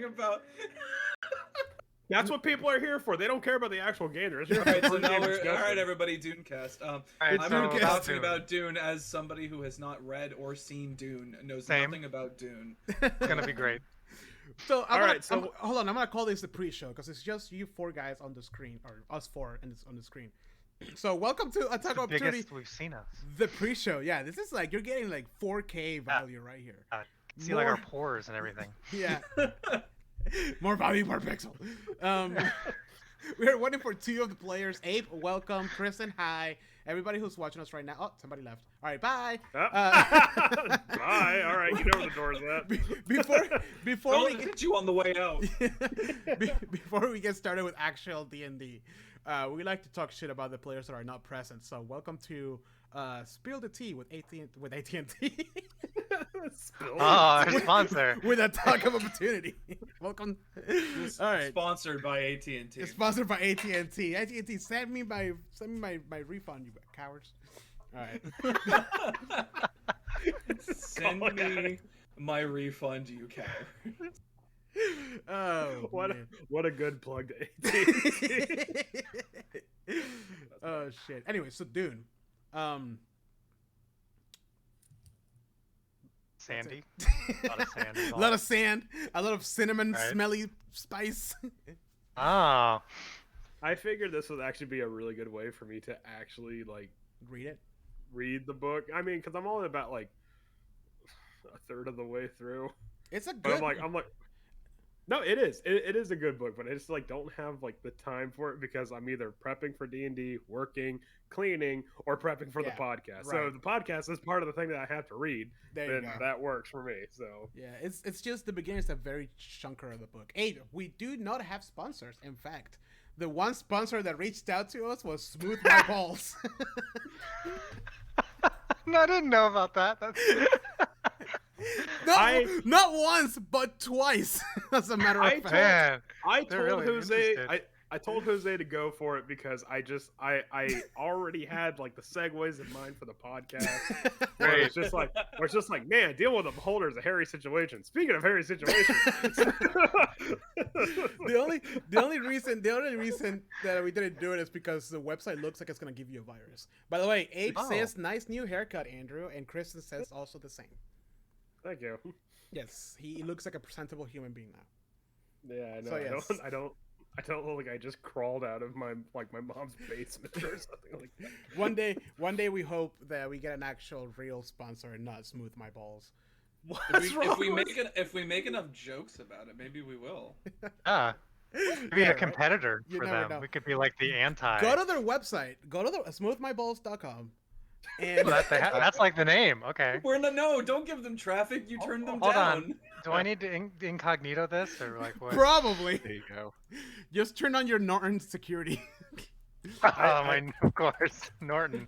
talking about. That's what people are here for. They don't care about the actual game. They're just All right, so for now game we're discussion. all right, everybody. Dunecast. right, I'm so going to be about talking Dune. about Dune as somebody who has not read or seen Dune, knows Same. nothing about Dune. It's gonna be great. So hold on, I'm gonna call this the pre-show because it's just you four guys on the screen, or us four on the screen. So welcome to Attack The Opportunity, biggest we've seen us. the pre-show. Yeah, this is like you're getting like 4K value right here. See like our pores and everything. Yeah, more value per pixel. We're waiting for two of the players. Abe, welcome. Kristen, hi. Everybody who's watching us right now. Oh, somebody left. All right, bye. Bye. All right, you know where the door's at. Before Don't we hit you on the way out. before we get started with actual D&D, we like to talk shit about the players that are not present. So welcome to Spill the Tea with AT&T. Our sponsor. With a talk of opportunity. Welcome. All right. Sponsored by AT&T. It's sponsored by AT&T. AT&T, send me my refund, you cowards. All right. Send me my refund, you coward. Oh, what a good plug to AT&T. Oh shit. Anyway, so Dune. Sandy. A lot of sand. A lot of sand, a lot of cinnamon, Right. smelly spice. Oh. I figured this would actually be a really good way for me to actually like read the book. I mean, because I'm only about like a third of the way through. It's a But good. I'm like, no, it is. It is a good book, but I just like don't have like the time for it because I'm either prepping for D&D, working, cleaning, or prepping for the podcast. So right. the podcast is part of the thing that I have to read. There you and go. that works for me. So Yeah, it's just the beginning is a very chunker of the book. Hey, we do not have sponsors. In fact, the one sponsor that reached out to us was Smooth My Balls. No, I didn't know about that. Not once, but twice. As a matter of fact. Man, I they're told really Jose, interested. I told Jose to go for it because I already had like the segues in mind for the podcast. Where Great. it's just like, man, dealing with a beholder is a hairy situation. Speaking of hairy situations, The only reason that we didn't do it is because the website looks like it's gonna give you a virus. By the way, Abe Oh. says nice new haircut, Andrew, and Kristen says also the same. thank you. Yes, he looks like a presentable human being now. Yeah, I know. So, yes. I don't look like I just crawled out of my mom's basement or something like that. One day we hope that we get an actual real sponsor and not Smooth My Balls. If we make enough jokes about it, maybe we will. Yeah. Maybe Yeah, a right? competitor You for never them. know. We could be like the anti. Go to their website. Go to smoothmyballs.com. And That's like the name. Okay. No, don't give them traffic. You turn them Hold down. on. Do I need to incognito this or like what? probably There you go. just turn on your Norton security. Of course, Norton.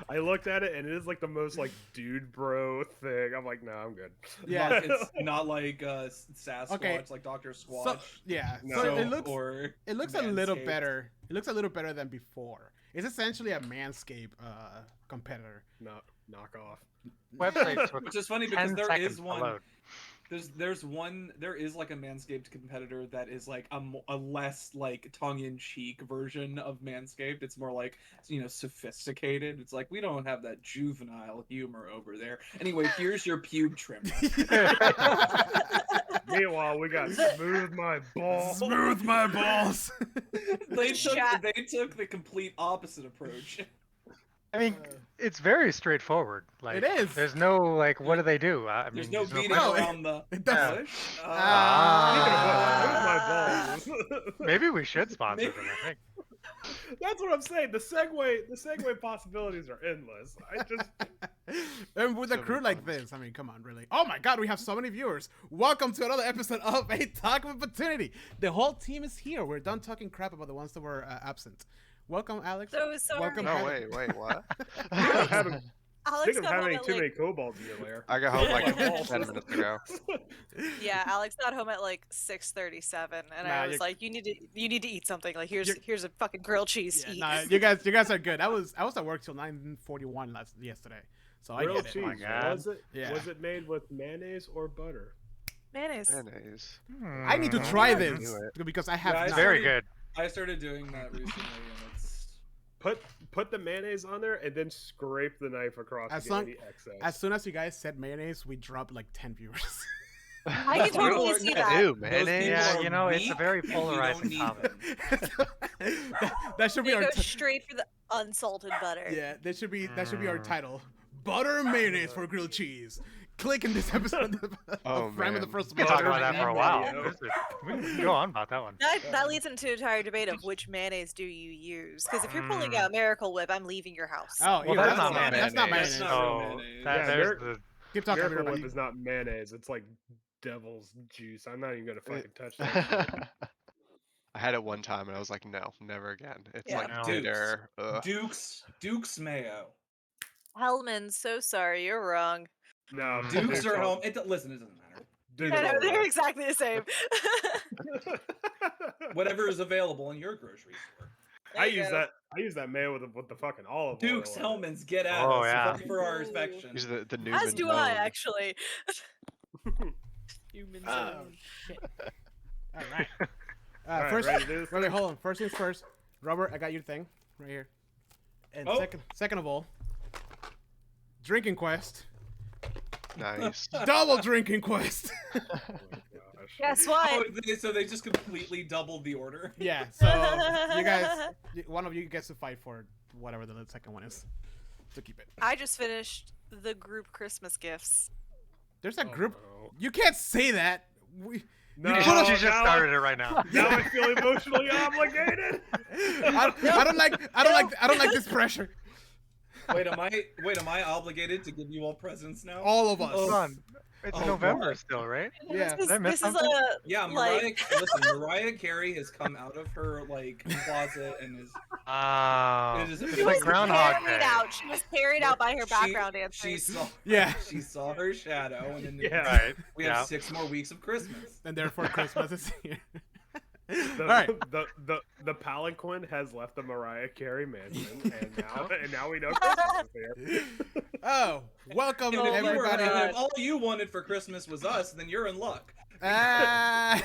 I looked at it and it is like the most like dude bro thing. I'm like, no, I'm good. Yeah. It's not like Sasquatch, Okay. like Dr. Squatch. So yeah, No. so So- it looks or a little Manscaped. better. It looks a little better than before. It's essentially a Manscaped competitor. No, knock off. Websites took Which is funny because 10 there seconds is to one. load. There is like a Manscaped competitor that is like a less like tongue-in-cheek version of Manscaped. It's more like, sophisticated. It's like, we don't have that juvenile humor over there. Anyway, here's your pube trimmer. Meanwhile, we got smooth my balls. Smooth my balls. they Chat. took the complete opposite approach. I mean, it's very straightforward. Like, It is. There's no like, what do they do? I There's mean, no beating No, around the it doesn't. bush. Ah. Speaking of which, smooth my balls. Maybe we should sponsor Maybe- them. I think. That's what I'm saying. The segue possibilities are endless. I just And with a So crew many like puns. this, I mean, come on, really. Oh my god, we have so many viewers. Welcome to another episode of A Talk of Opportunity. The whole team is here. We're done talking crap about the ones that were absent. Welcome, Alex. So sorry. Welcome. No, Heather. wait, what? having, Alex speaking of got home having at too like, many kobolds in your lair. I got home like Yeah. 10 minutes ago. yeah, Alex got home at like 6:37, and Nah, I was you're- like, you need to eat something. Like You're- here's a fucking grilled cheese. Yeah, eat. nah, you guys are good. I was at work till 9:41 yesterday, so I Grilled get it. cheese. my God. Was it? Yeah. Was it made with mayonnaise or butter? Mayonnaise. Mayonnaise. I need to try I this knew because I have Yeah, I not. Very started- good. I started doing that recently, and it's Put the mayonnaise on there and then scrape the knife across As to get long- any excess. As soon as you guys said mayonnaise, we dropped like 10 viewers. I can totally see that. Ew, those mayonnaise. people Yeah, are you know, it's a weak, very and we polarizing don't need topic. them. that should be They our go straight for the unsalted butter. yeah. That should be our title. Butter and mayonnaise for grilled cheese. Click in this episode of Rime of the man. First We can talk about that for a while. Mayo. We can go on about that one. That leads into an entire debate of which mayonnaise do you use? Because if you're pulling out Miracle Whip, I'm leaving your house. Oh, Well, ew, that's not That's not mayonnaise. mayonnaise. That's not real So mayonnaise. that, Yeah, there's Mir- the Keep talking, Miracle everybody. Whip is not mayonnaise. It's like devil's juice. I'm not even gonna fucking touch that. shit. I had it one time and I was like, no, never again. It's Yeah. like No. bitter. Ugh. Duke's mayo. Hellman, so sorry, you're wrong. No, Dukes are home. Listen, it doesn't matter. Dude, I know, it's all they're right. exactly the same. Whatever is available in your grocery store. There I you use go. that mayo with the fucking olive Dukes, oil. on it. Hellman's, get at Oh, us. yeah. Ready for our inspection. Use the Newman As do I, bone. actually. Human Oh, zone. shit. All right. All right, First, ready to do this? wait, hold on. First things first. Robert, I got your thing right here. And Oh. second of all, drinking quest. Nice. Double drinking quest. Oh my gosh. Guess Oh, what? so they just completely doubled the order. Yeah, so you guys, one of you gets to fight for whatever the second one is to keep it. I just finished the group Christmas gifts. There's a Oh, group. no. You can't say that. We, No, You She put just now started it right now. Now I feel emotionally obligated. I don't like this pressure. Wait, am I obligated to give you all presents now? All of us. Hold on. It's Oh, November God. still, right? Yeah. This is, Did I miss this is something? a Yeah, like Mariah Carey has come out of her like closet and is Oh, It is- it's she like was Groundhog carried Day. out. She was carried out by her background she dancers. saw Yeah. she saw her shadow and then Yeah. Right. we have Yeah. 6 more weeks of Christmas. And therefore Christmas is here. The, All right. the palanquin has left the Mariah Carey mansion, and now we know Christmas is here. Oh, welcome And if, everybody. if all you wanted for Christmas was us, then you're in luck. Ah.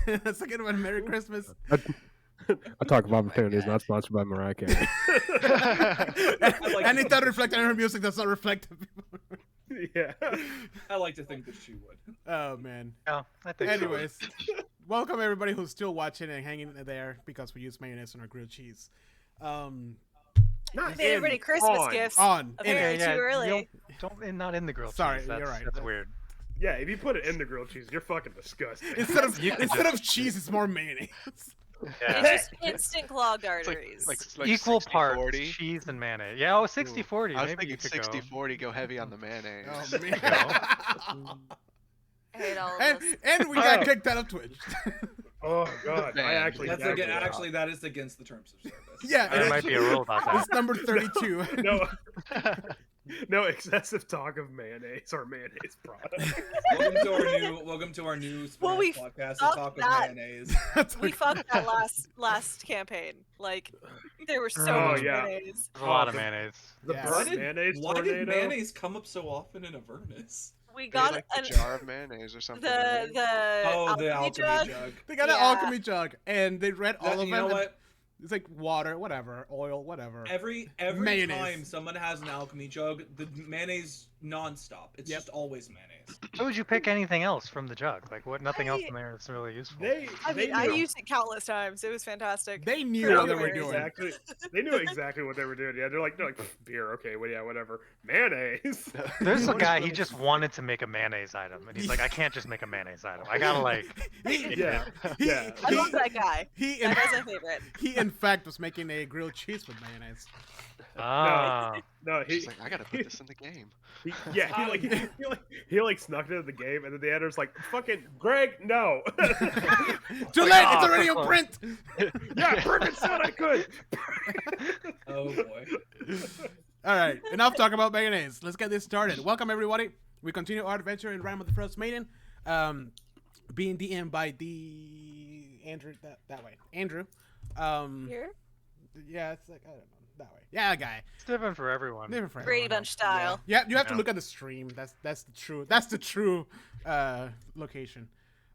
That's a good one. Merry Christmas. I talk about Opportunity is not sponsored by Mariah Carey. like Any to- thought reflected on her music that's not reflective. Yeah. I like to think that she would. Oh man. Yeah, I think so. Anyways, welcome everybody who's still watching and hanging there because we use mayonnaise on our grilled cheese. Not Made everybody Christmas on. gifts. On. Apparently Yeah, too early. you not in the grilled Sorry, cheese. you're That's, right. That's weird. Yeah, if you put it in the grilled cheese, you're fucking disgusting. Instead of You could cheese, it's more mayonnaise. Yeah. It's just instant clogged It's arteries. like Equal 60, parts 40. cheese and mayonnaise. Yeah, oh, 60-40. I was Maybe you thinking could 60-40, go heavy on the mayonnaise. Oh man. I hate all of and this. and we got kicked out of Twitch. Oh god, I Man. actually That's gagged again, it actually that is against the terms of service. Yeah, There it might is. be a rule about that. It's number 32. out. No, no excessive talk of mayonnaise or mayonnaise products. Welcome to our new Well, we podcast, fucked the talk that. of mayonnaise. We fucked that last campaign. Like there was so Oh, much yeah. mayonnaise. There's a lot Oh, of mayonnaise. The Yeah. burnt mayonnaise Why did tornado. mayonnaise come up so often in Avernus? We Maybe got like an, the jar of mayonnaise or something. the right? the Oh, the alchemy alchemy jug. jug. They got an Yeah. alchemy jug, and they read all That- of you them. know and what? It's like water, whatever, oil, whatever. Every Mayonnaise. time someone has an alchemy jug, the mayonnaise nonstop. It's Yep. just always mayonnaise. Why would you pick anything else from the jug? Like, what? Nothing else I- in there that's really useful. They, I they mean, I knew- used it countless times. It was fantastic. They knew They what they knew were doing. exactly. They knew exactly what they were doing. Yeah, they're like beer, okay, well, yeah, whatever. Mayonnaise. There's a guy, he just wanted to make a mayonnaise item. And he's like, I can't just make a mayonnaise item. I gotta, like... Yeah, yeah. I love that guy. He in, That guy's my favorite. he in fact was making a grilled cheese with mayonnaise. Ah. No, She's like, I gotta put this in the game. he like snuck into the game, and then the editor's like, "Fucking Greg, no." Too late! ah, It's already so on close. print. Yeah, Perfect said I could. Oh boy. All right, enough talk about mayonnaise. Let's get this started. Welcome everybody. We continue our adventure in Rime of the Frostmaiden, being DM'd by the Andrew that way. Andrew. Here? Yeah, it's like I don't know. that way. Yeah, guy. It's different for everyone. Different for Brady everyone, Bunch style. Yeah, you have to Yeah. look at the stream. That's the true location.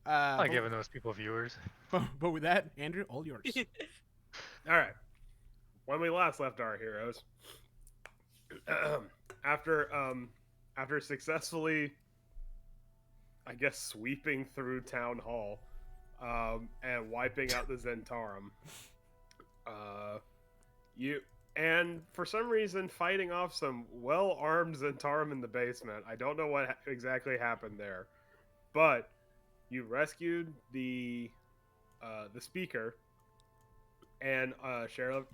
I like But, giving those people viewers. but with that, Andrew, all yours. All right. When we last left our heroes, after successfully, I guess, sweeping through town hall, and wiping out the Zentarum, and for some reason fighting off some well-armed Zentarum in the basement. I don't know what exactly happened there, but you rescued the speaker and Sheriff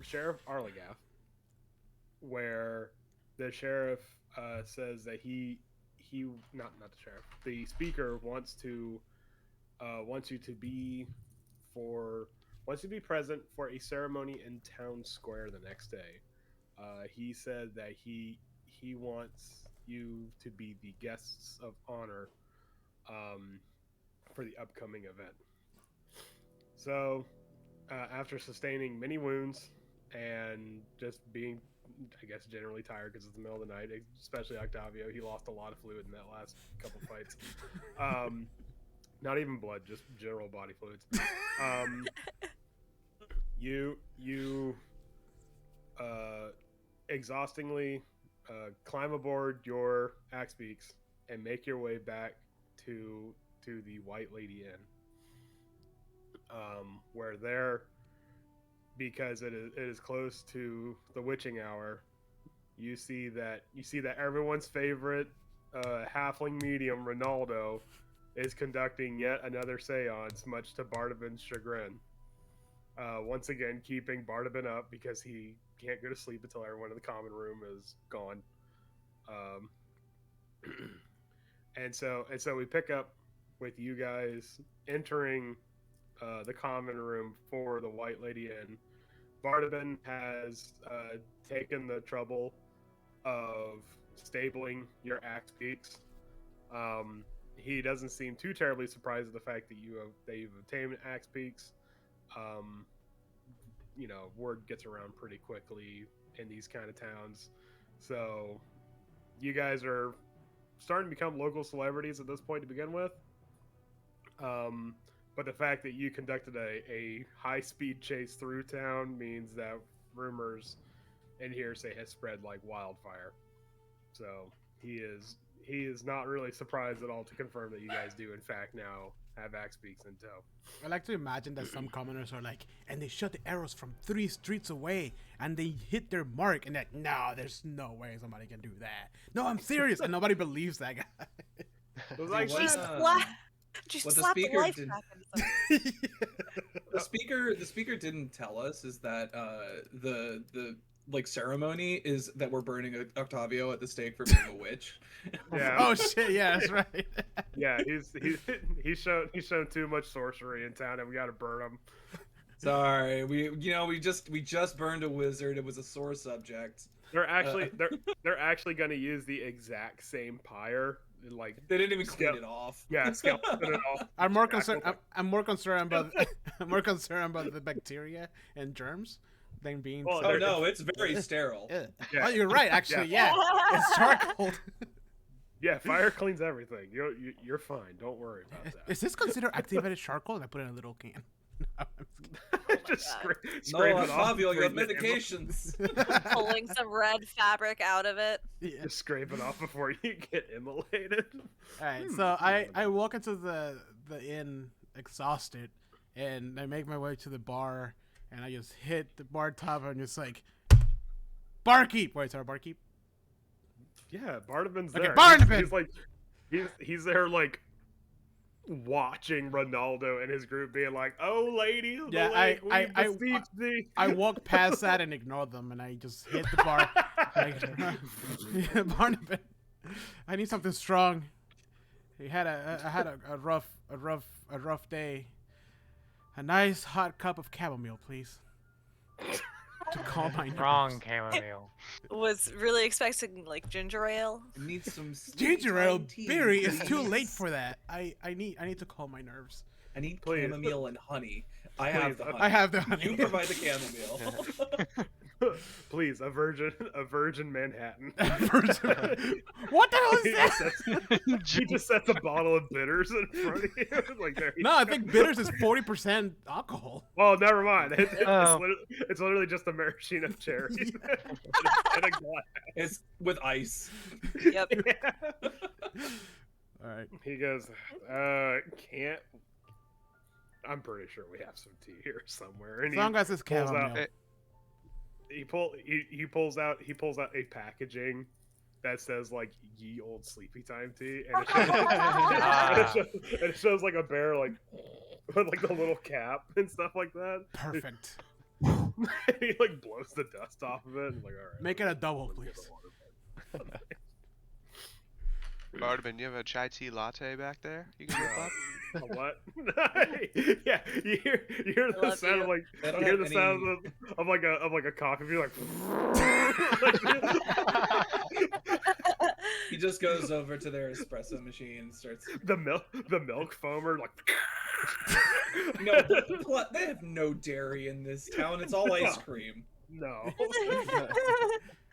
Arlegath, where the sheriff says that not the sheriff, the speaker wants you to be present for a ceremony in town square the next day. He said that he wants you to be the guests of honor for the upcoming event. So, after sustaining many wounds and just being, I guess, generally tired because it's the middle of the night, especially Octavio, he lost a lot of fluid in that last couple fights. Not even blood, just general body fluids. You exhaustingly climb aboard your Axe Beaks and make your way back to the White Lady Inn, where there, because it is close to the witching hour, you see that everyone's favorite halfling medium, Ronaldo, is conducting yet another seance, much to Bardavin's chagrin. Once again, keeping Bardabin up because he can't go to sleep until everyone in the common room is gone. And so we pick up with you guys entering the common room for the White Lady Inn. Bardabin has taken the trouble of stabling your Axe Beaks. He doesn't seem too terribly surprised at the fact that you've obtained Axe Beaks. Word gets around pretty quickly in these kind of towns. So you guys are starting to become local celebrities at this point to begin with. But the fact that you conducted a high-speed chase through town means that rumors and hearsay has spread like wildfire. So he is not really surprised at all to confirm that you guys do, in fact, now have Axe Beaks in tow. I like to imagine that some commoners are like, and they shot the arrows from 3 streets away, and they hit their mark, and that, no, there's no way somebody can do that. No, I'm serious, and nobody believes that guy. It was like, Just what the slap the speaker life did- back into something. The speaker didn't tell us is that the ceremony is that we're burning Octavio at the stake for being a witch. yeah, Oh shit, yeah, that's right. yeah, he's shown too much sorcery in town, and we got to burn him. Sorry, we just burned a wizard. It was a sore subject. They're actually going to use the exact same pyre. Like, They didn't even Scale- clean it off. yeah, skeleton and all. I'm more concerned. I'm more concerned about. I'm more concerned about the bacteria and germs than being. Well, Oh no, it's very sterile. Yeah. Yeah. Oh, you're right. Actually, yeah, it's charcoal. Yeah, fire cleans everything. You're fine. Don't worry about that. Is this considered activated charcoal? And I put it in a little can. No, I'm just kidding. Just God. scrape No, it off. Octavio, you have before get in the- medications. Pulling some red fabric out of it. Yeah. Just scrape it off before you get immolated. All right, so I walk into the inn exhausted, and I make my way to the bar, and I just hit the bar top and just like, barkeep. Wait, sorry, barkeep. Yeah, Bardavin's Okay, there. Bardavin! He's like, he's there like watching Ronaldo and his group being like, "Oh, lady, the Yeah, lake, we I beseech thee." I walk past that and ignore them, and I just hit the bar. Barnabas, I need something strong. I had a rough day. A nice hot cup of chamomile, please. To calm my nerves. Wrong chamomile. Was really expecting like ginger ale. It needs some Ginger ale, tea, Barry, it's too please. late for that. I need to calm my nerves. I need Please. chamomile and honey. I have the honey. I have the honey. You provide the chamomile. Please, a virgin Manhattan. What the hell he, is just that? sets, he just sets a bottle of bitters in front of you. Like there. No, I think bitters is 40% alcohol. Oh, never mind. Oh. It's literally just a maraschino cherry in a glass. It's with ice. Yep. Yeah. All right. He goes, can't. I'm pretty sure we have some tea here somewhere. And As long as it's pulls out- chamomile. he pulls out a packaging that says like "Ye Old Sleepy Time Tea," and it shows like a bear like with like the little cap and stuff like that. Perfect. He like blows the dust off of it and like, all right, Make it a double, let me get please. the water. Bartman, you have a chai tea latte back there? You can whip up? A what? Yeah, you hear the Love sound you. of like They don't you hear have the sound any- of like a coffee bean like. He just goes over to their espresso machine and starts. the milk foamer like. No, they have no dairy in this town. It's all ice cream. No.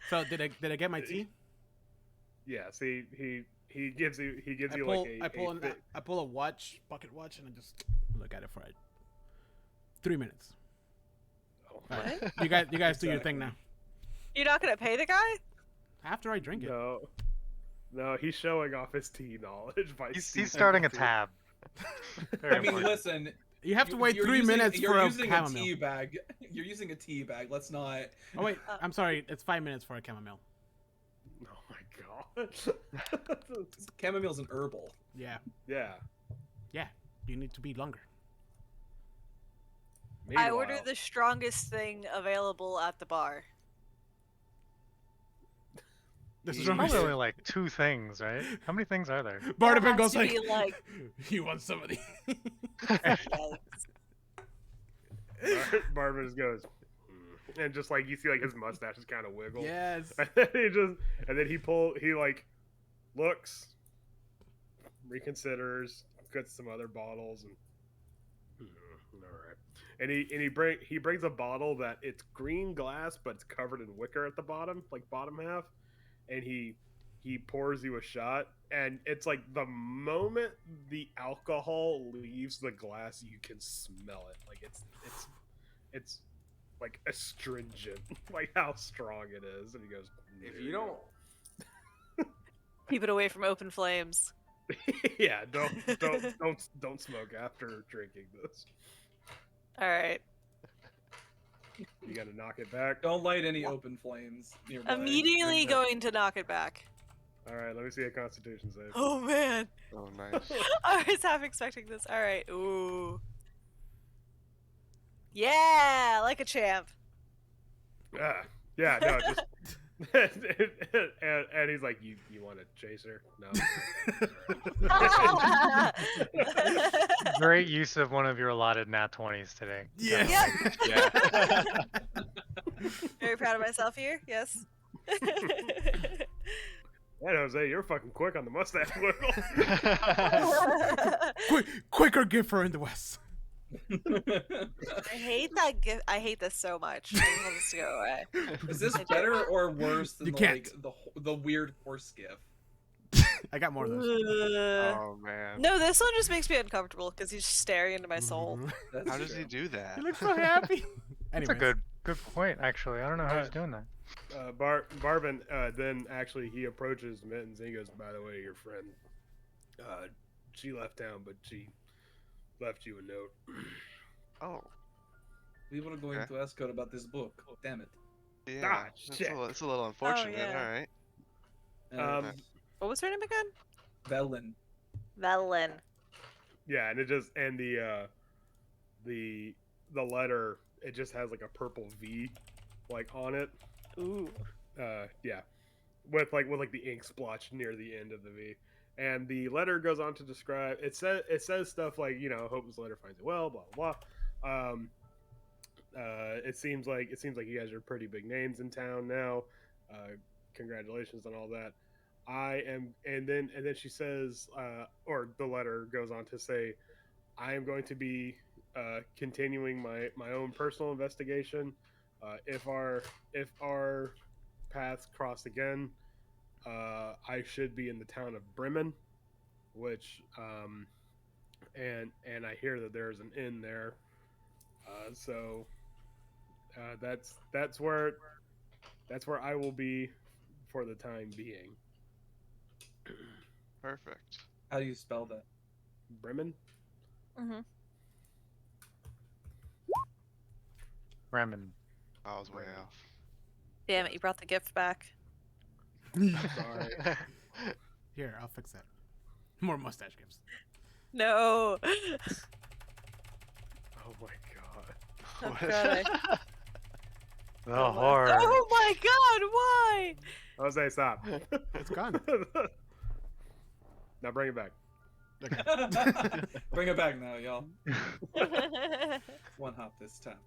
So did I get my tea? Yeah. See, he gives you I like pull, a. I pull, a thi- I pull a pocket watch, and I just look at it for 3 minutes. Oh, All right. You guys do your thing now. You're not gonna pay the guy? After I drink it. No, he's showing off his tea knowledge by. He's starting a tab. Very I mean, important. listen. You have to wait you're 3 using- minutes you're for a using chamomile. tea bag. You're using a tea bag. Let's not. Oh wait, I'm sorry. It's 5 minutes for a chamomile. Oh my god. Chamomile's an herbal. Yeah, Yeah. you need to be longer. I ordered Meanwhile- the strongest thing available at the bar. This is Yeah. Probably wrong. only like 2 things, right? How many things are there? Barnabas has goes to like, be like- "You want some of these?" Yikes. Barber just goes, and just like you see like his mustache is kind of wiggle. Yes. And then he like looks, reconsiders, gets some other bottles, and all right. And he brings a bottle that it's green glass but it's covered in wicker at the bottom, like bottom half, and he pours you a shot, and it's like the moment the alcohol leaves the glass, you can smell it. Like it's like astringent, like how strong it is. And he goes, If you don't Keep it away from open flames. yeah, don't smoke after drinking this. All right. You gotta knock it back. Don't light any open flames nearby. Immediately Okay. going to knock it back. All right, let me see a Constitution save. Oh man. Oh, nice. I was half expecting this. All right. Ooh. Yeah, like a champ. Yeah, no, just and he's like, you want a chaser? No. Great use of one of your allotted nat 20s today. Yes. Yep. Yeah. Very proud of myself here. Yes. Yeah, Jose, you're fucking quick on the mustache wiggle. Quicker giver in the West. I hate that gift. I hate this so much. I want this to go away. Is this better or worse than You the, can't. like, the weird horse gif? I got more of those. Oh man. No, this one just makes me uncomfortable because he's staring into my soul. That's How does true. he do that? He looks so happy. That's Anyways, a good point, actually. I don't know how he's doing that. Barvin then actually he approaches Mittens and he goes, by the way, your friend, she left town, but she left you a note. Oh, We were going Okay. to ask her about this book. Damn it. yeah. Ah, That's shit. it's a little unfortunate. yeah. All right. Uh, What was her name again? Velen. Velen. Yeah, and it just and the letter, it just has like a purple V like on it. Ooh. Yeah, with the ink splotched near the end of the V. And the letter goes on to describe. It says stuff like, hope this letter finds you well, blah blah blah. It seems like you guys are pretty big names in town now. Congratulations on all that. And then she says, or the letter goes on to say, I am going to be continuing my own personal investigation. If our paths cross again, I should be in the town of Bremen, which and I hear that there's an inn there. So that's where I will be for the time being. Perfect. How do you spell that? Bremen. Mm-hmm. Ramen. I was way off. Damn it, you brought the gift back. Sorry. Here, I'll fix that. More mustache gifts. No. Oh my god. Oh, God. The horror. Oh my god, why? Jose, stop. It's gone. Now bring it back. Bring it back now, y'all. One hop this time.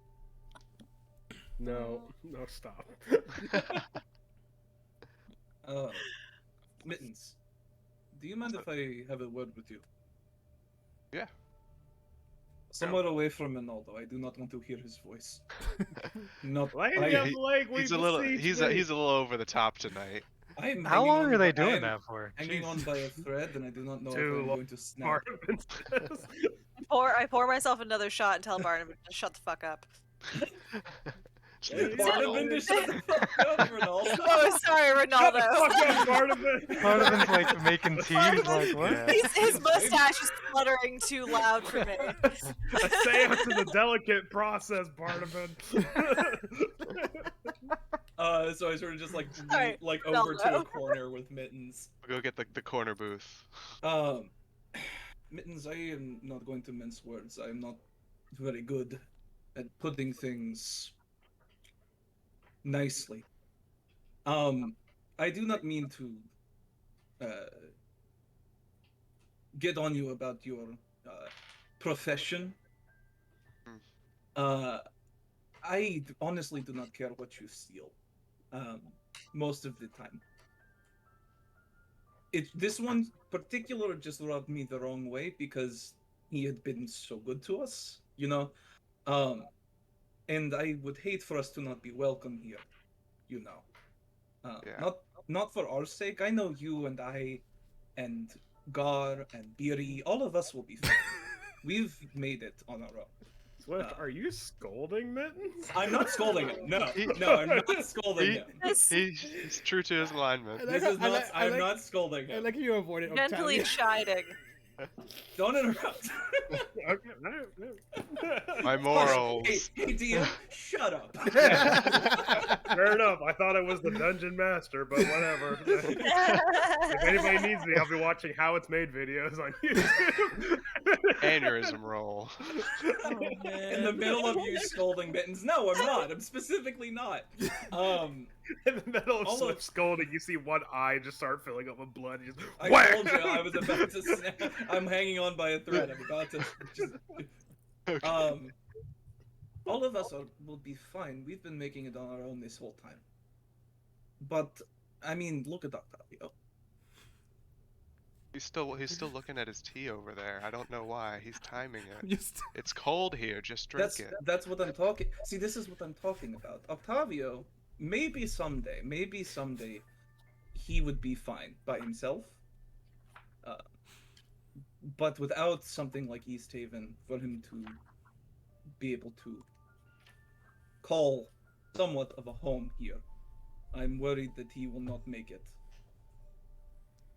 No, stop. Mittens, do you mind if I have a word with you? Yeah. Somewhere away from Ronaldo. I do not want to hear his voice. Not. He's a little over the top tonight. I'm How hanging long on are they by- doing I'm that for? Hanging on Jeez. by a thread, and I do not know if Too I'm long. going to snap. I pour myself another shot and tell Barnum to shut the fuck up. Barnabin to shut the fuck up, Ronaldo. Oh, sorry, Ronaldo. Barnabin's like making tea. He's like, what? Yeah. His mustache is fluttering too loud for me. A seance is a delicate process, Barnabin. So I sort of just like Sorry, like over to a Ronaldo. corner with Mittens. We'll go get the corner booth. Mittens, I am not going to mince words. I am not very good at putting things nicely. I do not mean to get on you about your profession. I honestly do not care what you steal. Most of the time. This one particular just rubbed me the wrong way because he had been so good to us, you know. And I would hate for us to not be welcome here, you know. Yeah. Not for our sake. I know you and I, and Gar and Biri, all of us will be fine. We've made it on our own. Swift, are you scolding Mittens? I'm not scolding him. No, I'm not scolding him. He's true to his alignment. This is not. I'm not scolding I him. like you avoided Gently chiding. Don't interrupt. My morals. Hey, DM, shut up. Fair enough. I thought it was the dungeon master, but whatever. If anybody needs me, I'll be watching how it's made videos on YouTube. Aneurysm roll. In the middle of you scolding Mittens. No, I'm not. I'm specifically not. In the middle of All Swift of- scolding, you see one eye just start filling up with blood. You just I whack! told you I was about to snap. I'm hanging on by a thread. I'm about to just... all of us will be fine. We've been making it on our own this whole time. But I mean, look at Octavio. He's still looking at his tea over there. I don't know why. He's timing it. Just It's cold here. Just drink it. That's what I'm talking. See, this is what I'm talking about. Octavio, maybe someday, he would be fine by himself. But without something like East Haven, for him to be able to call somewhat of a home here, I'm worried that he will not make it.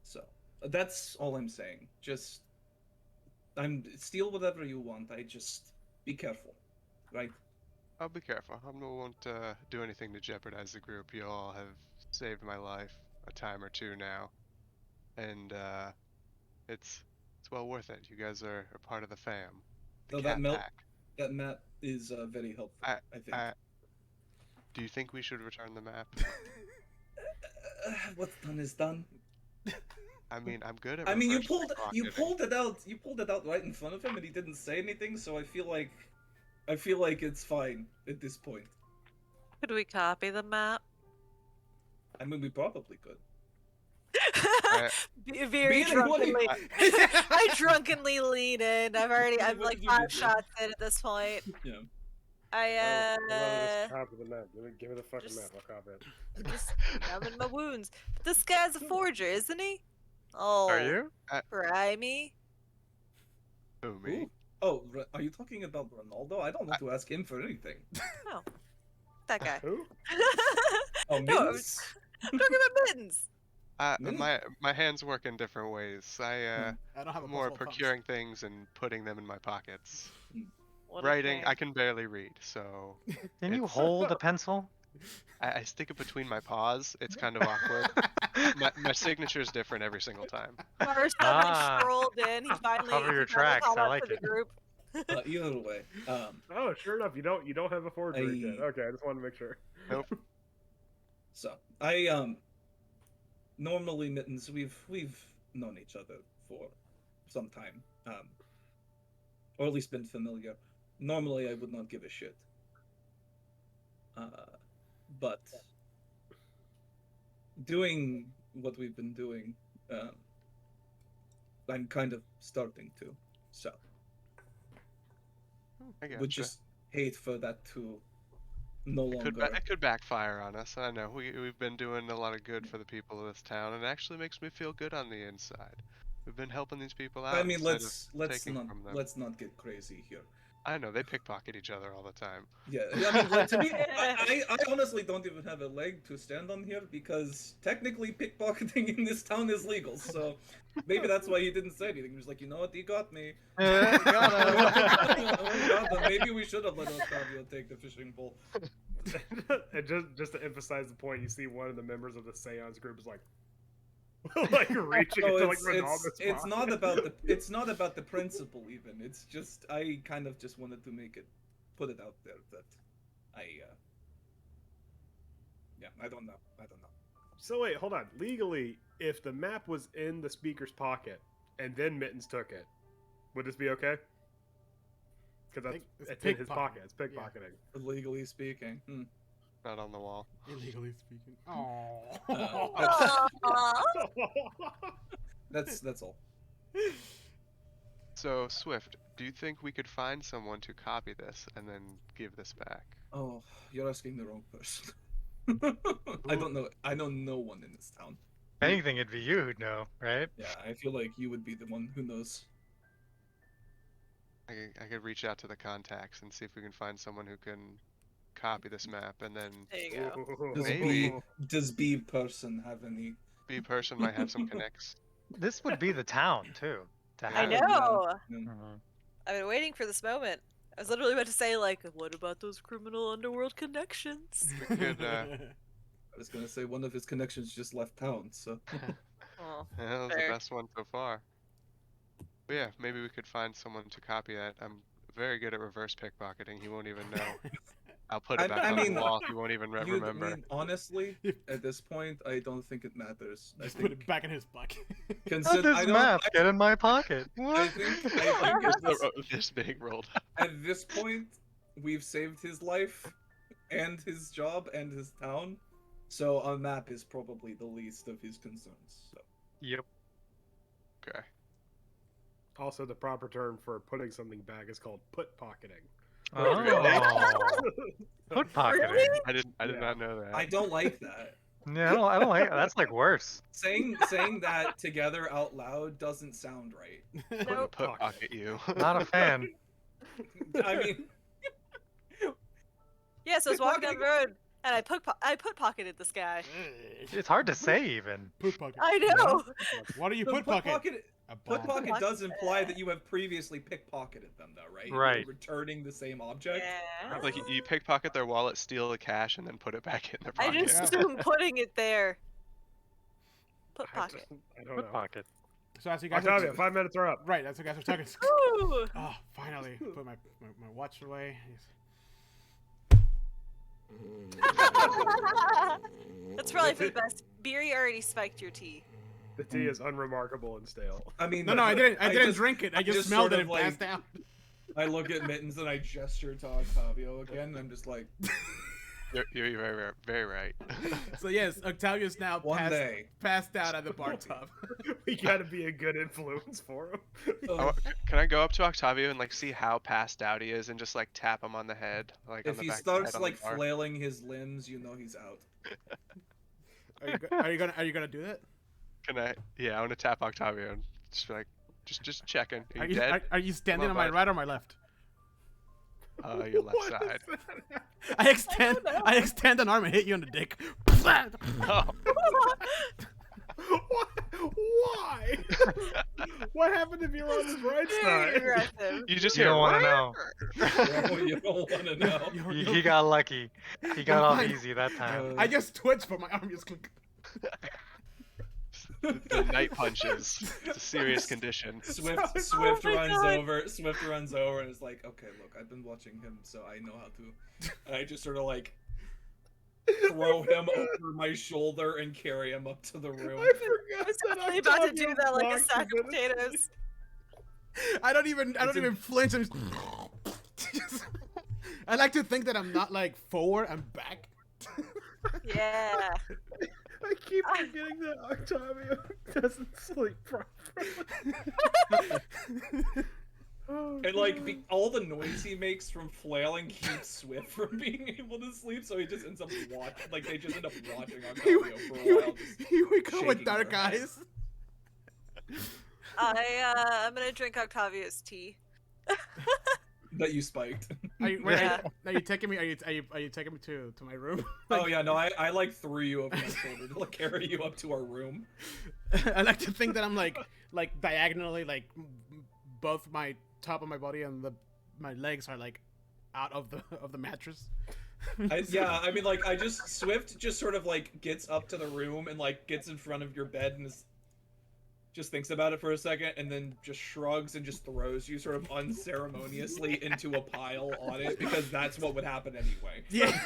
So that's all I'm saying. Just, steal whatever you want. I just be careful, right? I'll be careful. I won't do anything to jeopardize the group. You all have saved my life a time or two now, and it's well worth it. You guys are part of the fam. The No, cat pack. that map is very helpful. I think. Do you think we should return the map? What's done is done. I mean, I'm good at. I mean, you reverse pulled pickpocketing. you pulled it out right in front of him, and he didn't say anything. So I feel like it's fine at this point. Could we copy the map? I mean, we probably could. Very Being what he- drunkenly. I drunkenly lean in. I'm like What did you 5 do? shots in at this point. Yeah. I I'd rather just copy the map. Give me the fucking just- map. I'll copy it. just numbing my wounds. But this guy's a forger, isn't he? Oh, Are you? Rime. Who, me? Ooh. Oh, are you talking about Ronaldo? I don't want to ask him for anything. That guy. Who? Oh, No, I was Mittens? talking about Mittens. My hands work in different ways. I don't have a More possible thumbs. procuring things and putting them in my pockets. What a Writing, pain. I can barely read, so Can you It's- hold a pencil? I stick it between my paws. It's kind of awkward. my signature is different every single time. Marcel Ah. strolled in. He finally, Cover your he finally tracks, caught I up like to the it. group. Either way, Oh, sure enough, you don't have a forgery kit. I- Okay, I just wanted to make sure. so I normally Mittens, we've known each other for some time, or at least been familiar. Normally, I would not give a shit, but doing what we've been doing, I'm kind of starting to. So I gotcha. would just hate for that to no longer. It could backfire on us. I know we've been doing a lot of good for the people of this town, and it actually makes me feel good on the inside. We've been helping these people out. I mean, instead let's taking not from them. let's not get crazy here. I know they pickpocket each other all the time. Yeah, I mean, like, to me, I honestly don't even have a leg to stand on here because technically pickpocketing in this town is legal. So maybe that's why he didn't say anything. He was like, you know what, he got me. Maybe we should have let Octavio take the fishing pole. And just to emphasize the point, you see one of the members of the seance group is like like reaching No, into like it's Ronaldo's it's not pocket. about the principle even. It's just I kind of just wanted to put it out there that I yeah, I don't know. So wait, hold on. Legally, if the map was in the speaker's pocket and then Mittens took it, would this be okay? Because think it's it's in his pickpocket. pocket. It's pickpocketing. Legally speaking. Not on the wall. Illegally speaking. Oh. Aw. That's all. So Swift, do you think we could find someone to copy this and then give this back? Oh, you're asking the wrong person. I don't know. I know no one in this town. If anything, it'd be you who'd know, right? Yeah, I feel like you would be the one who knows. I could reach out to the contacts and see if we can find someone who can copy this map, and then There you go. Does Maybe. does B person have any? B person might have some connects. This would be the town too. To I have. know. Yeah. Mhm. I've been waiting for this moment. I was literally about to say, like, what about those criminal underworld connections? We could, I was gonna say one of his connections just left town, so Oh, that was Fair. the best one so far. But yeah, maybe we could find someone to copy that. I'm very good at reverse pickpocketing. He won't even know. I'll put it I back on mean, the wall. He won't even you, remember. I mean, honestly, at this point, I don't think it matters. I Just put think it back in his pocket. How'd this map get in my pocket? I What? think This big rolled. at this point, we've saved his life, and his job, and his town. So a map is probably the least of his concerns. So. Yep. Okay. Also, the proper term for putting something back is called put pocketing. Oh. Foot pocketing. Really? I did Yeah. not know that. I don't like that. Yeah, I don't like it. That's like worse. Saying that together out loud doesn't sound right. Nope. Put pocket you. Not a fan. I mean, Yeah, so I was walking down the road, and I put pocketed this guy. It's hard to say even. Put pocket. I know. What do you the put pocket? A Put ball. pocket does imply that you have previously pickpocketed them, though, right? Right. You're returning the same object. Yeah. Like you pickpocket their wallet, steal the cash, and then put it back in their I pocket. just assumed putting it there. Put I pocket. don't Foot know. pocket. So as you guys Octavia, are 5 minutes are up. right, as you guys are talking. Ooh. Oh, finally, put my watch away. That's probably for the best. Beery already spiked your tea. The tea is unremarkable and stale. I mean, No, I didn't. I didn't just- drink it. I just just smelled sort it of and like- passed out. I look at Mittens and I gesture to Octavio again. And I'm just like, You're very, very right. So yes, Octavius now One day. passed out at the bar top. We gotta be a good influence for him. Can I go up to Octavio and like see how passed out he is and just like tap him on the head, like on If the he back of the head starts on the like bar? flailing his limbs, you know he's out. Are you gonna do that? Can I? Yeah, I want to tap Octavio and just be like, just checking. Are Are you you dead? are you standing Come on on, my bud. right or my left? Your left What is side. that? I extend an arm and hit you in the dick. Oh, Why? What happened if you're on his right Very side? aggressive. you just You hear. don't want to know. You don't want to know. He got lucky. He got off fine. easy that time. I just twitched, but my arm just clicked. The night punches. It's a serious condition. Swift Oh my runs God. over. Swift runs over and is like, "Okay, look, I've been watching him, so I know how to." And I just sort of like throw him over my shoulder and carry him up to the room. I forgot I was that totally about to Octavio do that like a blocked sack the of potatoes. I don't even flinch. I'm just I like to think that I'm not like forward. I'm back. Yeah. I keep forgetting that Octavio doesn't sleep properly. Oh, And like God. all the noise he makes from flailing keeps Swift from being able to sleep, so he just ends up watching. Like they just end up watching Octavio for a while. Just You wake up with shaking dark their head. eyes. I'm gonna drink Octavio's tea. that you spiked. Are you, Yeah. are you taking me? Are you taking me to my room? Oh yeah, no, I like threw you over my shoulder to like, carry you up to our room. I like to think that I'm like diagonally, like both my top of my body and my legs are like out of the mattress. I mean, like, Swift just sort of like gets up to the room and like gets in front of your bed and just thinks about it for a second and then just shrugs and just throws you sort of unceremoniously into a pile on it because that's what would happen anyway. Yeah.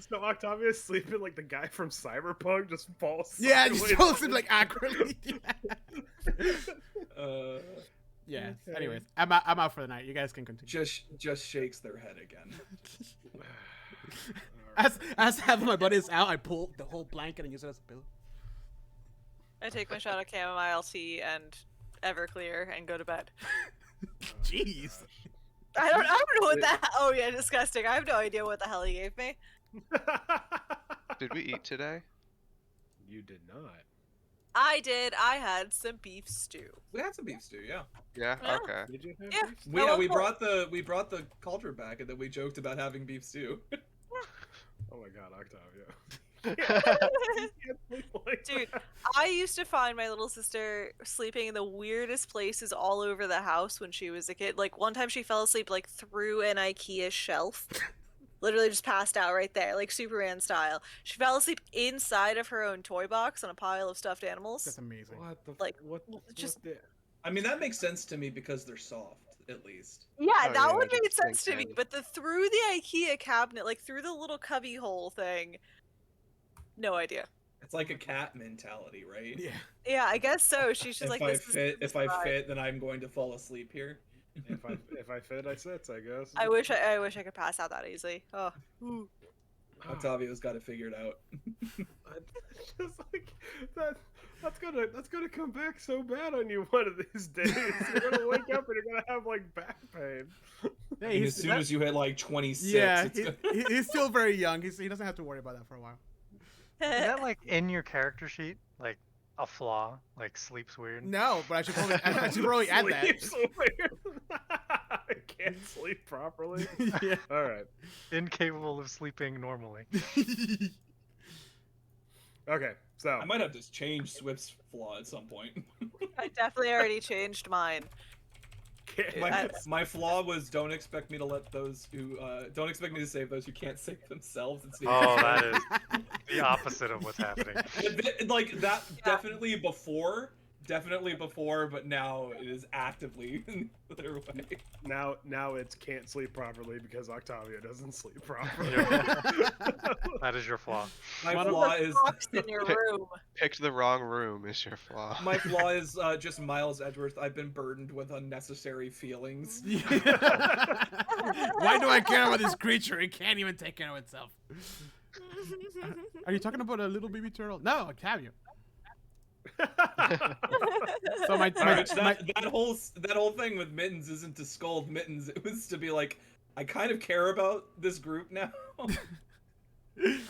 So Octavia's sleeping like the guy from Cyberpunk, just falls. Yeah, just sideways. falls in like accurately. Yeah. Okay. Anyways, I'm out for the night. You guys can continue. Just shakes their head again. As having my buddies out, I pull the whole blanket and use it as a pillow. I take my shot of chamomile tea and Everclear and go to bed. Jeez. I don't know what that. Oh yeah, disgusting. I have no idea what the hell he gave me. Did we eat today? You did not. I did. I had some beef stew. We had some beef stew, yeah. Yeah. Yeah. Okay. Did you have Yeah. beef? We, Oh, yeah, of we course. brought the cauldron back and then we joked about having beef stew. Oh my God, Octavio. Dude, I used to find my little sister sleeping in the weirdest places all over the house when she was a kid. Like one time she fell asleep like through an IKEA shelf. Literally just passed out right there, like Superman style. She fell asleep inside of her own toy box on a pile of stuffed animals. That's amazing. What the? Like, what? just- What the, I mean, that makes sense to me because they're soft, at least. Yeah, Oh, that yeah, would just make sense to think me. then. But the through the IKEA cabinet, like through the little cubby hole thing, no idea. It's like a cat mentality, right? Yeah. Yeah, I guess so. She's just If like, I this is fit, this if I vibe. fit, then I'm going to fall asleep here. if I fit, I sit. I guess. I wish I could pass out that easily. Oh, Octavio's got it figured out. Just like that. That's gonna come back so bad on you one of these days. You're gonna wake up and you're gonna have like back pain. I mean, as soon as you hit like 26, yeah, it's gonna... he's still very young. He doesn't have to worry about that for a while. Is that like in your character sheet? Like a flaw? Like sleeps weird? No, but I should probably add that. Sleep's weird. I can't sleep properly. Yeah. All right. Incapable of sleeping normally. Okay. So I might have to change Swift's flaw at some point. I definitely already changed mine. My flaw was don't expect me to let those who don't expect me to save those who can't save themselves. And save Oh, themselves. that is the opposite of what's happening. Like that definitely before definitely before, but now it is actively the other way. Now it's can't sleep properly because Octavio doesn't sleep properly. That is your flaw. My One of flaw is Box in your room. Picked the wrong room is your flaw. my flaw is just Miles Edgeworth. I've been burdened with unnecessary feelings. Why do I care about this creature? It can't even take care of itself. Are you talking about a little baby turtle? No, Octavio. So Which that whole thing with Mittens isn't to scold Mittens. It was to be like, I kind of care about this group now,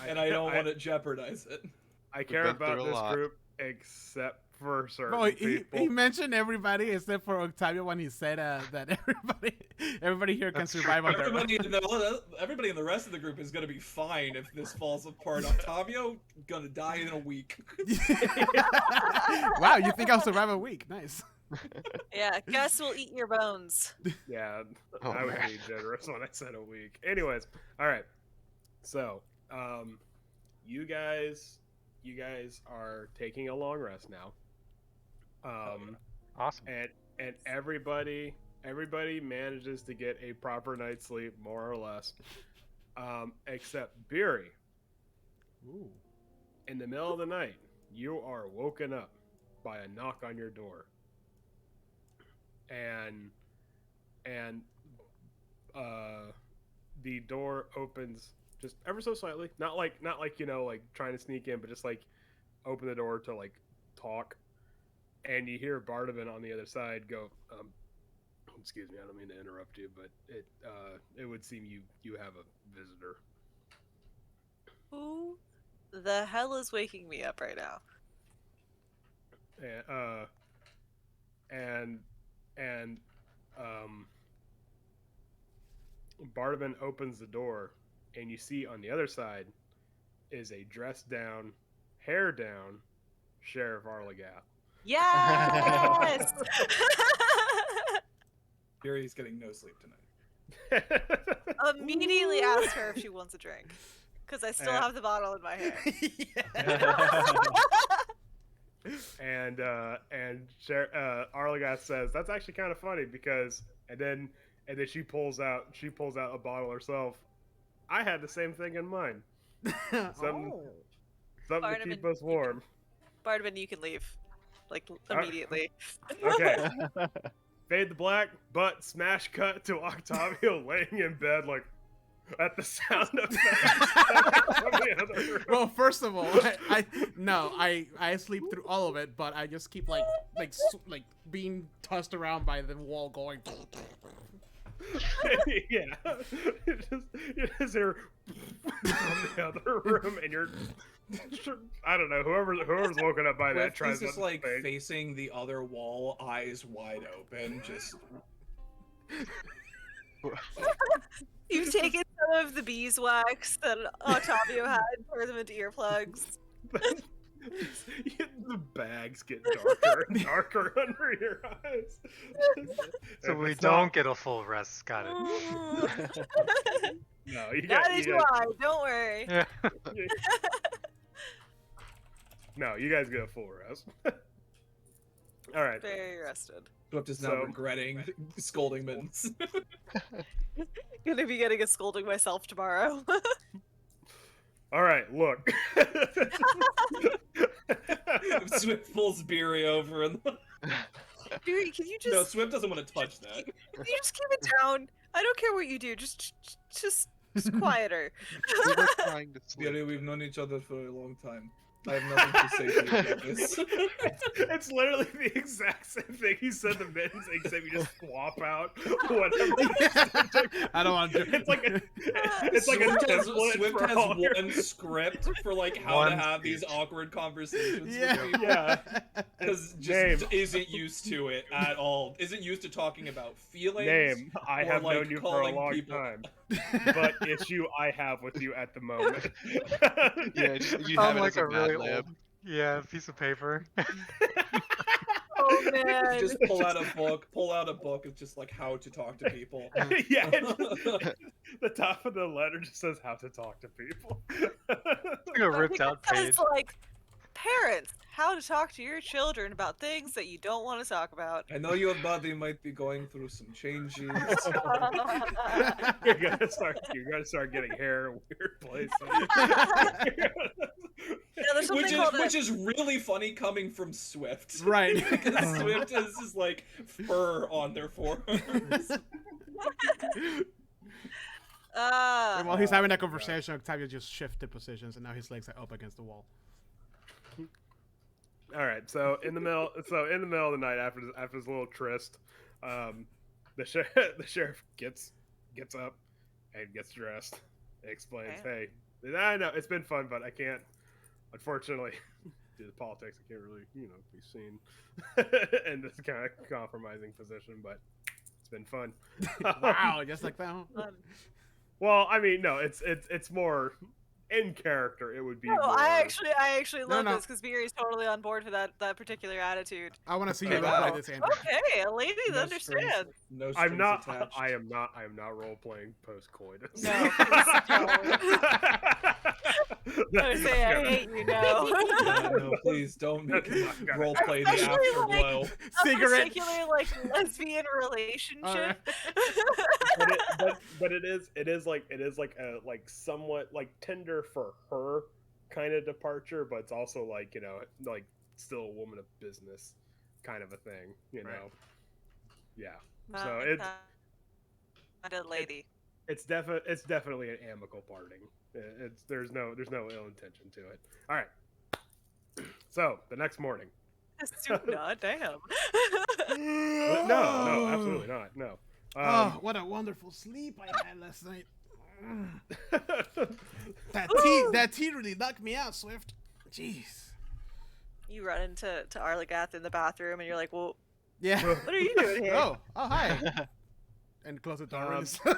and I don't want to jeopardize it. I care been through about a this lot. group except for certain No, people. he mentioned everybody except for Octavio when he said that everybody here can That's true. survive on their own. Everybody in the rest of the group is gonna be fine if this falls apart. Octavio gonna die in a week. Wow, you think I'll survive a week? Nice. Yeah, Gus will eat your bones. Yeah, Oh, I was man. being generous when I said a week. Anyways, all right. So, you guys are taking a long rest now. Awesome. And everybody manages to get a proper night's sleep, more or less, except Beery. Ooh. In the middle of the night, you are woken up by a knock on your door, and the door opens just ever so slightly, not like like trying to sneak in, but just like open the door to like talk, and you hear Bardavan on the other side go, excuse me, I don't mean to interrupt you, but it would seem you have a visitor. Who the hell is waking me up right now? And Bardavan opens the door, and you see on the other side is a dressed down, hair down Sheriff Arlegath. Yes! Yuri's getting no sleep tonight. Immediately ask her if she wants a drink. Because I still have the bottle in my hand. And Arlegath says that's actually kind of funny because and then she pulls out a bottle herself. I had the same thing in mind. Something to keep us warm. Bardavan, you can leave. Like, immediately. Okay. Fade to black, but smash cut to Octavio laying in bed like at the sound effects from the other room. Well, first of all, I sleep through all of it, but I just keep like being tossed around by the wall going. Yeah, you just hear from the other room, and you're, I don't know, whoever's woken up by that He's tries just not to like think. facing the other wall, eyes wide open, just. You've taken some of the beeswax that Octavio had and turned them into earplugs. The bags get darker and darker under your eyes. So If we it's don't get a full rest. Got it. No, you got. That is why, don't worry. Yeah. No, you guys get a full rest. All right. Very rested. Swift is now So- regretting scolding Mittens. Gonna be getting a scolding myself tomorrow. All right. Look. Swift pulls Beery over and Dude, can you just... no, Swift doesn't want to touch that. Can you just keep it down? I don't care what you do. Just quieter. We were trying to sleep. Beery, we've known each other for a long time. I have nothing to say to you about this. It's literally the exact same thing he said to Mittens, except you just swap out whatever. I don't want to. It's like a Swift has, template Swift for has all your- one script for like how to One have these speech. awkward conversations Yeah. with people. Yeah. Because Name. just isn't used to it at all. Isn't used to talking about feelings. Name. I or, have like, known you for a calling long people. time, but issue I have with you at the moment. Yeah, you Sound have it like as a a really Mad Lib. old, yeah, piece of paper. Oh, man. Just pull out a book. It's just like how to talk to people. Yeah, it's just, the top of the letter just says how to talk to people. Like a ripped out It's page. like, parents, how to talk to your children about things that you don't want to talk about. I know your body might be going through some changes. You're gonna start getting hair in weird places. Yeah, there's something called which is really funny coming from Swift. Right. Because Swift is just like fur on their forearms. And while he's having that conversation, Octavio just shifted positions, and now his legs are up against the wall. All right, so in the middle of the night, after this little tryst, the sheriff gets up and gets dressed. And explains, "Hey, I know it's been fun, but I can't, unfortunately, due to politics, I can't really, be seen in this kind of compromising position. But it's been fun." Wow, just like that. Huh? Well, I mean, no, it's more in character. It would be. No, more... I actually love no. this because Beery's totally on board for that particular attitude. I want to see Okay, you roleplay this, Andrew. Okay, a lady that No understands. strings- no I'm strings not. attached. I am not role playing post coitus. No, please don't. I would say I hate you now. No, please don't make it role play the Especially, afterglow. A Cigarette. particular lesbian relationship. But it is like a somewhat Tinder for her kind of departure, but it's also still a woman of business kind of a thing, you know. Right. Yeah. So it's a lady. it's definitely an amicable parting. There's no ill intention to it. All right. So the next morning. Not damn. No, absolutely not. No. Oh, what a wonderful sleep I had last night. That tea really knocked me out, Swift. Jeez. You run into Arlagath in the bathroom and you're like, well, Yeah. what are you doing here? Oh, hi. And close the door really slowly.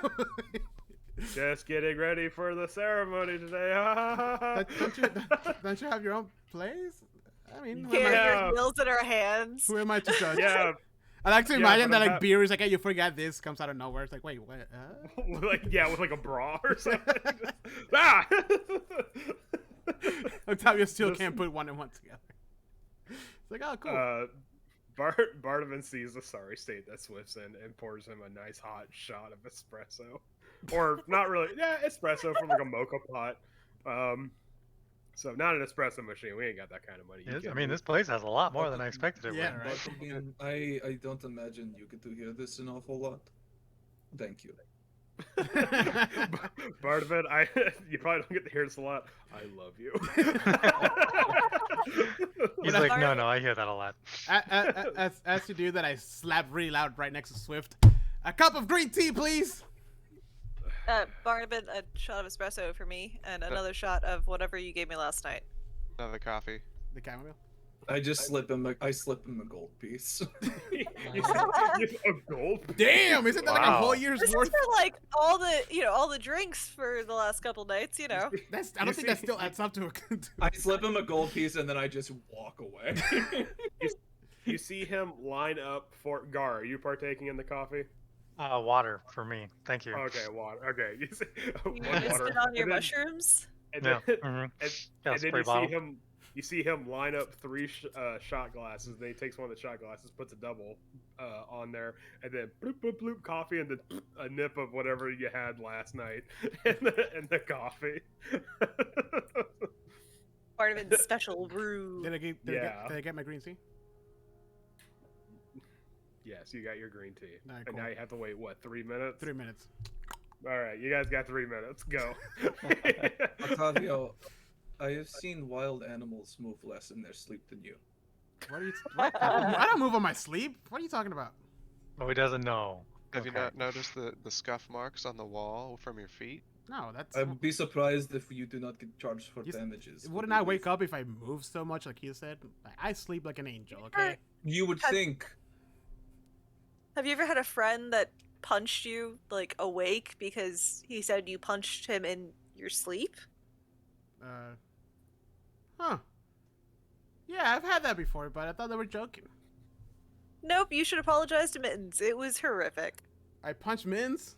Just getting ready for the ceremony today. Don't you have your own place? I mean, Carrier wheels in our hands. who am I to judge? Yeah. I like to Yeah, imagine but that I'm beer is like, hey, you forgot this, comes out of nowhere. It's like, wait, what? with a bra or something. Ah! Octavio still can't put one and one together. It's like, oh, cool. Bardavan sees the sorry state that Swift's in and pours him a nice hot shot of espresso. Or not really. Yeah, espresso from a mocha pot. So not an espresso machine. We ain't got that kind of money. I mean, this place has a lot more than I expected it Yeah, would. right. But again, I don't imagine you get to hear this an awful lot. Thank you. Bardavan, you probably don't get to hear this a lot. I love you. He's like, no, I hear that a lot. As you do that, I slap really loud right next to Swift. A cup of green tea, please. Barnabas, a shot of espresso for me, and another shot of whatever you gave me last night. Another coffee. The chamomile. I just slip him a gold piece. A gold? Damn, isn't that like a Wow. whole year's This is worth? for all the drinks for the last couple nights, I don't think that still adds up to a. I slip him a gold piece and then I just walk away. You see him line up for Gar. Are you partaking in the coffee? Water for me. Thank you. Okay, water. Okay, you see, You one just water. spit on your And then- mushrooms. And Yeah. then, Mhm. and Got a then spray you bottle. see him. You see him line up three shot glasses. Then he takes one of the shot glasses, puts a double on there, and then bloop bloop bloop coffee, and then a nip of whatever you had last night in the coffee. Barnabas' special brew. Did I get my green tea? Yes, you got your green tea, All right, and cool. now you have to wait 3 minutes? 3 minutes. All right, you guys got 3 minutes. Go. Octavio, I have seen wild animals move less in their sleep than you. What are you? I don't move on my sleep. What are you talking about? Oh, he doesn't know. Have you Okay. not noticed the scuff marks on the wall from your feet? No, that's. I would be surprised if you do not get charged for damages. Wouldn't I wake up if I move so much, like he said? I sleep like an angel. Okay. You would think. Have you ever had a friend that punched you awake because he said you punched him in your sleep? Huh. Yeah, I've had that before, but I thought they were joking. Nope, you should apologize to Mittens. It was horrific. I punched Mins.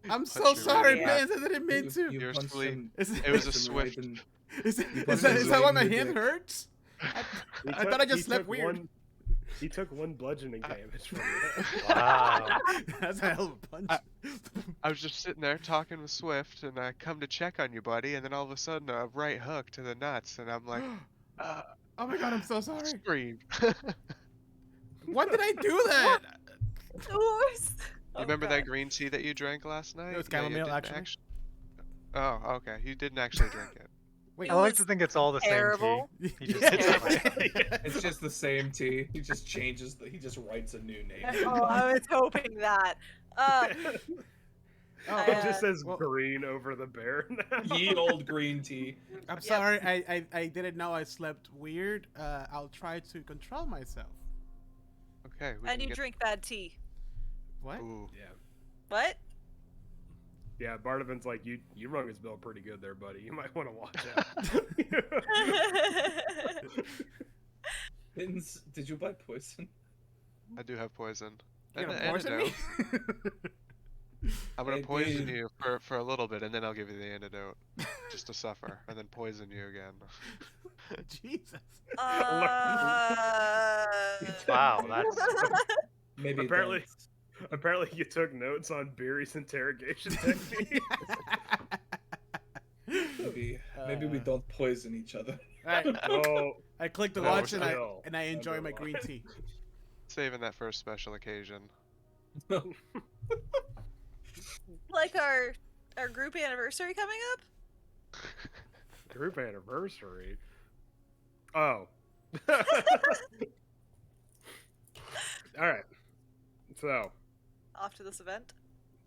I'm so Punch you sorry, right Mins. I didn't mean to. You're punched asleep. him. Is It was a punched him right swift. in- Is punched that him why right my in the hand dick. hurts? I thought I just slept weird. He took 1 bludgeoning damage from it. Wow. That's a hell of a punch. I was just sitting there talking with Swift, and I come to check on you, buddy, and then all of a sudden a right hook to the nuts, and I'm like, Oh my god, I'm so sorry. scream. When did I do that? Yours. You remember that green tea that you drank last night? It was Yeah, you chamomile, didn't actually. Oh, okay. You didn't actually drink it. Wait, I like to think it's all the terrible. same tea. He just Yeah. It's just the same tea. He just changes. He just writes a new name. Oh, I was hoping that. It I, just says well- green over the bear now. Ye old green tea. I'm sorry, I didn't know I slept weird. I'll try to control myself. Okay. We and can you get... drink bad tea. What? Ooh. Yeah. What? Yeah, Bardavin's like, you rung his bell pretty good there, buddy. You might want to watch out. Mittens, did you buy poison? I do have poison. You're And gonna an poison me? antidote. I'm gonna Hey, poison dude. you for a little bit, and then I'll give you the antidote, just to suffer, and then poison you again. Jesus. Wow, that's Maybe Apparently- don't. Apparently, you took notes on Beery's interrogation technique. Maybe we don't poison each other. Alright, Oh, I clicked the No, watch and still. I enjoy Under my lock. green tea. Saving that for a special occasion. Like our group anniversary coming up? group anniversary. Oh. All right. So, Off to this event.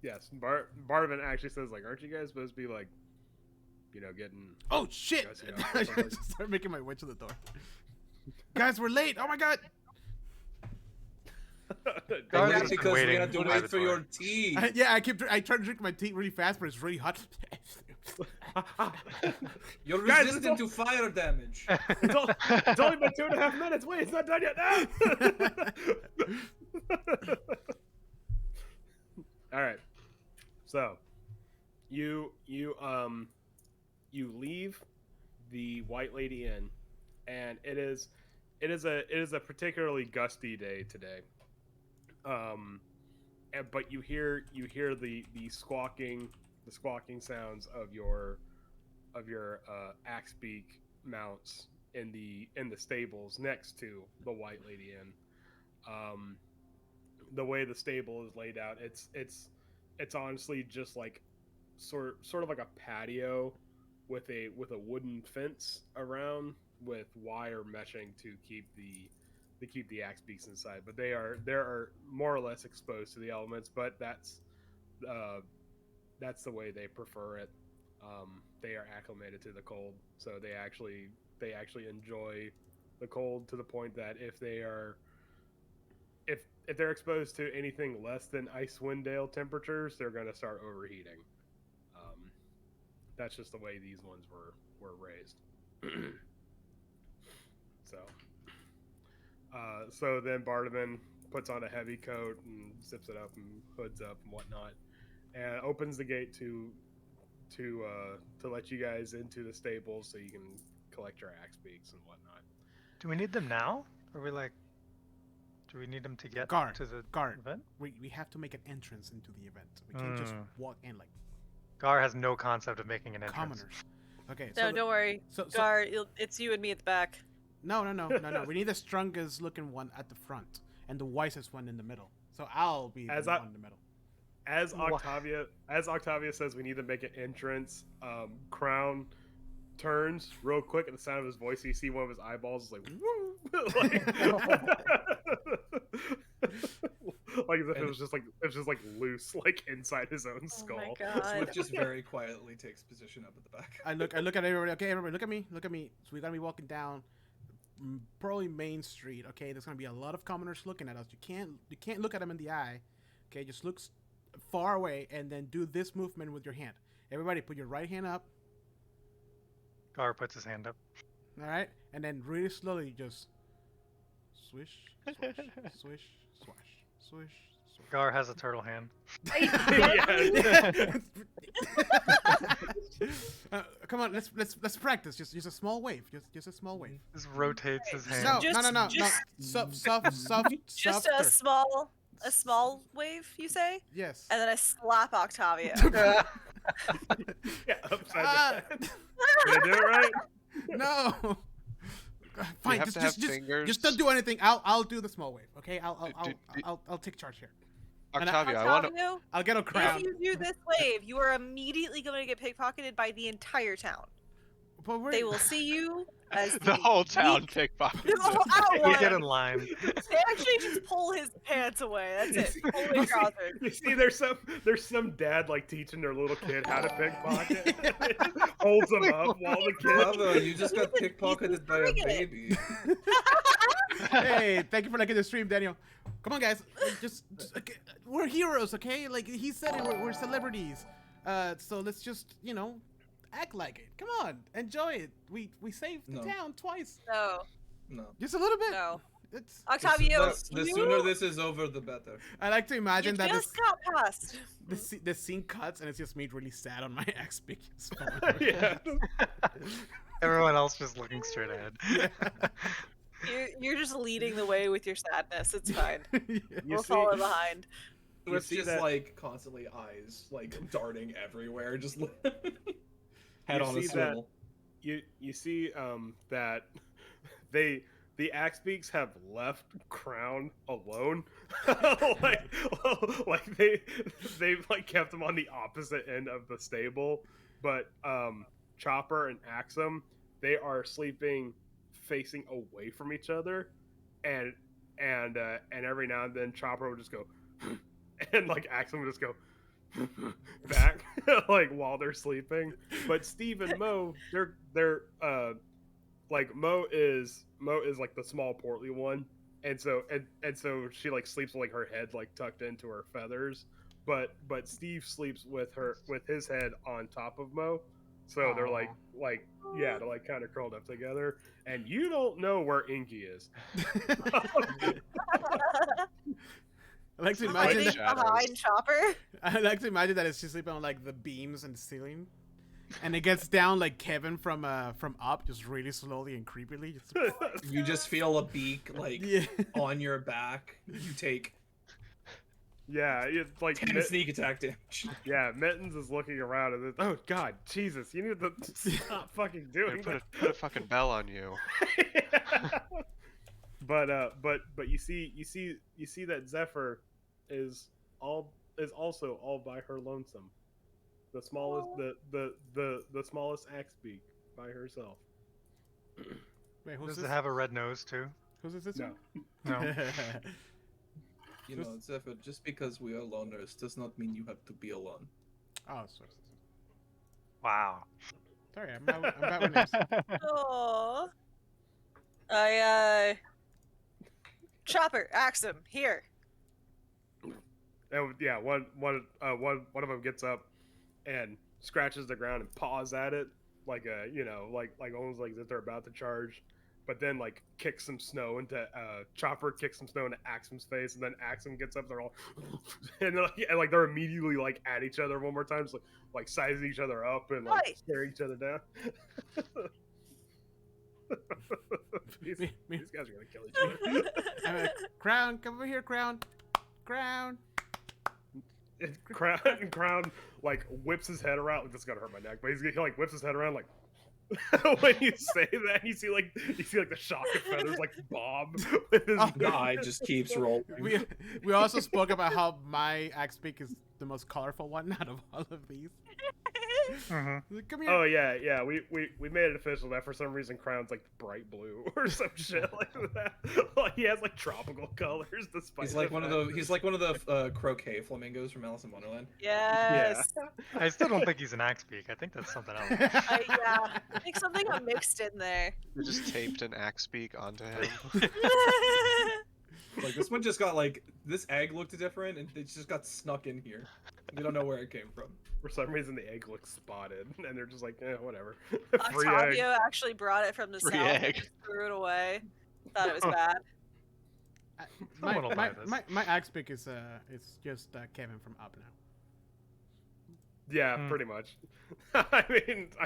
yes, Bardavin actually says, like, aren't you guys supposed to be, like, you know, getting... Oh shit! Guys, yeah, I something. just started making my way to the door. Guys, we're late! Oh my god! Guys, Yeah, just because we waiting had to by wait the for door. your tea. I tried to drink my tea really fast, but it's really hot. You're Guys, resistant to fire damage. It's only been 2.5 minutes. Wait, it's not done yet. All right. So, you leave the White Lady Inn, and it is a particularly gusty day today. But you hear the squawking sounds of your axe beak mounts in the stables next to the White Lady Inn. The way the stable is laid out, it's honestly just like sort of like a patio with a wooden fence around with wire meshing to keep the axe beaks inside. But they are more or less exposed to the elements, but that's the way they prefer it. They are acclimated to the cold, so they actually enjoy the cold to the point that if they're exposed to anything less than Icewind Dale temperatures, they're going to start overheating. That's just the way these ones were raised. So then Bardavin puts on a heavy coat and zips it up and hoods up and whatnot, and opens the gate to let you guys into the stables so you can collect your axe beaks and whatnot. Do we need them now? Or do we need them to get Guard, to the guard. event? We have to make an entrance into the event. We can't just walk in like Gar has no concept of making an entrance. commoners. Okay. No, don't worry. So Gar, it's you and me at the back. no. We need the strongest looking one at the front and the wisest one in the middle. So I'll be the one in the middle. As Octavia says, we need to make an entrance. Crown turns real quick at the sound of his voice. You see one of his eyeballs is like, woo! Like as if it was just like loose, like inside his own skull. Oh my god. Swift just very quietly takes position up at the back. I look at everybody. Okay, everybody, look at me. So we're gonna be walking down, probably Main Street. Okay, there's gonna be a lot of commoners looking at us. You can't look at them in the eye. Okay, just look far away and then do this movement with your hand. Everybody, put your right hand up. Gar puts his hand up. All right, and then really slowly just swish, swash, swish, swash, swish, Gar has a turtle hand. Yeah. Come on, let's practice. Just a small wave. Just a small wave. Just rotates his hand. No, Just- no. just- Soft, Just softer. a small wave, you say? Yes. And then I slap Octavio. Yeah, upside Ah, down. Did I do it right? no. Fine, have to have fingers? just don't do anything. I'll do the small wave. Okay, Do- I'll take charge here. Octavio, I want to. Octavio, I'll get a if crown. you do this wave, you are immediately going to get pickpocketed by the entire town. But we're- They will see you as The whole town weak- pickpockets. No, I don't You want get it. in line. They actually just pull his pants away. That's it. Pull his trousers. You see, there's some dad like teaching their little kid how to pickpocket. Holds them up while the kid. Bravo, you just got pickpocketed by a doing it. baby. Hey, thank you for liking the stream, Daniel. Come on, guys. Okay, we're heroes, okay? Like he said, we're celebrities. So let's just, act like it. Come on, enjoy it. We saved the No. town twice. No, No. Just a little bit. no. It's. Octavio, The you sooner this is over, the better. I like to imagine that just got passed. the scene cuts and it's just me really sad on my axe big. Yeah. Everyone else just looking straight ahead. You're just leading the way with your sadness. It's fine. You We'll see- follow behind. It's see just that- like constantly eyes like darting everywhere, just head You on a see that- swivel. You see that the axe beaks have left Crown alone. like they've like kept him on the opposite end of the stable, but Chopper and Axum, they are sleeping facing away from each other, and every now and then Chopper will just go and like Axum will just go back like while they're sleeping. But Steve and Mo, they're like Mo is like the small portly one, and so she like sleeps with like her head like tucked into her feathers, but Steve sleeps with his head on top of Mo, so they're like they're like kind of curled up together, and you don't know where Inky is. I like to Hiding imagine. shadows. behind Chopper. I like to imagine that it's just sleeping on like the beams and the ceiling, and it gets down like Kevin from Up, just really slowly and creepily. Just, You just feel a beak like yeah. on your back. You take Yeah, it's like 10 sneak attack damage. yeah, Mittens is looking around and it's, oh god, Jesus, you need to stop fucking Here, doing put that. a fucking bell on you. But you see that Zephyr is also all by her lonesome. The smallest the smallest axe beak by herself. Wait, who's Does this? it have a red nose too? Who's this? No. No. You know, Zephyr, just because we are loners does not mean you have to be alone. Oh, Wow. sorry. I'm bad with names. Oh. Chopper, Axum, here. And yeah, one of them gets up and scratches the ground and paws at it like a like almost like that they're about to charge, but then like kicks some snow into Chopper kicks some snow into Axum's face, and then Axum gets up. They're all and they're immediately like at each other one more time, just, like sizing each other up and like Right. staring each other down. these Me- guys are gonna kill each other. Crown, come over here, Crown. Crown. Crown like whips his head around. Like, this is gonna hurt my neck, but he like whips his head around like. When you say that, you see like the shock of feathers like bob with his Oh, The eye just keeps rolling. We also spoke about how my axe beak is the most colorful one out of all of these. Mm-hmm. Come here. Oh yeah. We made it official that for some reason Crown's like bright blue or some shit like that. Like he has like tropical colors despite. He's like the one of fact- the he's like one of the croquet flamingos from Alice in Wonderland. Yes. I still don't think he's an axe beak. I think that's something else. Yeah. I think something got mixed in there. They just taped an axe beak onto him. Like this one just got like this egg looked different and it just got snuck in here. We don't know where it came from. For some reason the egg looks spotted, and they're just like, whatever. Free egg. Octavio actually brought it from the Free south egg. and threw it away. Thought it was bad. My, Someone will my, buy this. my axe pick is just Kevin from Up now. Yeah, Hmm. pretty much. I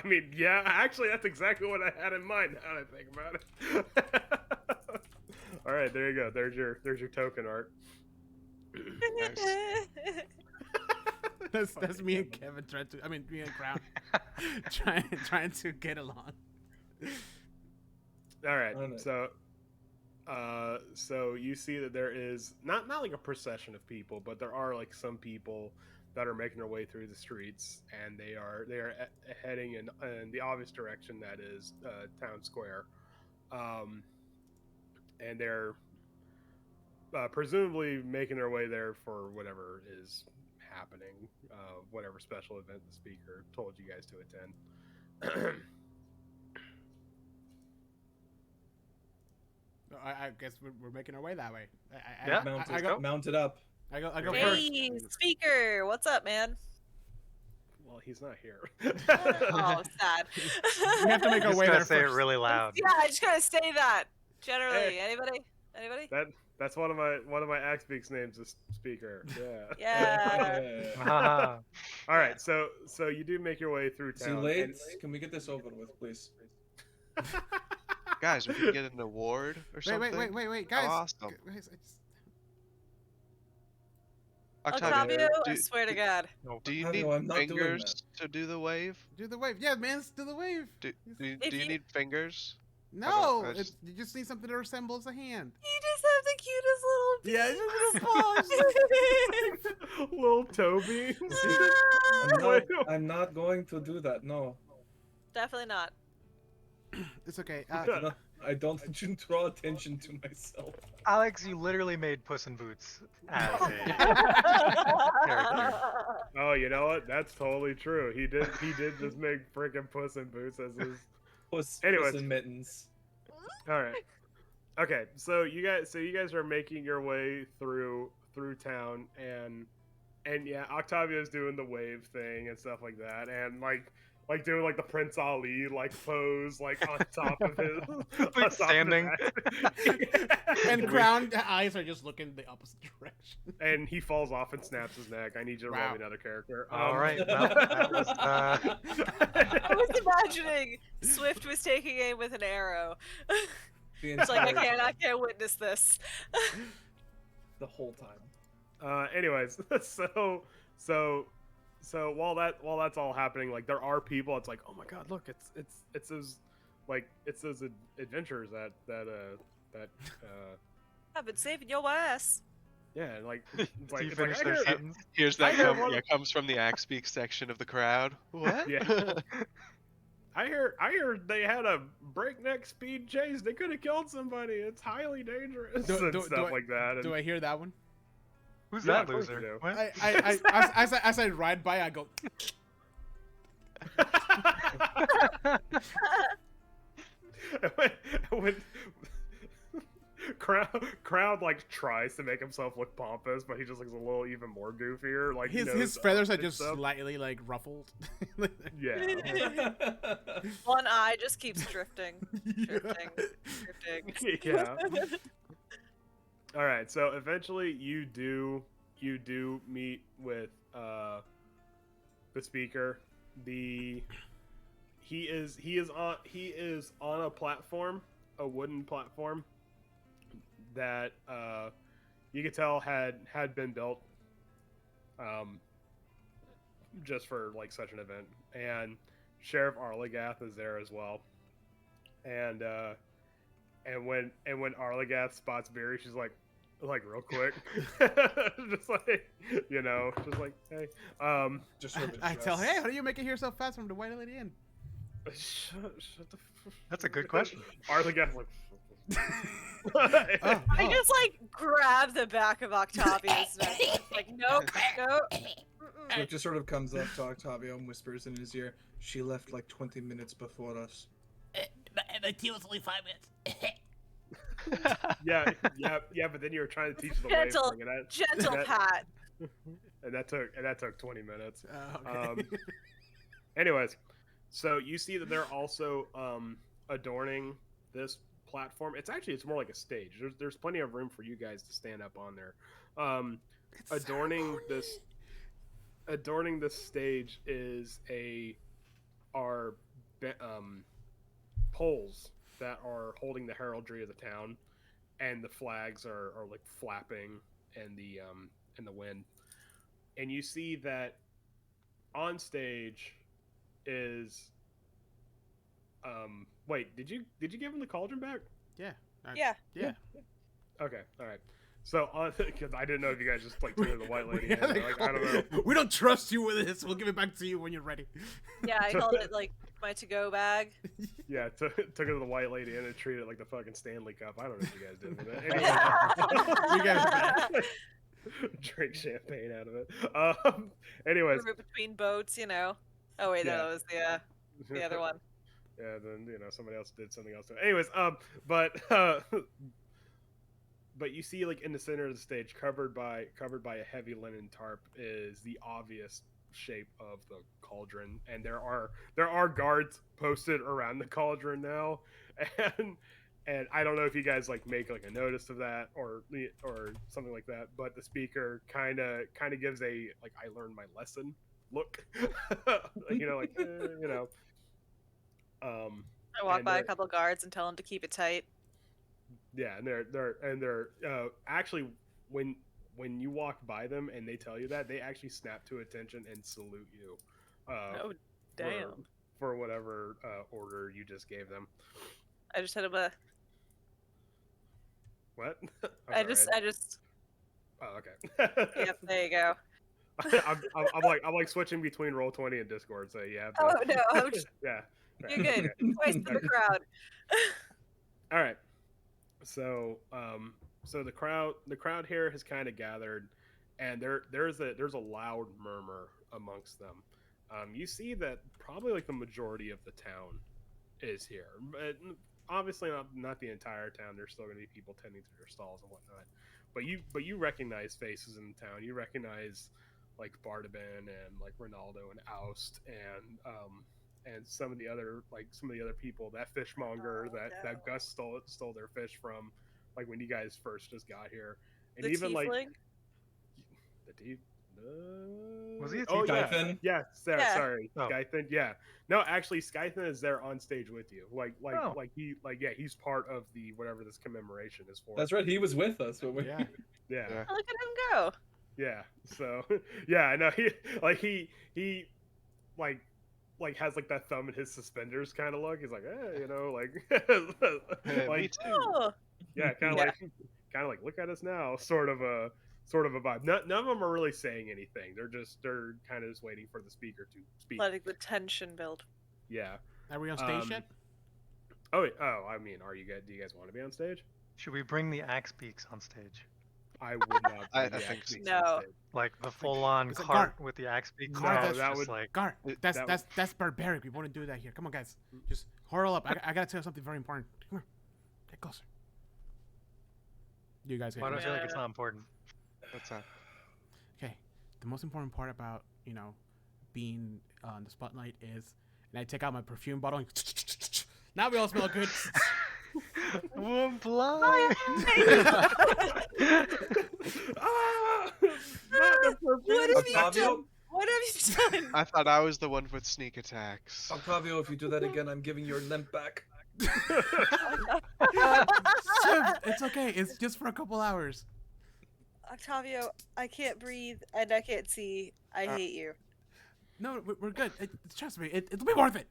mean, yeah. Actually, that's exactly what I had in mind. Now that I think about it. All right, there you go. There's your token art. Nice. That's me and Kevin trying to. I mean, me and Crown trying to get along. All right, Oh, no. so you see that there is not like a procession of people, but there are like some people that are making their way through the streets, and they are heading in the obvious direction that is town square, and they're presumably making their way there for whatever is happening, whatever special event the speaker told you guys to attend. I guess we're making our way that way. Yeah, Mount it up. I go first. Hey, speaker, what's up, man? Well, he's not here. Oh, sad. We have to make our Just way gotta there say first. it really loud. Yeah, I just gotta say that. Generally, Hey. anybody? That's one of my axe speaks names is speaker. Yeah. Yeah. Haha. All right, so you do make your way through Too town. late. and- Can we get this over with, please? Guys, we could get an award or something. Wait, guys. Awesome. Guys, Octavio, I do, swear to God. do you Octavio, need I'm not doing fingers to do the wave? do the wave. Yeah, man, do the wave. Do If you you- need fingers? No, I just- you just need something that resembles a hand. You just have the cutest little Yeah, it's just a little paws. Little Toby. I'm not going to do that. No. Definitely not. It's okay. No, I don't draw attention to myself. Alex, you literally made Puss in Boots as a character. Oh, you know what? That's totally true. He did just make freaking Puss in Boots as his. Puss Anyways. in mittens. All right. Okay, so you guys are making your way through town, and yeah, Octavio's doing the wave thing and stuff like that, and like doing like the Prince Ali like pose like on top of his on top of his Standing. axe. And Crown eyes are just looking the opposite direction. And he falls off and snaps his neck. I need you to roll Wow. me another character. All right, well, that was I was imagining Swift was taking aim with an arrow. The It's like entire- I can't witness this. the whole time. Anyways, so while that's all happening, like there are people. It's like, oh my god, look, it's those adventures that I've been saving your ass. yeah, like Do you it's finish like, their I hear- sentence? Here's I that heard one- comes from the axe speak section of the crowd. What? Yeah. I hear they had a breakneck speed chase. They could have killed somebody. It's highly dangerous Do- and do- stuff do I- like that. And, Do I hear that one? Who's Yeah, that of course you loser? do. What? As I ride by, I go. when crowd like tries to make himself look pompous, but he just looks a little even more goofier. Like His knows feathers are and just stuff. slightly like ruffled. Yeah. One eye just keeps drifting. Drifting. Yeah. All right. So eventually, you do meet with the speaker. He is on a platform, a wooden platform that you could tell had been built just for like such an event. And Sheriff Arlagath is there as well. And when Arlagath spots Barry, she's like real quick, just like just like hey, Just sort of I tell her, dress. hey, how do you make it here so fast from the White Lady Inn? shut the. That's a good question. Arlagath's like. Oh, I just like grab the back of Octavia's neck. Like nope, nope. Mm-mm. It just sort of comes up to Octavio and whispers in his ear, "She left like 20 minutes before us." my tea was only 5 minutes. yeah, but then you were trying to teach the Gentle- wave thing, and Gentle that- pat. that took 20 minutes. Okay. Anyways, so you see that they're also adorning this platform. It's more like a stage. There's plenty of room for you guys to stand up on there. Adorning this stage is poles that are holding the heraldry of the town, and the flags are like flapping in the wind. And you see that on stage is wait, did you give him the cauldron back? Yeah. Yeah. Yeah. Okay, all right. So because I didn't know if you guys just like took it to the white lady. Yeah, hand, like, I don't know. We don't trust you with this. We'll give it back to you when you're ready. Yeah, I called it like my to-go bag. Yeah, took it to the white lady and treated it like the fucking Stanley Cup. I don't know what you guys did with it. We got it. Drink champagne out of it. Anyways, Move it between boats, you know. Oh wait, Yeah. that was the other one. Yeah, then somebody else did something else. Anyways, but you see, like in the center of the stage, covered by a heavy linen tarp, is the obvious shape of the cauldron, and there are guards posted around the cauldron now, and I don't know if you guys like make like a notice of that or something like that, but the speaker kind of gives a like I learned my lesson look, I walk by a couple guards and tell them to keep it tight. Yeah, and they're actually when you walk by them and they tell you that, they actually snap to attention and salute you. Oh, damn! For whatever order you just gave them. I just had a. What? I just. Oh, okay. Yep, there you go. I'm like switching between Roll20 and Discord, so yeah. Oh no, I'm just, Yeah. you're good. Twice to the crowd. All right. So the crowd here has kind of gathered, and there's a loud murmur amongst them. You see that probably like the majority of the town is here, but obviously not the entire town. There's still going to be people tending to their stalls and whatnot. But you recognize faces in the town. You recognize like Bardabin and like Ronaldo and Oust and some of the other people, that fishmonger that Gus stole their fish from, like when you guys first just got here, and The even tiefling? like the deep. Was he a Oh yeah, Skythin? yeah. Yeah. Sorry, Oh. Skythin. Yeah, no, actually, Skythin is there on stage with you. Oh. He's part of the whatever this commemoration is for. That's right. He was with us when we. Yeah. Yeah. Yeah. Look at him go. Yeah. So yeah, I know he like has like that thumb in his suspenders kind of look. He's like, Yeah, me like too. Oh. yeah, kind Yeah. of like look at us now, sort of a vibe. None of them are really saying anything. They're kind of just waiting for the speaker to speak. Letting the tension build. Yeah. Are we on stage Um, yet? Oh, I mean, do you guys want to be on stage? Should we bring the axe beaks on stage? I would not. I bring the think axe so. beaks on No. stage. Like the full-on it's a cart guard. with the axe beaks? Guard, No, that's- that just would- like Gar, It- that's that- that's barbaric. We wouldn't do that here. Come on, guys. Just hurl up. I gotta tell you something very important. Come here. Get closer. You guys why do I get feel like it's not important? What's that? Okay. The most important part about being on the spotlight is, and I take out my perfume bottle. And now we all smell good. I'm blind. Ah! Not the What perfume. have you Octavio? done? What have you done? I thought I was the one with sneak attacks. Octavio, if you do that again, I'm giving your limp back. It's okay. It's just for a couple hours. Octavio, I can't breathe and I can't see. I hate you. No, we're good. Trust me. It'll be worth it.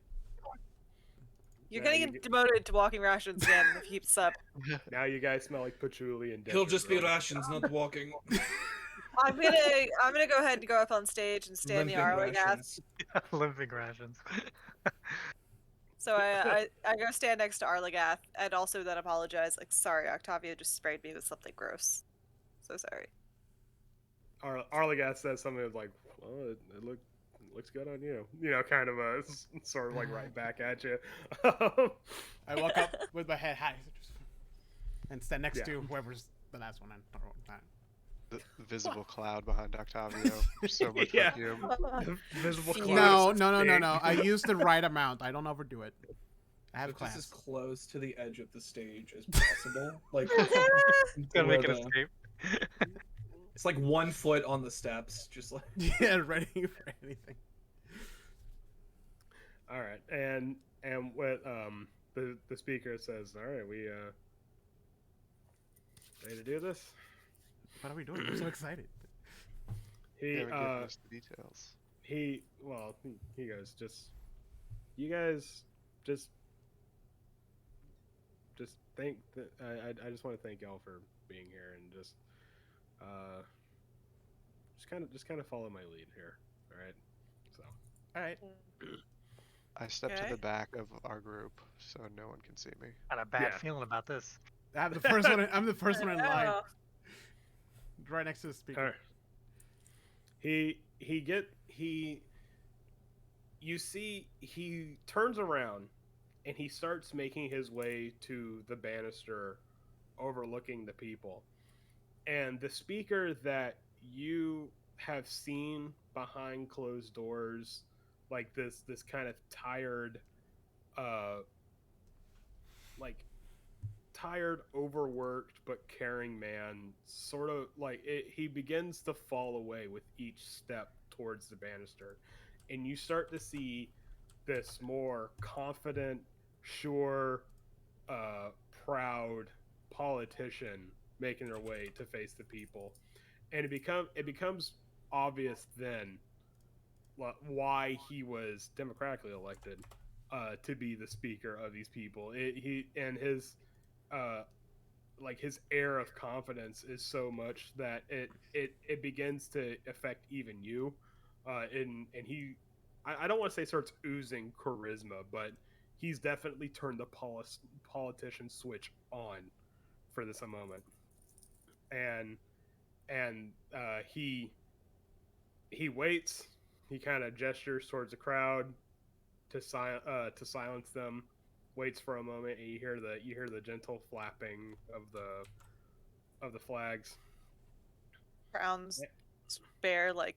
You're Yeah, gonna you get get- demoted to walking rations again if you keep this up. Now you guys smell like patchouli and. He'll just be Dextrose. rations, not walking. I'm gonna go ahead and go up on stage and stand the Limping Arlagath. rations. Limping rations. So I go stand next to Arlagath and also then apologize. Like, sorry, Octavio just sprayed me with something gross. So sorry. Arlagath says something like, "Well, it looks good on you." Kind of a sort of like right back at you. I walk up with my head high and stand next Yeah. to whoever's the last one. The visible cloud behind Octavio. So much Yeah. perfume. Visible No, cloud. No. is big. I use the right amount. I don't overdo it. I have So just as class. close to the edge of the stage as possible. Like Gotta where make an the escape. it's like 1 foot on the steps, just like Yeah, ready for anything. All right, and what the speaker says, all right, we ready to do this? What are we doing? I'm so excited. He Haven't given us the details. he goes, just you guys just thank I just want to thank y'all for being here and just kind of follow my lead here. All right, so All right. I stepped to Okay. the back of our group so no one can see me. Got a bad Yeah. feeling about this. I'm the first one. I'm the first one in line, Oh. right next to the speaker. all right. You see he turns around and he starts making his way to the banister overlooking the people. And the speaker that you have seen behind closed doors, like this kind of tired, uh, like tired, overworked but caring man, sort of like he begins to fall away with each step towards the banister, and you start to see this more confident, sure, uh, proud politician making their way to face the people, and it becomes obvious then why he was democratically elected to be the speaker of these people. He and his uh, like his air of confidence is so much that it begins to affect even you, and he I don't want to say starts oozing charisma, but he's definitely turned the politician switch on for this a moment, and he waits. He kind of gestures towards the crowd to silence them. Waits for a moment, and you hear the gentle flapping of the flags. Crown's bear like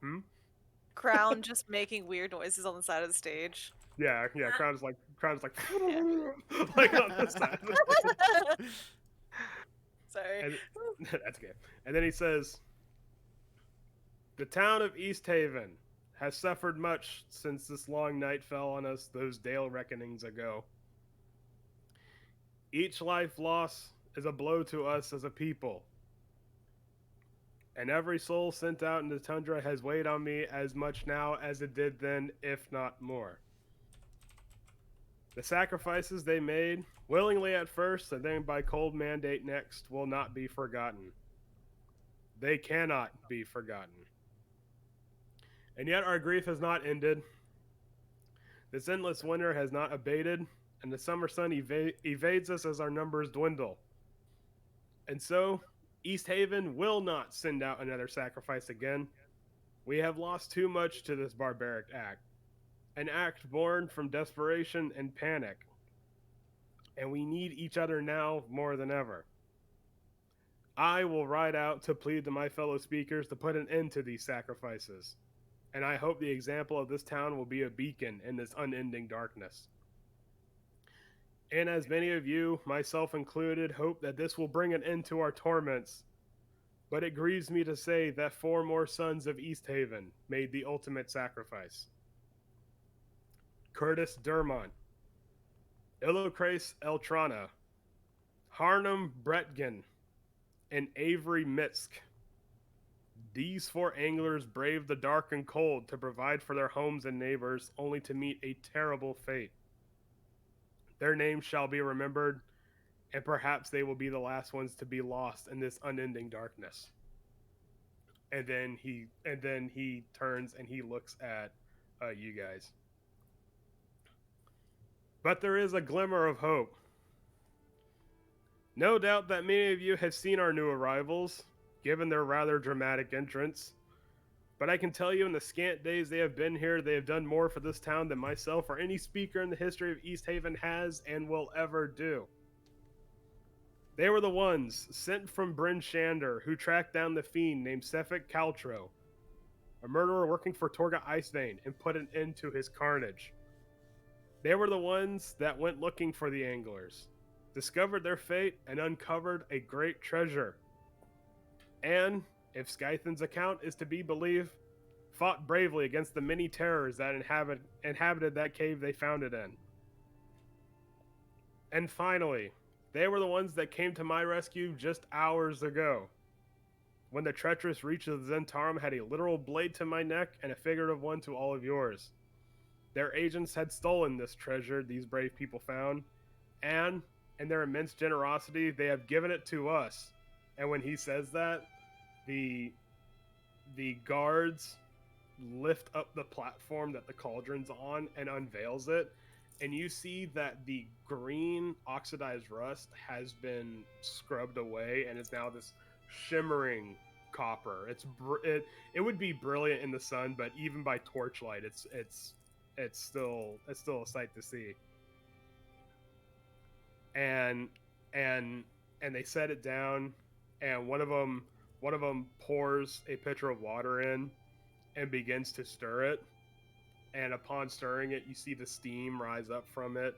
Hmm? Crown just making weird noises on the side of the stage. Yeah. Crown's like Yeah. like on the side. Sorry. And, that's okay. And then he says, "The town of East Haven has suffered much since this long night fell on us those Dale reckonings ago. Each life loss is a blow to us as a people, and every soul sent out in the tundra has weighed on me as much now as it did then, if not more. The sacrifices they made, willingly at first and then by cold mandate next, will not be forgotten. They cannot be forgotten. And yet our grief has not ended. This endless winter has not abated, and the summer sun evades us as our numbers dwindle. And so, East Haven will not send out another sacrifice again. We have lost too much to this barbaric act, an act born from desperation and panic. And we need each other now more than ever. I will ride out to plead to my fellow speakers to put an end to these sacrifices. And I hope the example of this town will be a beacon in this unending darkness. And as many of you, myself included, hope that this will bring an end to our torments. But it grieves me to say that 4 more sons of East Haven made the ultimate sacrifice. Curtis Dermont, Illocrace Eltrana, Harnum Bretgen, and Avery Mitsk. These 4 anglers braved the dark and cold to provide for their homes and neighbors, only to meet a terrible fate. Their names shall be remembered, and perhaps they will be the last ones to be lost in this unending darkness." And then he turns and he looks at you guys. "But there is a glimmer of hope. No doubt that many of you have seen our new arrivals, given their rather dramatic entrance. But I can tell you in the scant days they have been here, they have done more for this town than myself or any speaker in the history of East Haven has and will ever do. They were the ones sent from Bryn Shander who tracked down the fiend named Sefik Caltro, a murderer working for Torga Icewind, and put an end to his carnage. They were the ones that went looking for the anglers, discovered their fate, and uncovered a great treasure. And, if Skythan's account is to be believed, fought bravely against the many terrors that inhabited that cave they found it in. And finally, they were the ones that came to my rescue just hours ago, when the treacherous reach of the Zentarum had a literal blade to my neck and a figurative one to all of yours. Their agents had stolen this treasure these brave people found, and, in their immense generosity, they have given it to us. And when he says that, the guards lift up the platform that the cauldron's on and unveils it, and you see that the green oxidized rust has been scrubbed away and is now this shimmering copper. It would be brilliant in the sun, but even by torchlight, it's still a sight to see. And they set it down, and one of them pours a pitcher of water in and begins to stir it. And upon stirring it, you see the steam rise up from it,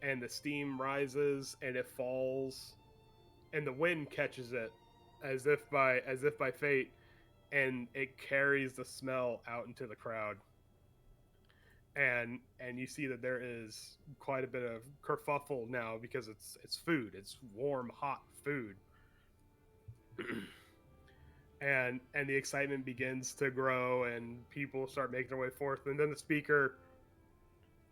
and the steam rises and it falls, and the wind catches it as if by fate, and it carries the smell out into the crowd. And you see that there is quite a bit of kerfuffle now because it's food. It's warm, hot food. And the excitement begins to grow, and people start making their way forth. And then the speaker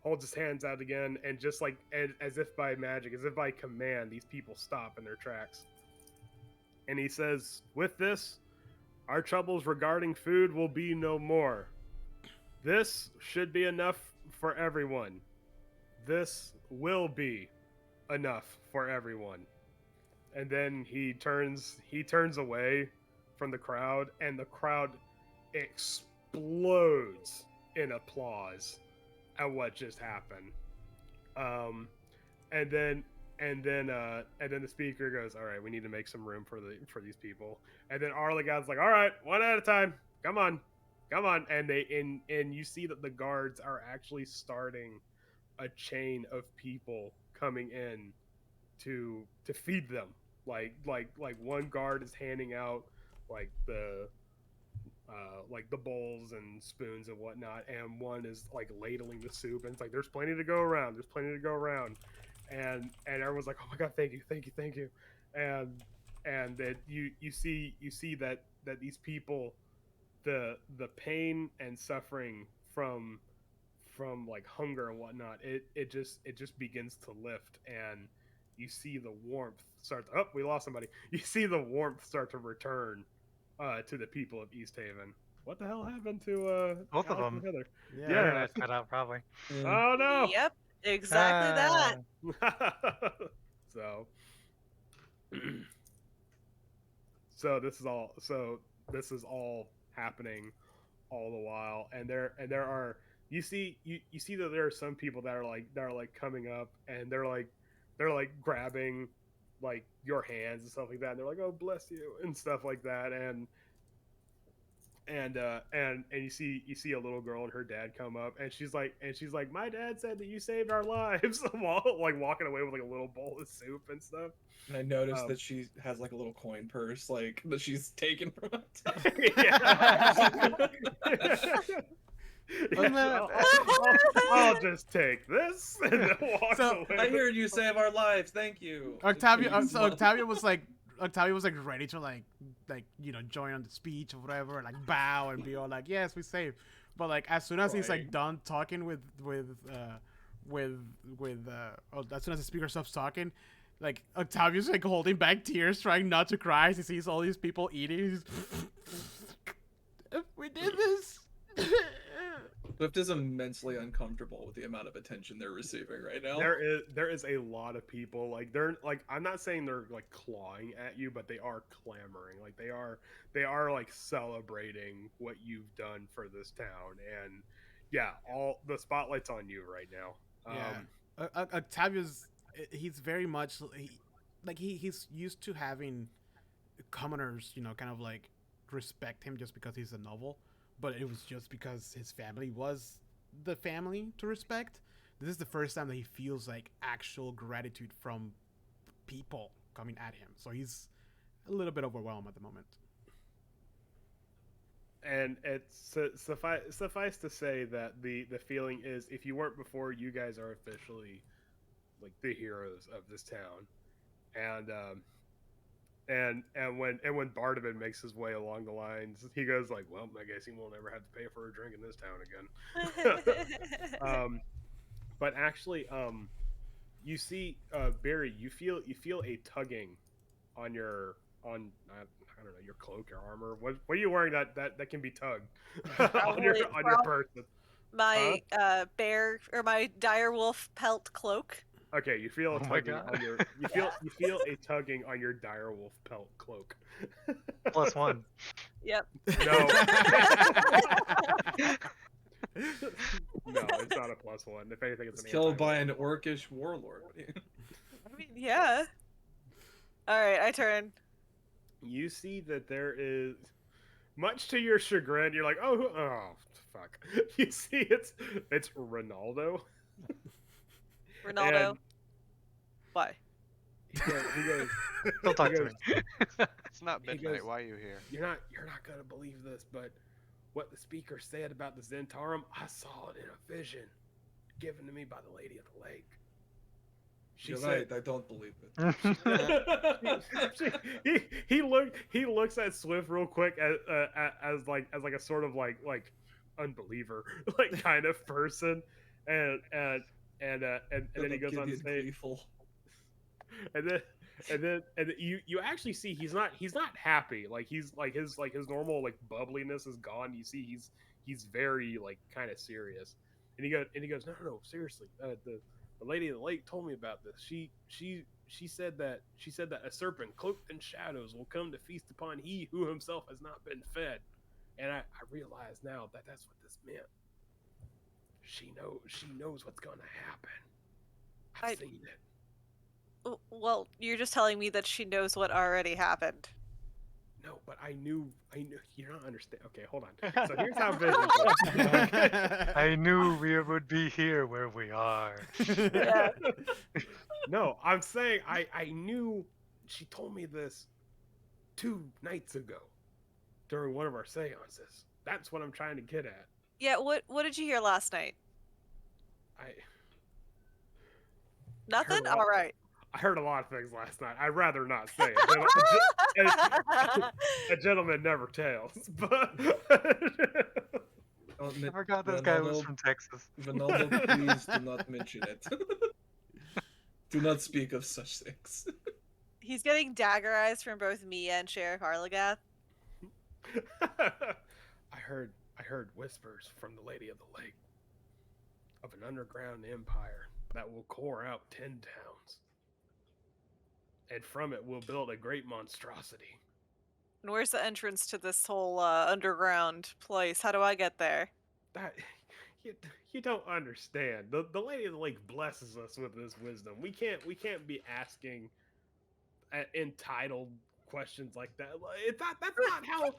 holds his hands out again, and just like as if by magic, as if by command, these people stop in their tracks. And he says, "With this, our troubles regarding food will be no more. This should be enough for everyone. This will be enough for everyone." And then he turns away from the crowd, and the crowd explodes in applause at what just happened. And then the speaker goes, "All right, we need to make some room for these people." And then Arlagad's like, "All right, one at a time. Come on." And you see that the guards are actually starting a chain of people coming in to feed them. Like one guard is handing out like the bowls and spoons and whatnot, and one is like ladling the soup, and it's like there's plenty to go around. And everyone's like, "Oh my god, thank you. And that you see that these people, the pain and suffering from like hunger and whatnot, it just begins to lift, and you see the warmth start to, we lost somebody. You see the warmth start to return to the people of East Haven. What the hell happened to Both of Alex them. and Heather? Yeah, that's cut out probably. Oh no. Yep, exactly that. So so this is all happening all the while, and there are you see that there are some people that are like coming up, and they're like grabbing like your hands and stuff like that, and they're like, "Oh, bless you," and stuff like that, and you see a little girl and her dad come up, and she's like, "My dad said that you saved our lives," while like walking away with like a little bowl of soup and stuff. And I noticed that she has like a little coin purse, like that she's taken from it. I'll just take this and then walk away. I heard you save our lives. Thank you. Octavia was like ready to like join on the speech or whatever, and like bow and be all like, "Yes, we saved." But like as soon as he's like done talking as soon as the speaker stops talking, like Octavia's like holding back tears, trying not to cry as he sees all these people eating. We did this. Swift is immensely uncomfortable with the amount of attention they're receiving right now. There is a lot of people, like they're like, I'm not saying they're like clawing at you, but they are clamoring, like they are like celebrating what you've done for this town, and yeah, all the spotlight's on you right now. Octavia's he's very much he's used to having commoners, kind of like respect him just because he's a noble. But it was just because his family was the family to respect. this is the first time that he feels like actual gratitude from people coming at him. So he's a little bit overwhelmed at the moment. And it's suffice to say that the feeling is, if you weren't before, you guys are officially like the heroes of this town. And when Bardaman makes his way along the lines, he goes like, "Well, I guess he won't ever have to pay for a drink in this town again." But actually, you see, Barry, you feel a tugging on your I don't know, your cloak or armor. What are you wearing that can be tugged on your person? My bear or my direwolf pelt cloak. Okay, you feel a Oh my tugging God. on your you feel a tugging on your direwolf pelt cloak. +1. Yep. No. No, it's not a +1. If anything, it's It's an killed by an orcish warlord. I mean, yeah. All right, I turn. You see that there is, much to your chagrin, you're like, oh, fuck. You see, it's Ronaldo. Ronaldo. And Why? he goes, Don't talk he to goes, me. It's not He midnight. goes- Why are you here? You're not gonna believe this, but what the speaker said about the Zentarum, I saw it in a vision, given to me by the Lady of the Lake. She You're said, right, I don't believe it. he looks at Swift real quick as like a sort of like unbeliever like kind of person, and then he goes on to say, and then you actually see he's not happy. Like he's like his normal like bubbliness is gone. You see he's very like kind of serious, and he goes no seriously, the Lady of the Lake told me about this. She said that a serpent cloaked in shadows will come to feast upon he who himself has not been fed. And I realize now that that's what this meant. She knows what's gonna happen. I've seen it. Well, you're just telling me that she knows what already happened. No, but I knew you're not understand. Okay, hold on. So here's how vision works. I knew we would be here where we are. Yeah. No, I'm saying I knew she told me this 2 nights ago during one of our seances. That's what I'm trying to get at. Yeah. What did you hear last night? Nothing. a lot. All right. I heard a lot of things last night. I'd rather not say it. A gentleman never tells. But I forgot this guy was from Texas. Ronaldo, please do not mention it. Do not speak of such things. He's getting dagger eyes from both me and Sheriff Harlagath. I heard whispers from the Lady of the Lake of an underground empire that will core out 10 towns. And from it we'll build a great monstrosity. And where's the entrance to this whole underground place? How do I get there? That you don't understand. The Lady of the Lake blesses us with this wisdom. We can't be asking entitled questions like that. That's not how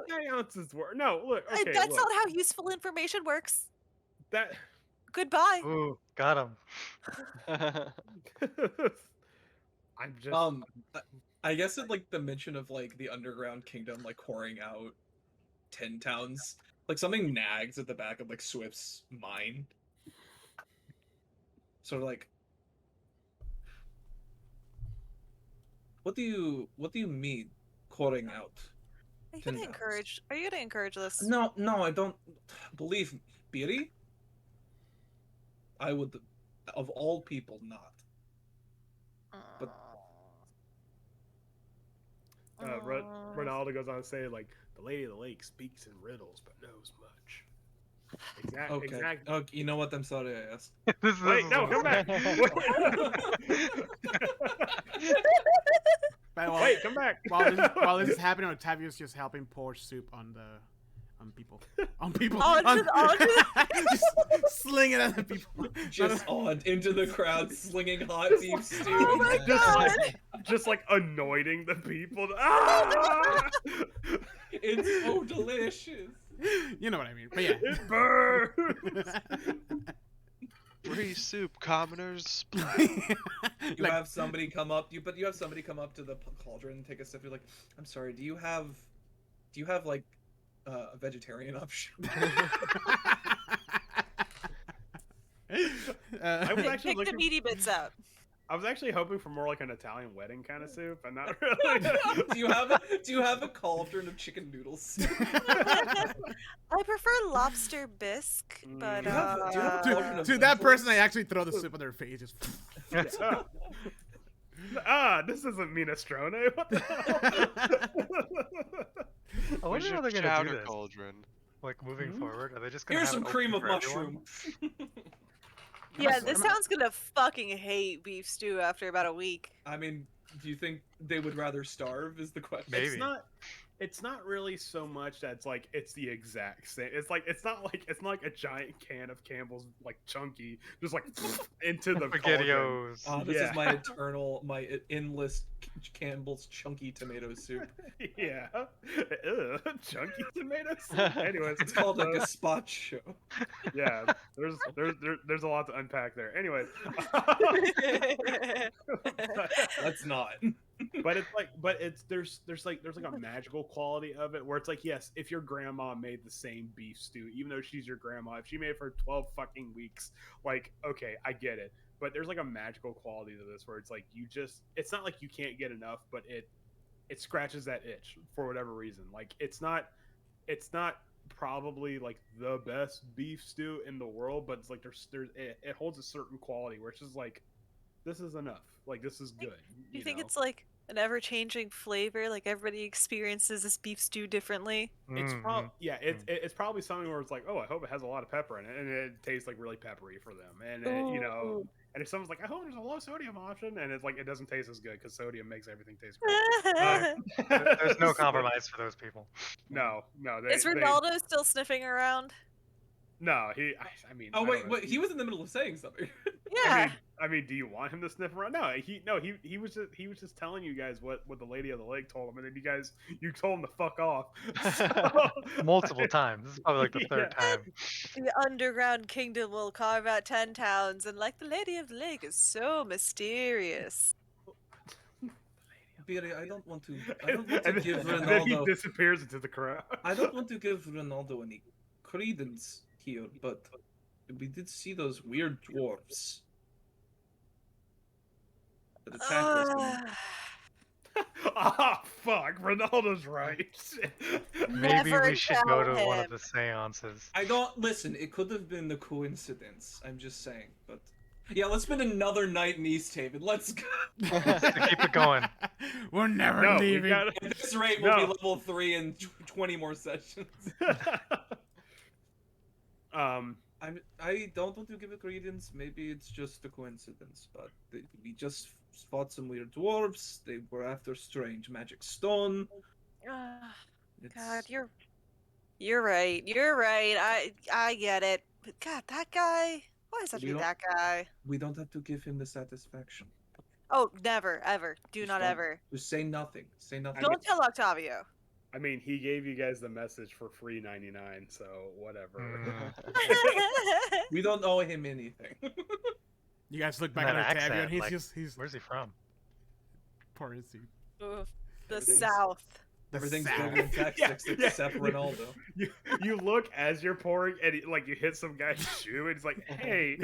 seances work. No, look. Okay, That's not how useful information works. that. Goodbye. Ooh, got him. I'm just. I guess it like the mention of like the underground kingdom like pouring out 10 towns, like something nags at the back of like Swift's mind. Sort of like, what do you mean, pouring out? Are you 10 gonna towns? encourage this? No, I don't believe me. Beery? I would, of all people, not. But Ronaldo goes on to say, like, the Lady of the Lake speaks in riddles but knows much. okay. Okay, you know what? I'm sorry I asked. Wait, no, come back. Wait, come back. While this is happening, Octavius just helping pour soup on people. On people. Just sling it at the people. Just on into the crowd, slinging hot beef stew. Oh my God. Just like anointing the people. Ah! It's so delicious. You know what I mean. But yeah. It burns. Free soup, commoners. You have somebody come up, you have somebody come up to the cauldron and take a sip. You're like, I'm sorry, do you have like a vegetarian option? I was actually Pick the looking. meaty bits out. I was actually hoping for more like an Italian wedding kind of soup, and not really. do you have a cauldron of chicken noodles? I prefer lobster bisque, but Do you have a cauldron of to that person, I lentils? actually throw the soup on their face. Just This isn't minestrone. What the hell? I Where's wonder how your they're gonna do chowder this. cauldron? Like moving forward, are they just gonna Here's have some it cream open of for everyone? mushroom. yeah, this town's gonna fucking hate beef stew after about a week. I mean, do you think they would rather starve? Is the question. Maybe. It's not really so much that it's the exact same. It's not like a giant can of Campbell's like chunky, just like into the cauldron. Spaghettios. This Yeah. is my endless Campbell's chunky tomato soup. Yeah, chunky tomato soup. Anyways, It's called a gazpacho. yeah. There's a lot to unpack there. Anyways, Let's not. but there's like a magical quality of it where it's like, yes, if your grandma made the same beef stew, even though she's your grandma, if she made it for 12 fucking weeks, like, okay, I get it. But there's like a magical quality to this where it's like it's not like you can't get enough, but it scratches that itch for whatever reason. Like it's not probably like the best beef stew in the world, but it's like it holds a certain quality where it's just like, this is enough. Like, this is good. Do you think know? it's like an ever-changing flavor? Like everybody experiences this beef stew differently. It's Mhm. probably it's probably something where it's like, oh, I hope it has a lot of pepper in it, and it tastes like really peppery for them, and Ooh. and if someone's like, I hope there's a low sodium option, and it's like it doesn't taste as good because sodium makes everything taste great. There's no compromise for those people. No, Is Ronaldo still sniffing around? no, I mean, Oh I wait, don't know. wait. He was in the middle of saying something. Yeah. I mean, do you want him to sniff around? No, he was just telling you guys what the lady of the lake told him, and then you told him to fuck off. Multiple times. This is probably like the third Yeah. time. The underground kingdom will carve out 10 towns, and like the Lady of the Lake is so mysterious. Beery, I don't want to. I don't want to And give then he Ronaldo. disappears into the crowd. I don't want to give Ronaldo any credence here, but we did see those weird dwarfs that attacked us. Ah, fuck! Ronaldo's right. Maybe Never we should go to tell one of him. the seances. I don't listen. It could have been the coincidence. I'm just saying, but yeah, let's spend another night in East Haven. Let's go. To keep it going. We're never No, we leaving. gotta. At this rate, we'll be No. level 3 in 20 more sessions. I don't want to give it credence. Maybe it's just a coincidence, but we just fought some weird dwarves. They were after strange magic stone. Ah, It's, God, you're right. You're right. I get it. But God, that guy. Why does that We be don't- that guy? we don't have to give him the satisfaction. Oh, never, ever. Do Just not don't- ever. Just say nothing. Say nothing. Don't tell Octavio. I mean, he gave you guys the message for free 99, so whatever. We don't owe him anything. You guys look back That at Octavio, accent, and he's like, just he's Where's he from? poor is he? Oof, the Everything's- South. The Everything's South. bigger in Texas except Ronaldo. You look as you're pouring, and like you hit some guy's shoe, and he's like, "Hey."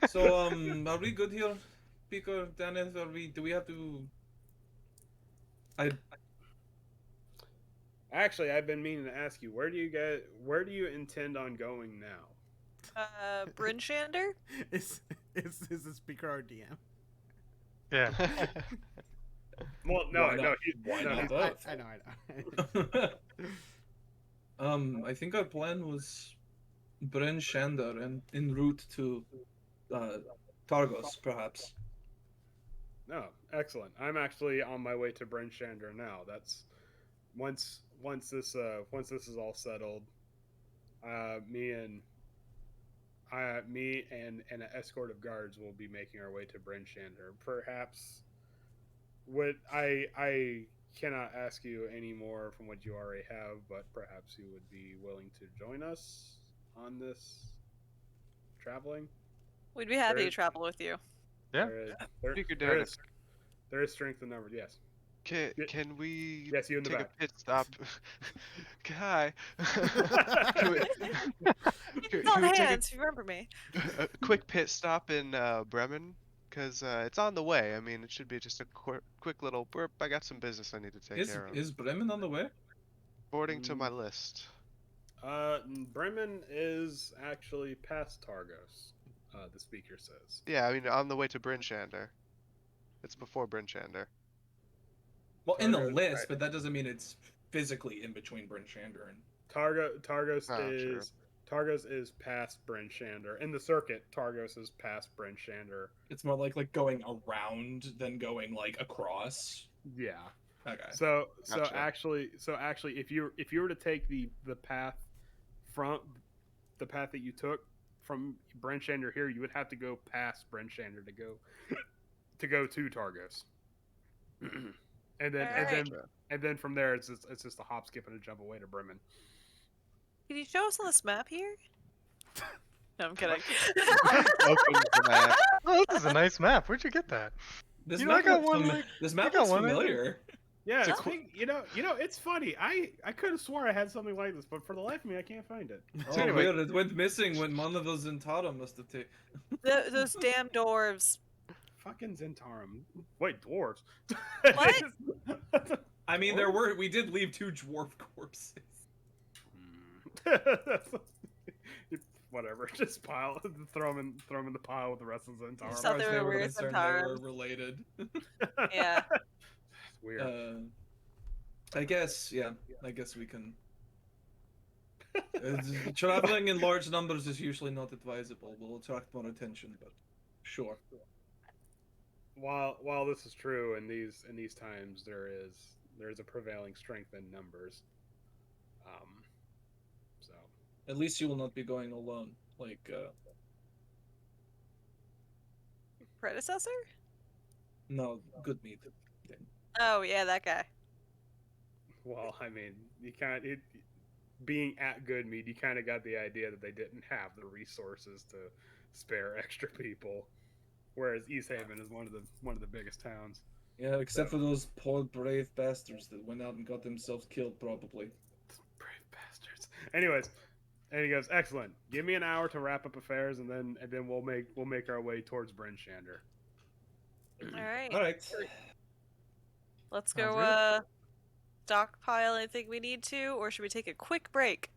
So, are we good here, Pico, Dennis? Do we have to? Actually, I've been meaning to ask you, where do you intend on going now? Bryn Shander? Is the speaker our DM? Yeah. Well, no, Why not? no, Why no, not he's- both? I know. I think our plan was Bryn Shander and en route to Targos, perhaps. No, excellent. I'm actually on my way to Bryn Shander now. That's once this is all settled. Me and an escort of guards will be making our way to Bryn Shander. Perhaps, I cannot ask you any more from what you already have, but perhaps you would be willing to join us on this traveling, We'd be happy There to is- travel with you. Yeah. You could do there it. is there is strength in numbers. Yes. Can we Yes, you in the take a back. pit stop? Hi. Can we, It's on can we take hands. If you remember me. a quick pit stop in Bremen? Because it's on the way. I mean, it should be just a quick little burp. I got some business I need to take care of. Is Bremen on the way? According to my list. Bremen is actually past Targos. The speaker says. Yeah, I mean, on the way to Brinshander. It's before Brinshander. Well, in the Targos, list, right. but that doesn't mean it's physically in between Bryn Shander and. Targos Oh, true. Targos is past Bryn Shander. In the circuit, Targos is past Bryn Shander. It's more like going around than going like across. Yeah. Okay. So Gotcha. actually, if you were to take the path that you took from Bryn Shander here, you would have to go past Bryn Shander to go to Targos. and then from there it's just a hop, skip, and a jump away to Bremen. Can you show us on this map here? No, I'm kidding. Open the map. Oh, this is a nice map. Where'd you get that? This You know, I map got looks one, fami- like- This I map got looks one, I think. familiar. Yeah, It's you know, it's funny. I could have swore I had something like this, but for the life of me, I can't find it. Oh, So anyway, weird. It went missing when one of those Zentara must have taken. Those damn dwarves. fucking Zentarum. Wait, dwarves. What? I mean, we did leave 2 dwarf corpses. Whatever, just throw them in the pile with the rest of the Just As Zentarum. thought far as they were were weird concerned, they were Zentaras. related. Yeah. Weird. I guess, yeah. I guess we can. Traveling in large numbers is usually not advisable. Will attract more attention, but sure. While this is true, in these times, there is a prevailing strength in numbers. So At least you will not be going alone. Like, Predecessor? no, good meat. Oh yeah, that guy. well, I mean, being at Goodmead, you kind of got the idea that they didn't have the resources to spare extra people, whereas East Haven is one of the biggest towns. Yeah, except for those poor brave bastards that went out and got themselves killed, probably. Brave bastards. Anyways, and he goes, excellent. Give me an hour to wrap up affairs, and then we'll make our way towards Bryn Shander. All right. All right. Let's Sounds go stockpile anything we need to, or should we take a quick break?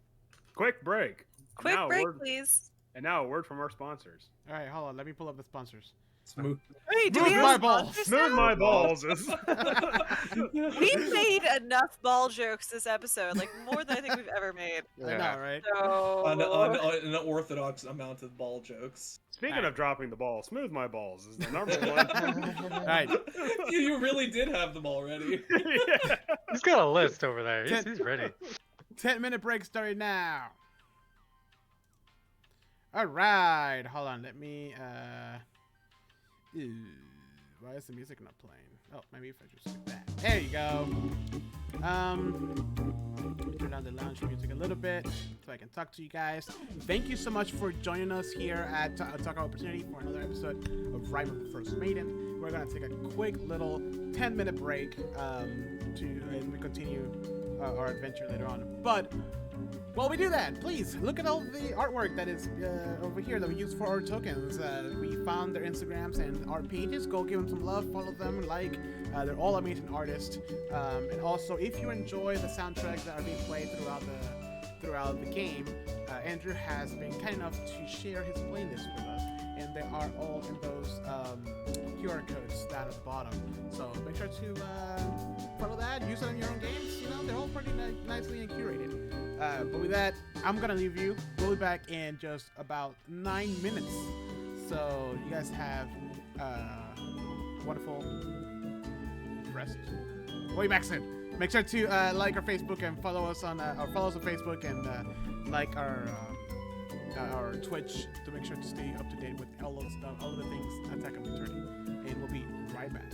Quick break. Quick Now a break, word- plewe And now a word from our sponsors. All right, hold on. Let me pull up the sponsors. Smooth. Wait, do Smooth we have my balls. sponsors Smooth now? my balls. is- We've made enough ball jokes this episode, like more than I think we've ever made. I know, right? So An unorthodox amount of ball jokes. Speaking of dropping the ball, Smooth My Balls is the number one. All right. You really did have them already. Yeah. He's got a list over there. He's ready. 10-minute break starting now. All right. Hold on. Let me. Why is the music not playing? Oh, maybe if I just like that. There you go. Turn down the lounge music a little bit so I can talk to you guys. Thank you so much for joining us here at Talk Opportunity for another episode of Rime of the Frostmaiden. We're gonna take a quick little 10-minute break and we continue our adventure later on. But while we do that, please look at all the artwork that is over here that we use for our tokens. We found their Instagrams and art pages. Go give them some love, follow them, like. They're all amazing artists. And also, if you enjoy the soundtracks that are being played throughout the game, Andrew has been kind enough to share his playlist with us, and they are all in those QR codes down at the bottom. So make sure to follow that, use it in your own games. You know, they're all pretty nicely and curated. But with that, I'm gonna leave you. We'll be back in just about 9 minutes. So you guys have wonderful rest. Wait, Maxon. Make sure to like our Facebook and follow us on Facebook and like our Twitch to make sure to stay up to date with all of the things Attack of Eternity. And we'll be right back.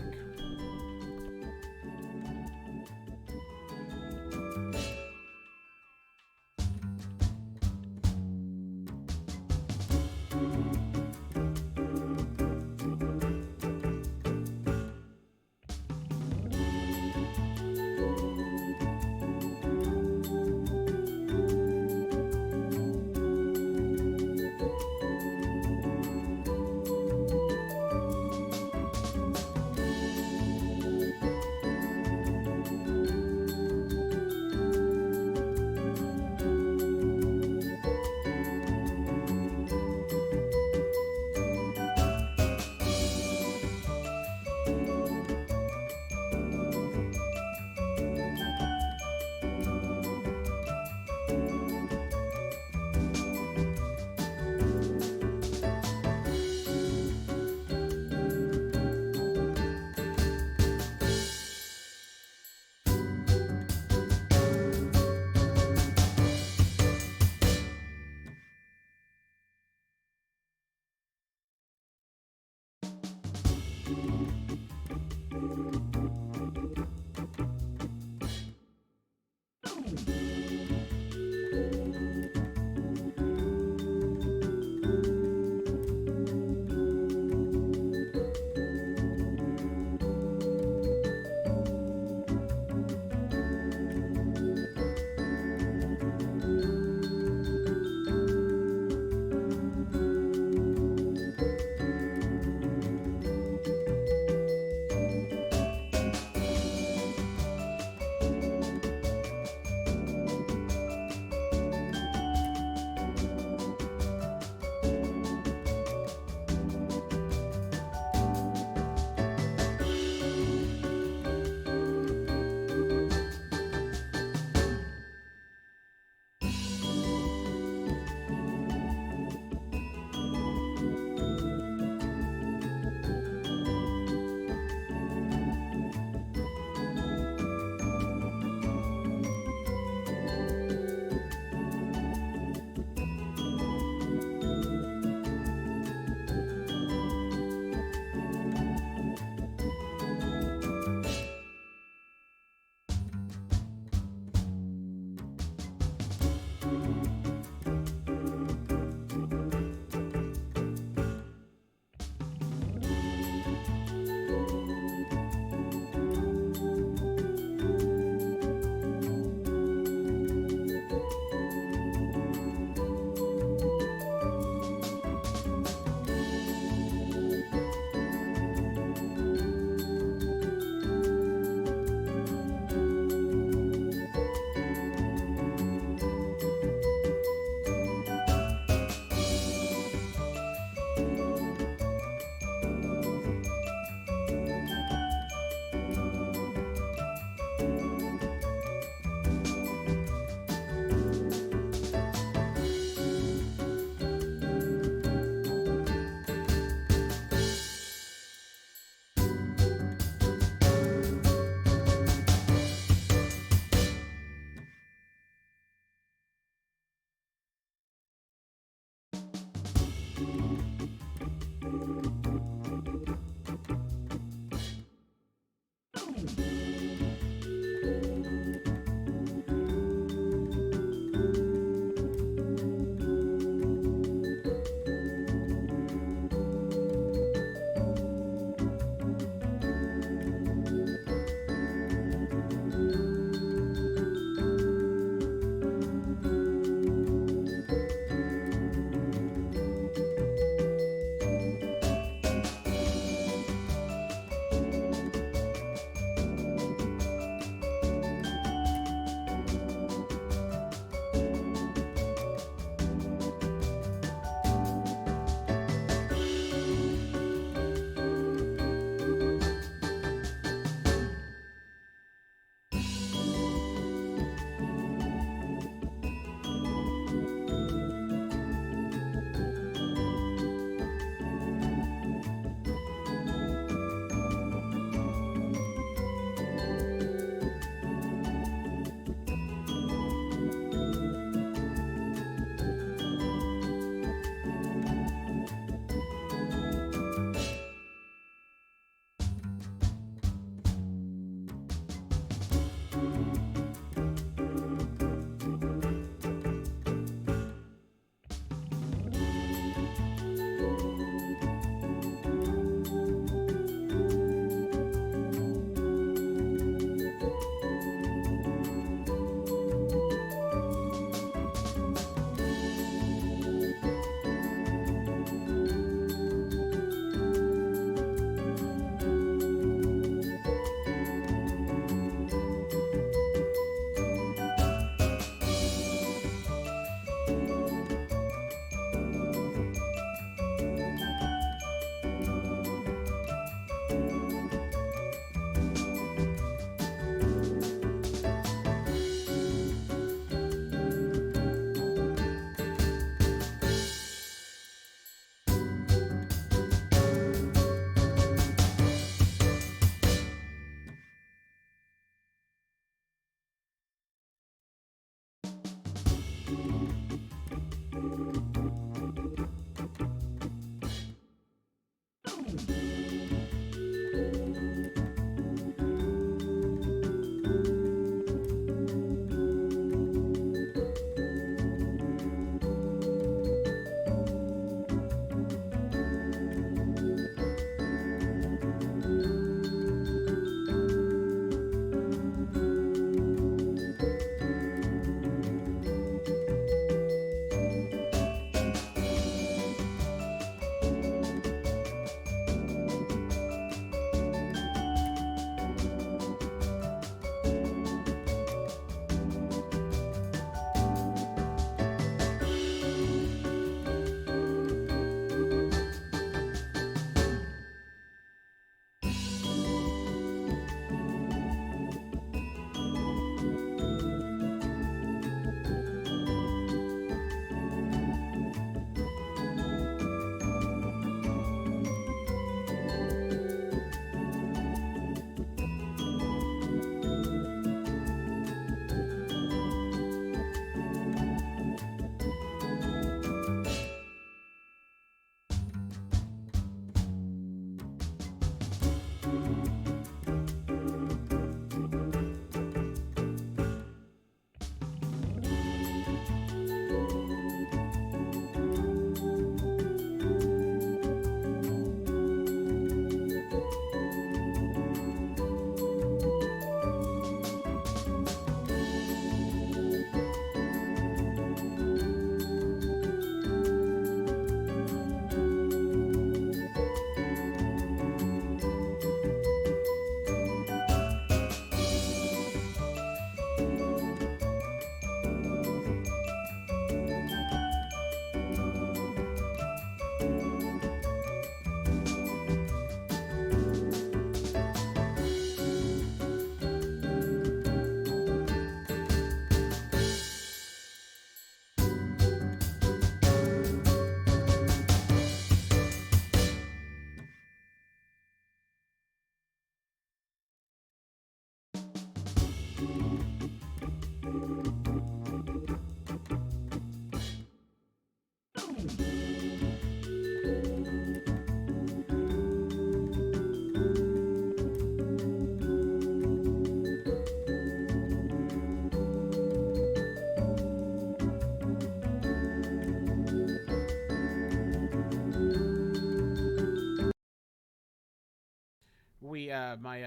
My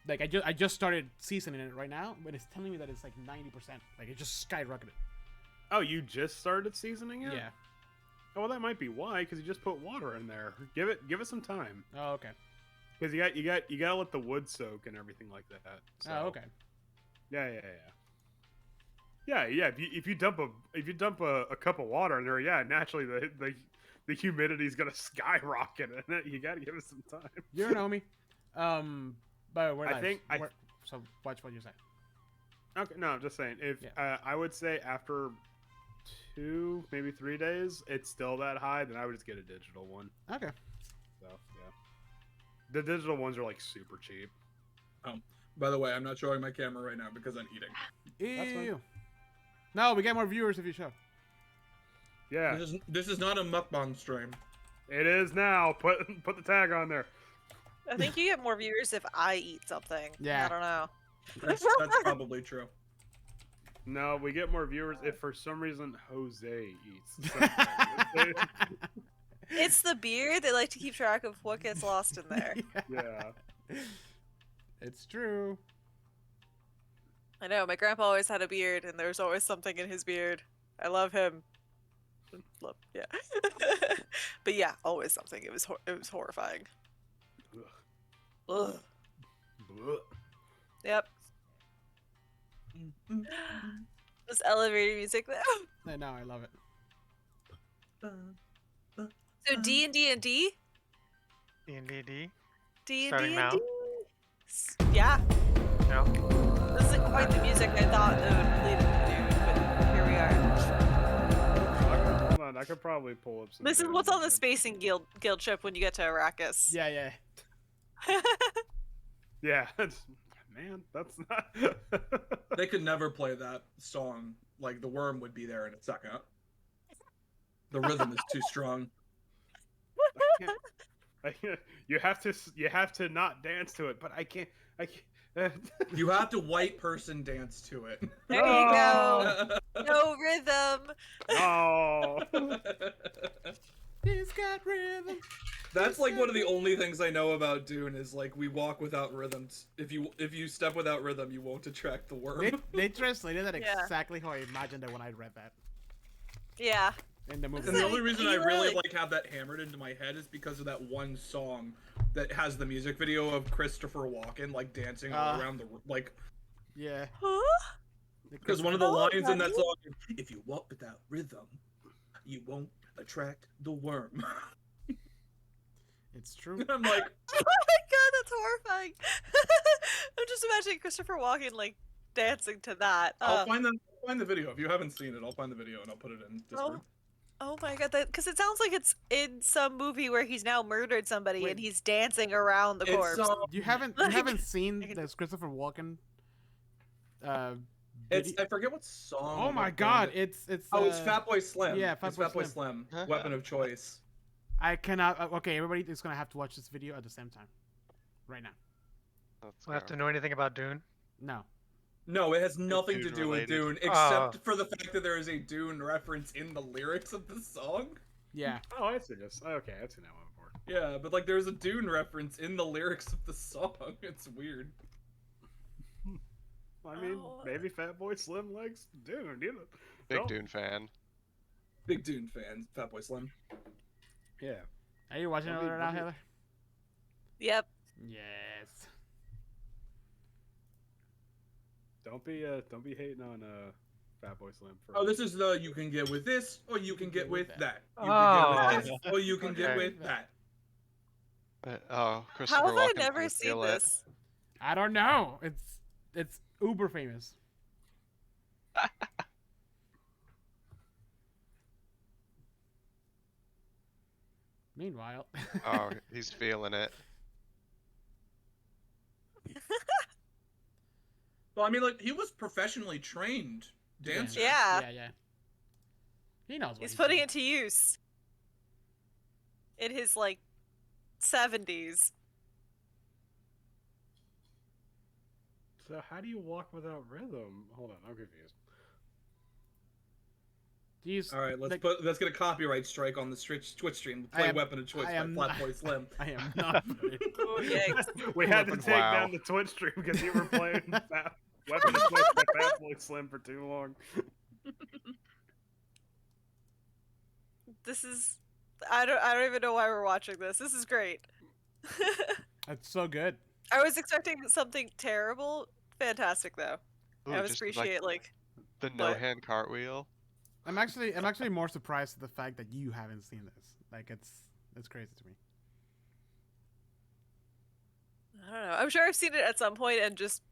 like I just started seasoning it right now, but it's telling me that it's like 90%. Like it just skyrocketed. Oh, you just started seasoning it? Yeah. Oh, well, that might be why, because you just put water in there. Give it some time, Oh, okay. because you gotta let the wood soak and everything like that. So. Oh, okay. Yeah. If you dump a cup of water in there, yeah, naturally the humidity's gonna skyrocket in it. You gotta give it some time. You don't know me. But we're I live. think so watch what you say. Okay, no, I'm just saying. If Yeah. I would say after 2, maybe 3 days, it's still that high, then I would just get a digital one. Okay. So yeah, the digital ones are like super cheap. By the way, I'm not showing my camera right now because I'm eating. That's fine. Ew. No, we get more viewers if you show. Yeah, This is not a mukbang stream. it is now. Put the tag on there. I think you get more viewers if I eat something. Yeah. I don't know. That's probably true. No, we get more viewers if for some reason Jose eats something. It's the beard. They like to keep track of what gets lost in there. Yeah. It's true. I know. My grandpa always had a beard, and there was always something in his beard. I love him. Yeah. But yeah, always something. It was horrifying. Ugh. Blech. Yep. This elevator music though. I know, I love it. So D and D and D. D&D. D and Starting D now? and D. Yeah. No. This isn't quite the music I thought it would lead into, but here we are. Hold on, I could probably pull up some. This is good what's on the music. Spacing Guild ship when you get to Arrakis. Yeah, yeah. Yeah, man, that's not. They could never play that song. Like the worm would be there in a second. The rhythm is too strong. You have to not dance to it, but I can't. You have to white person dance to it. There you go. No rhythm. Oh. It's got rhythm. That's like one of the only things I know about Dune is like we walk without rhythms. If you step without rhythm, you won't attract the worm. They translated that Yeah. exactly how I imagined it when I read that Yeah. in the movie. And the only reason I really Really? like have that hammered into my head is because of that one song that has the music video of Christopher Walken like dancing all around the like. Yeah. Huh? Because one of the Oh, lines in that right. song is, if you walk without rhythm, you won't attract the worm. It's true. And I'm like, Oh my god, that's horrifying. I'm just imagining Christopher Walken like dancing to that. I'll find the video. If you haven't seen it, I'll find the video and I'll put it in Discord. Oh my god, that because it sounds like it's in some movie where he's now murdered somebody Wait. and he's dancing around the corpse. You haven't seen this Christopher Walken It's video? I forget what song. Oh my it god, was. it's Oh, it's Fatboy Slim. yeah, It's Fatboy Fatboy Slim. Huh? Weapon of choice. I cannot okay, everybody is gonna have to watch this video at the same time. Right now. Let's Do I have go. to know anything about Dune? No. No, it has nothing to Dune do with related. Dune, except for the fact that there is a Dune reference in the lyrics of the song. Yeah. Oh, I see this. Okay, I've seen that one before. Yeah, but like there's a Dune reference in the lyrics of the song. It's weird. I mean, Oh. maybe Fatboy Slim likes Dune. You know. Big Don't- Dune fan. Big Dune fan, Fatboy Slim. Yeah. Are you watching it Don't be- right now, don't be- Heather? Yep. Yes. Don't be hating on Fatboy Slim. For Oh, this is the you can get with this, or you can get with that. You Oh. can get with this, or you can get Okay. with that. Oh, Christopher How have I Walken never can seen feel it. this? I don't know. It's uber famous. Meanwhile, Oh, he's feeling it. Well, I mean, like he was professionally trained dancer. Yeah. Yeah. He knows what He's he's putting doing. it to use. In his, like, 70s. So how do you walk without rhythm? Hold on, I'm confused. He's All right, let's like, let's get a copyright strike on the Twitch stream. Play Weapon of Choice by Flatboy Slim. I am not. Oh, yikes. We had to take Wow. down the Twitch stream because you were playing Weapon of Choice by Fatboy Slim for too long. This is... I don't even know why we're watching this. This is great. It's so good. I was expecting something terrible. Fantastic, though. Ooh, I always just appreciate, like... the what? no-hand cartwheel. I'm actually more surprised at the fact that you haven't seen this. Like it's crazy to me. I don't know. I'm sure I've seen it at some point and just...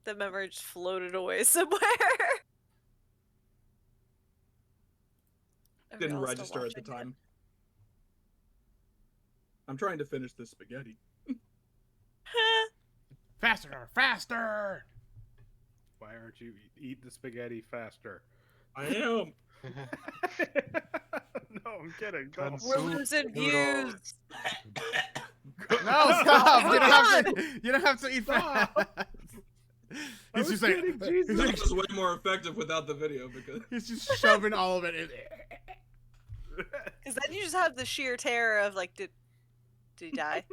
the memory just floated away somewhere. Are we Didn't all still register at the watching it? time. I'm trying to finish this spaghetti. Faster! Why aren't you eat the spaghetti faster? I am. No, I'm kidding. Don't. We're losing views. No, stop! You don't have to eat fast. I was kidding, Jesus. This was way more effective without the video because He's just shoving all of it in. Because then you just have the sheer terror of, like, did he die?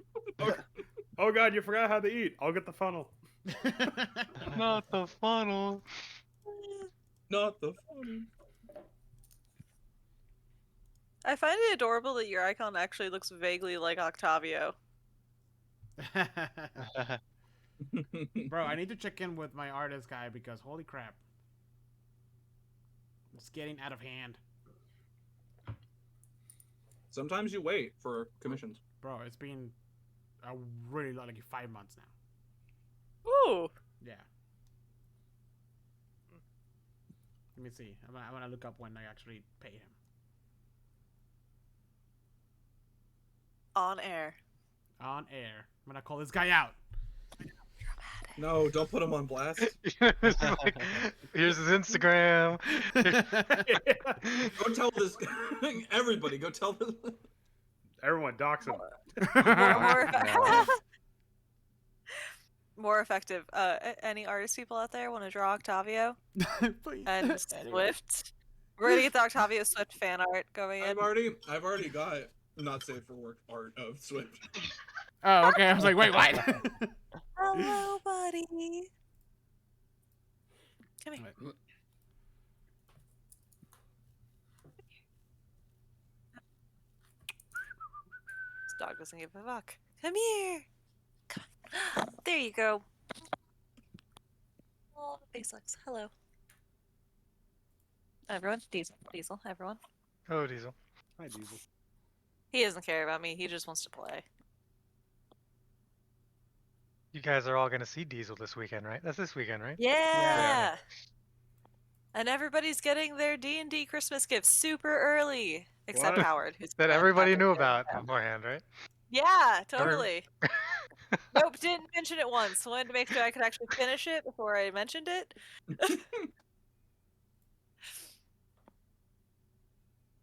Oh god, you forgot how to eat. I'll get the funnel. Not the funnel. not the funny. I find it adorable that your icon actually looks vaguely like Octavio. Bro, I need to check in with my artist guy because holy crap. It's getting out of hand. Sometimes you wait for commissions. Bro, it's been a really long, like 5 months now. Ooh. Yeah. Let me see. I'm gonna look up when I actually pay him. On air. On air. I'm gonna call this guy out. No, don't put him on blast. It's like, here's his Instagram. Go tell this everybody. Go tell this. Everyone, dox him. More effective. Any artist people out there want to draw Octavio Please. and Swift? We're gonna get the Octavio Swift fan art going in. I've already got not safe for work art of Swift. Oh, okay. I was like, wait, what? Hello, buddy. Come here. This dog doesn't give a fuck. Come here. Come on. There you go. Oh, face licks. Hello. Everyone. Diesel. Everyone. Oh, Diesel. Hi, Diesel. He doesn't care about me. He just wants to play. You guys are all gonna see Diesel this weekend, right? That's this weekend, right? Yeah. And everybody's getting their D&D Christmas gifts super early, except What? Howard, who's That not everybody happy knew right about now. beforehand, right? Yeah, totally. Nope, didn't mention it once. Wanted to make sure I could actually finish it before I mentioned it.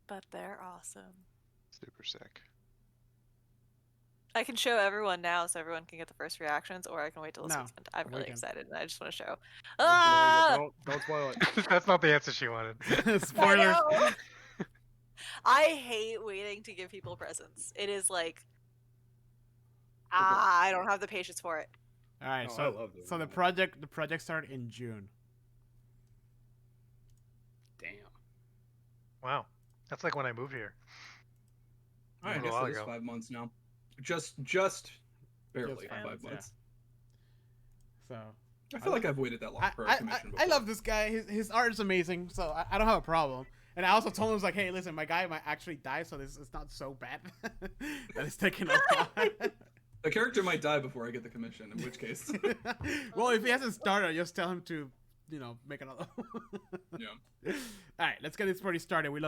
But they're awesome. Super sick. I can show everyone now so everyone can get the first reactions, or I can wait till this No, weekend. I'm really weekend. excited and I just want to show. Ah! Don't spoil it. That's not the answer she wanted. I Spoilers. know. I hate waiting to give people presents. It is like, I don't have the patience for it. All right, Oh, I so love this so the one. project started in June. Damn. Wow. That's like when I moved here. I A guess while it is ago. 5 months now. Just barely Just 5 5 months, months. So I feel like I've waited that long for a commission I before. love this guy. His art is amazing, so I don't have a problem. And I also told him, I was like, hey, listen, my guy might actually die, so this is not so bad that it's taking a while. The character might die before I get the commission, in which case. Well, if he hasn't started, just tell him to, make another. Yeah. All right, let's get this party started. We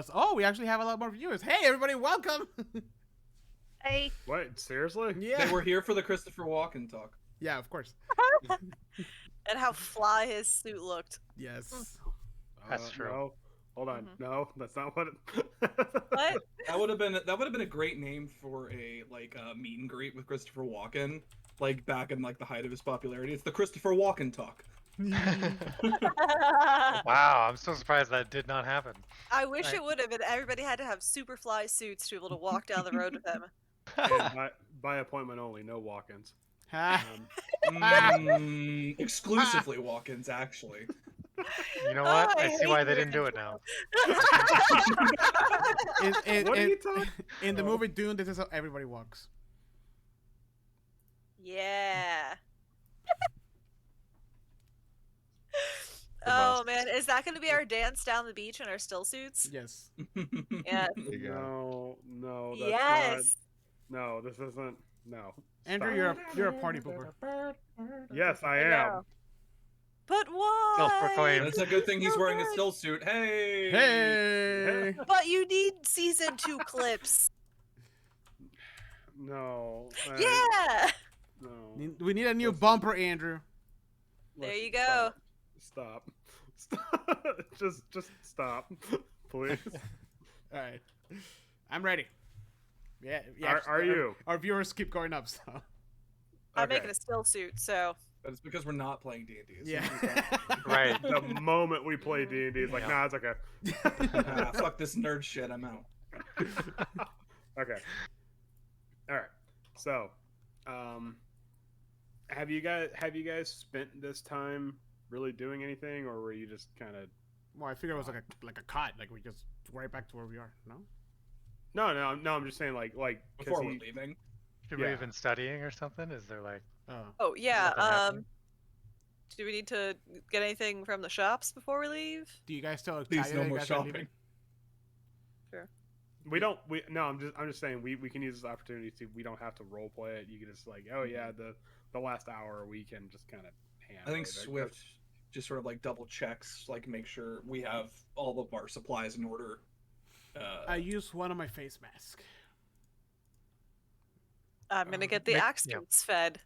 actually have a lot more viewers. Hey, everybody, welcome. Hey. What? Seriously? Yeah. They were here for the Christopher Walken talk. Yeah, of course. And how fly his suit looked. Yes. That's true. No, hold on. Mhm. No, that's not what. What? That would have been a great name for a meet and greet with Christopher Walken, like back in like the height of his popularity. It's the Christopher Walken talk. Wow, I'm so surprised that did not happen. I wish Right. it would have, and everybody had to have super fly suits to be able to walk down the road with him. And by appointment only, no walk-ins. Ha. Exclusively Walkens, actually. You know what? Oh, I see why hate they didn't do this. it now. What are you talking? In the movie Dune, this is how everybody walks. Yeah. The Oh must. man, is that going to be our dance down the beach in our still suits? Yes. Yeah. There you go. No, that's not. Yes. No, this isn't. No. Andrew, Stop. you're a party pooper. Yes, I am. know. But why? Self-proclaimed. It's a good thing he's wearing a still suit. Hey. Hey. But you need season 2 clips. No. Yeah. No. We need a new Listen. bumper, Andrew. There Listen, you go. Stop. Stop. Just stop, please. All right. I'm ready. Yeah. Are you? Our viewers keep going up, so. I'm Okay. making a still suit, so. But it's because we're not playing D&D. Yeah. Right. The moment we play D&D, it's like, Yeah. nah, it's okay. Fuck this nerd shit. I'm out. Okay. All right. So, have you guys spent this time really doing anything, or were you just kind of? Well, I figured it was like a cot, like we just right back to where we are. No. No. I'm just saying, like, 'cause Before we're leaving. Should we Yeah. have been studying or something? Is there like Oh. Oh, yeah. something happening? Do we need to get anything from the shops before we leave? Do you guys still Please, excited no that you more guys are shopping. leaving? we don't. No, I'm just saying we can use this opportunity to. We don't have to role play it. You can just like, oh yeah, the last hour we can just kind of hand. I think wave it. Swift just sort of like double checks, like make sure we have all of our supplies in order. I used one of my face masks. I'm gonna get the Make- axe yeah. suits fed.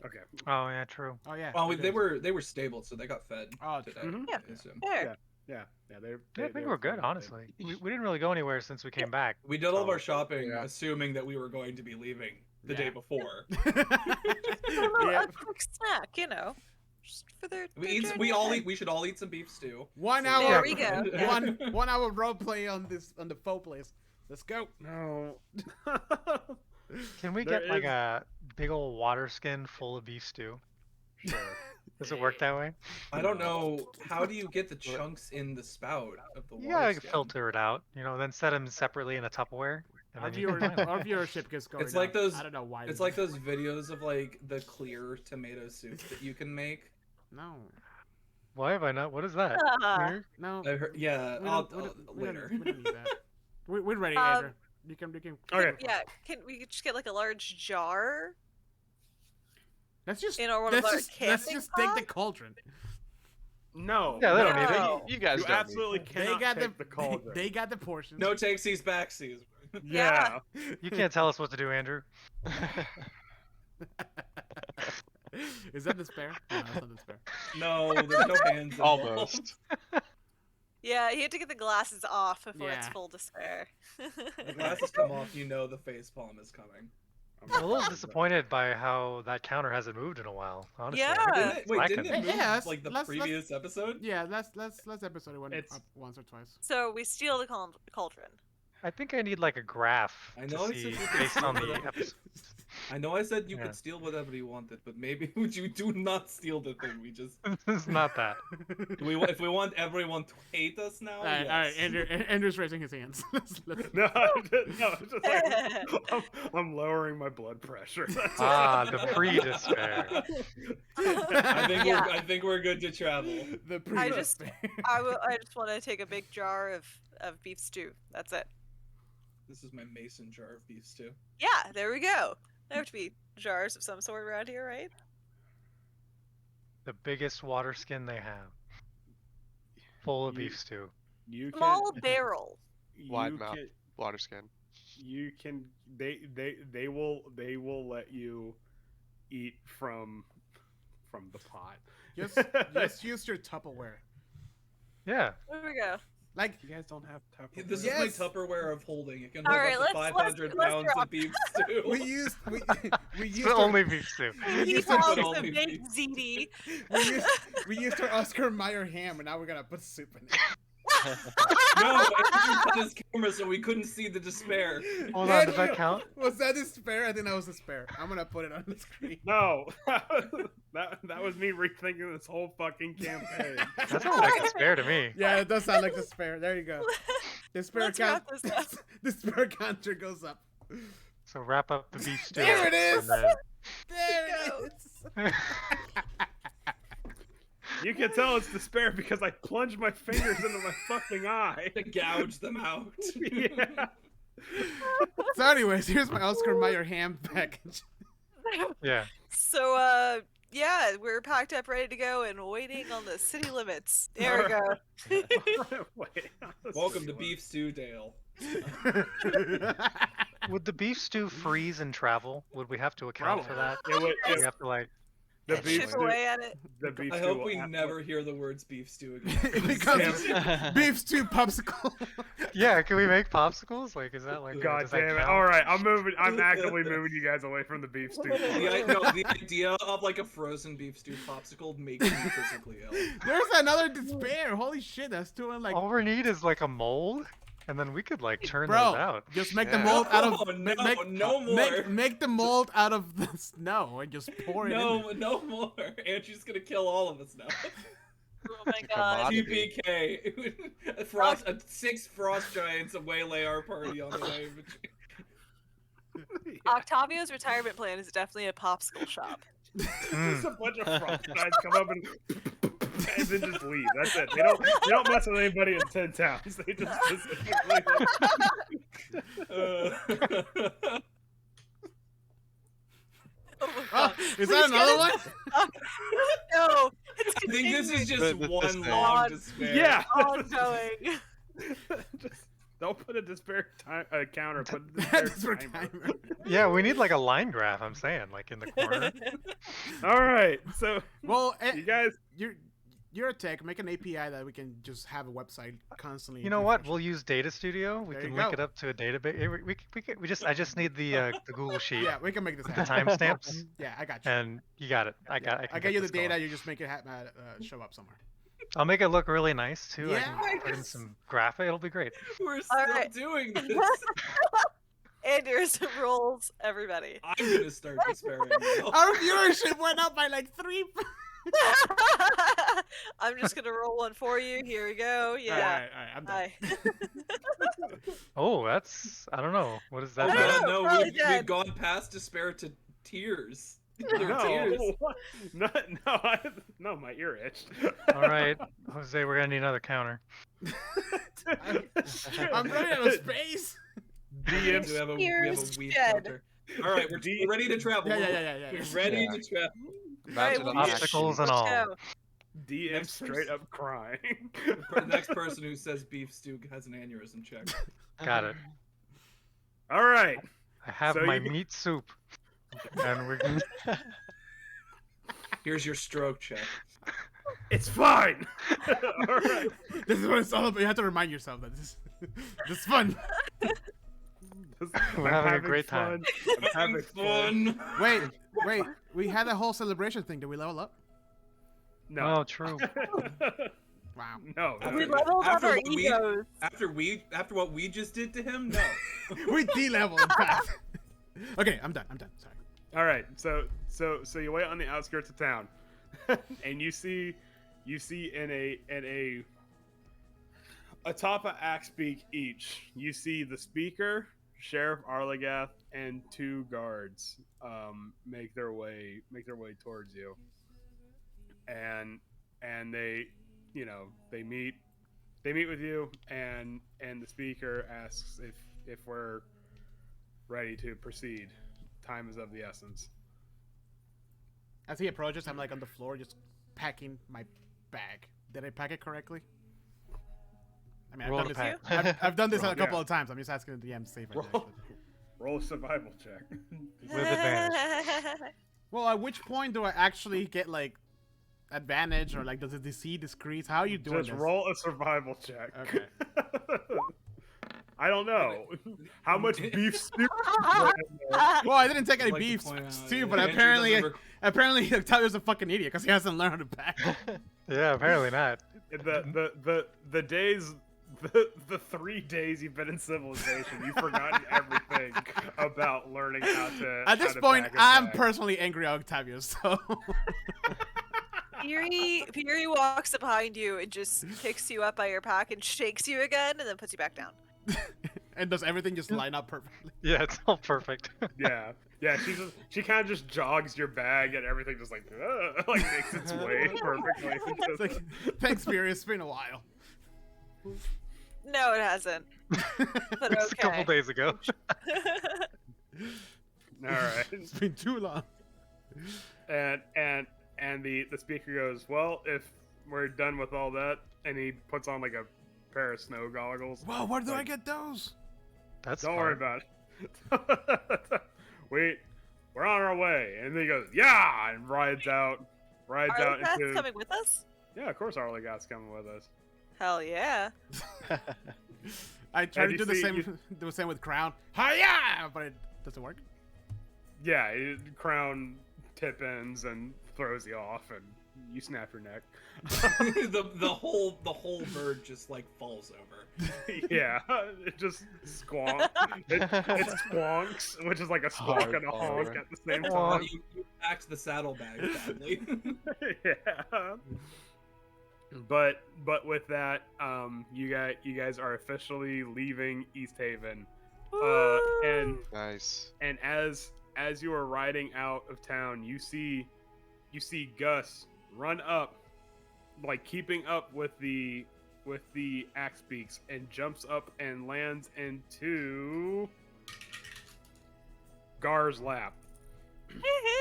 Okay. Oh yeah, true. Oh yeah. well, we they did. were stable, so they got fed Oh, today. Mhm. Yeah. I assume. There. Yeah. Yeah, I think we're good, honestly. We didn't really go anywhere since we came back. We did all of our So- shopping, Yeah. assuming that we were going to be leaving the Yeah. day before. Yeah. A quick snack, you know, just for their. We should all eat some beef stew. 1 So- hour. There we go. One hour role play on the faux place. Let's go. No. Can we There get like is- a big old water skin full of beef stew? Sure. Does it work that way? I don't know. How do you get the chunks in the spout of the water? Yeah, I can skin? filter it out. Then set them separately in a Tupperware. And Our, then you can find 'em. our viewership gets going. It's like up. those- I don't know why. It's like those videos of like the clear tomato soup that you can make. No. Why have I not? What is that? Ah. Here? No. I heard, yeah, we I'll, don't- we don't- we don't- later. We don't need that. We're ready, Um, Andrew. You can. Okay. Yeah, can we just get like a large jar Let's just. in one of our Let's camping just take the pots? cauldron. No. Yeah, they don't need it. No. You guys You don't absolutely need cannot They got take the cauldron. They got the portions. No takesies, backsies. Yeah. You can't tell us what to do, Andrew. Is that the spare? No, that's not the spare. No, there's no hands. involved. Almost. Yeah, you have to get the glasses off before it's Yeah. full despair. The glasses come off, you know the face palm is coming. I'm a little disappointed by how that counter hasn't moved in a while. Honestly, Yeah. Didn't it, wait, Slacking. didn't it move Yeah, like the let's- previous episode? Yeah, let's episode one It's- up once or twice. So we steal the cauldron. I think I need like a graph I know to I said see you could based on steal the it. episode. I know I said you Yeah. could steal whatever you wanted, but maybe you do not steal the thing. We just It's not that. if we want everyone to hate us now. All right, yes. Andrew's raising his hands. Let's- No, it's just like I'm lowering my blood pressure. That's Ah, the pre-despair. Yeah. I think we're good to travel. the I just- pre-despair. I just want to take a big jar of beef stew. That's it. This is my mason jar of beef stew. Yeah, there we go. There have to be jars of some sort around here, right? The biggest water skin they have. Full of You- beef stew. You can. Small barrel. Wide you mouth. can- Water skin. You can. They will let you eat from the pot. Just use your Tupperware. Yeah. There we go. Like, You guys don't have Tupperware. This Yes. is my Tupperware of holding. It can All hold right, up to let's 500 pounds drop. of beef stew. we used It's our, only beef stew. we He used our, pops all a beef. big ziti. we used our Oscar Mayer ham, and now we're gonna put soup in it. No, Andrew cut his camera so we couldn't see the despair. Hold on, does that count? Was that despair? I think that was despair. I'm gonna put it on the screen. No, that was me rethinking this whole fucking campaign. That sounds like despair to me. Yeah, it does sound like despair. There you go. Despair Let's count. wrap this up. Despair counter goes up. So wrap up the beef stew. There it is! and then- There it is. You can tell it's despair because I plunged my fingers into my fucking eye. To gouge them out. Yeah. So, anyways, here's my Oscar Mayer ham package. Yeah. So, yeah, we're packed up, ready to go, and waiting on the city limits. There we go. Wait, Welcome to Beef Stew Dale. Would the beef stew freeze and travel? Would we have to account for that? It would, We have to like. the And beef chip stew. away at it. The beef I stew hope will we have- never hear the words beef stew It again. becomes beef stew popsicle. Yeah, can we make popsicles? Like, is that like? God does that damn it! count? All right, I'm actively moving you guys away from the beef stew. The idea of like a frozen beef stew popsicle makes me physically ill. There's another despair. Holy shit, that's doing like. All we need is like a mold, and then we could like turn Bro, those out. just make the Yeah. mold out of Oh, no, no more. make the mold out of the snow and just pour it in. No more. Andrew's gonna kill all of us now. Oh my a god. commodity. TPK. 6 frost giants waylay our party on the way. Octavio's retirement plan is definitely a popsicle shop. Just a bunch of frost guys come up and then just leave. That's it. They don't mess with anybody in 10 towns. They just specifically Oh my Oh, god. is that another one? No, it's I think this is just The one despair. long despair. Yeah. ongoing. Just don't put a despair counter. Put a That's despair for timer. timer. Yeah, we need like a line graph. I'm saying, like in the corner. All right. So Well, you guys, you're a tech. Make an API that we can just have a website constantly. You know what? refresh. We'll use Data Studio. We There can you link go. it up to a database. I just need the Google sheet Yeah, we can make this with the happen. timestamps, Yeah, I got you. and you got it. I I can get you the this going. data. You just make it show up somewhere. I'll make it look really nice too. I Yeah. can put in some graphic. It'll be great. We're still Alright. doing this. Anders rolls everybody. I'm gonna start despairing now. Our viewership went up by like 3. I'm just gonna roll one for you. Here we go. Yeah. All right, I'm done. Hi. Oh, that's I don't know. What is Oh, that? I don't man, know, no, probably we've dead. gone past despair to tears. They're no, tears. what? No, my ear itched. All right, Jose, we're gonna need another counter. I'm running out of space. DM We have a Spears weed shed. counter. All right, we're ready to travel. Yeah. We're ready Yeah. to travel. Mounted well, on Obstacles action. and all. Let's go. DM Next straight up crying. The next person who says beef stew has an aneurysm check. Got it. All right. I have So my you- meat soup, and we're gonna. Here's your stroke check. It's fine. All right. This is what it's all about. You have to remind yourself that this is fun. We're I'm having a great fun. time. I'm having fun. Wait. We had a whole celebration thing. Did we level up? No. Oh, true. Wow. No. We no. leveled up After our what we- egos. After what we just did to him, no. We de-leveled, in fact. Okay, I'm done. Sorry. All right. So you wait on the outskirts of town, and you see in a atop of Axpeak each, you see the speaker, Sheriff Arlagath, and 2 guards make their way towards you, and they they meet with you, and the speaker asks if we're ready to proceed. Time is of the essence. As he approaches, I'm like on the floor, just packing my bag. Did I pack it correctly? I mean, Roll I've to done, this, pack. I've done this a Roll, couple yeah. of times. I'm just asking the DM to see if I did. Roll. Roll a survival check. With advantage. Well, at which point do I actually get like advantage or like does the DC decrease? How are you doing Just this? roll a survival check. Okay. I don't know how much beef stew. Well, I didn't take any I'd like to beef point out, too, but Andrew apparently, doesn't apparently Octavio's a fucking idiot because he hasn't learned how to pack. Yeah, apparently not. The days. The 3 days you've been in civilization, you've forgotten everything about learning how to. At this how to point, pack a I'm bag. personally angry at Octavio, so. Fury walks up behind you and just picks you up by your pack and shakes you again, and then puts you back down. And does everything just line up perfectly? Yeah, it's all perfect. Yeah, she kind of just jogs your bag and everything just like makes its way perfectly. It's like, thanks, Fury. It's been a while. No, it hasn't. But Just a couple okay. days ago. All right, It's been too long. and the speaker goes, well, if we're done with all that, and he puts on like a pair of snow goggles. Whoa, where do I Like, get those? That's Don't fun. worry about it. We're on our way. And then he goes, yeah, and rides out Arlequat's into. coming with us? Yeah, of course, Arlequat's coming with us. Hell yeah. I try to you do the see- same, you- do the same with Crown. Hi-ya! But it doesn't work. Yeah, Crown tip ends and throws you off, and you snap your neck. the whole bird just like falls over. Yeah, it just squonk. It squonks, which is like a squonk and a honk at the same time. You packed the saddlebag badly. Yeah. But with that, you guys are officially leaving East Haven. And Nice. as you are riding out of town, you see Gus run up, like keeping up with the axe beaks, and jumps up and lands into Gar's lap.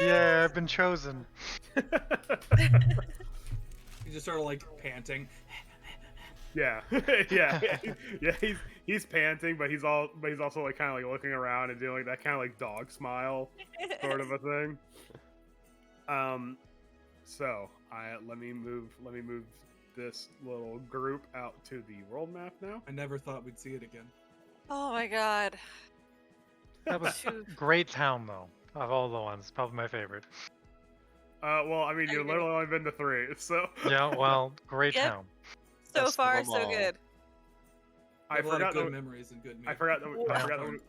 Yeah, I've been chosen. He just started like panting. Yeah, yeah. He's panting, but he's also like kind of like looking around and doing that kind of like dog smile sort of a thing. So let me move this little group out to the world map now. I never thought we'd see it again. Oh my god. That was Shoot. great town though. Of all the ones, probably my favorite. Well, I mean, I you've agree. literally only been to 3, so Yeah, well, great Yep. town. So Best of far, them so all. good. I I have a lot forgot of good that. memories and good. I forgot that. I forgot that.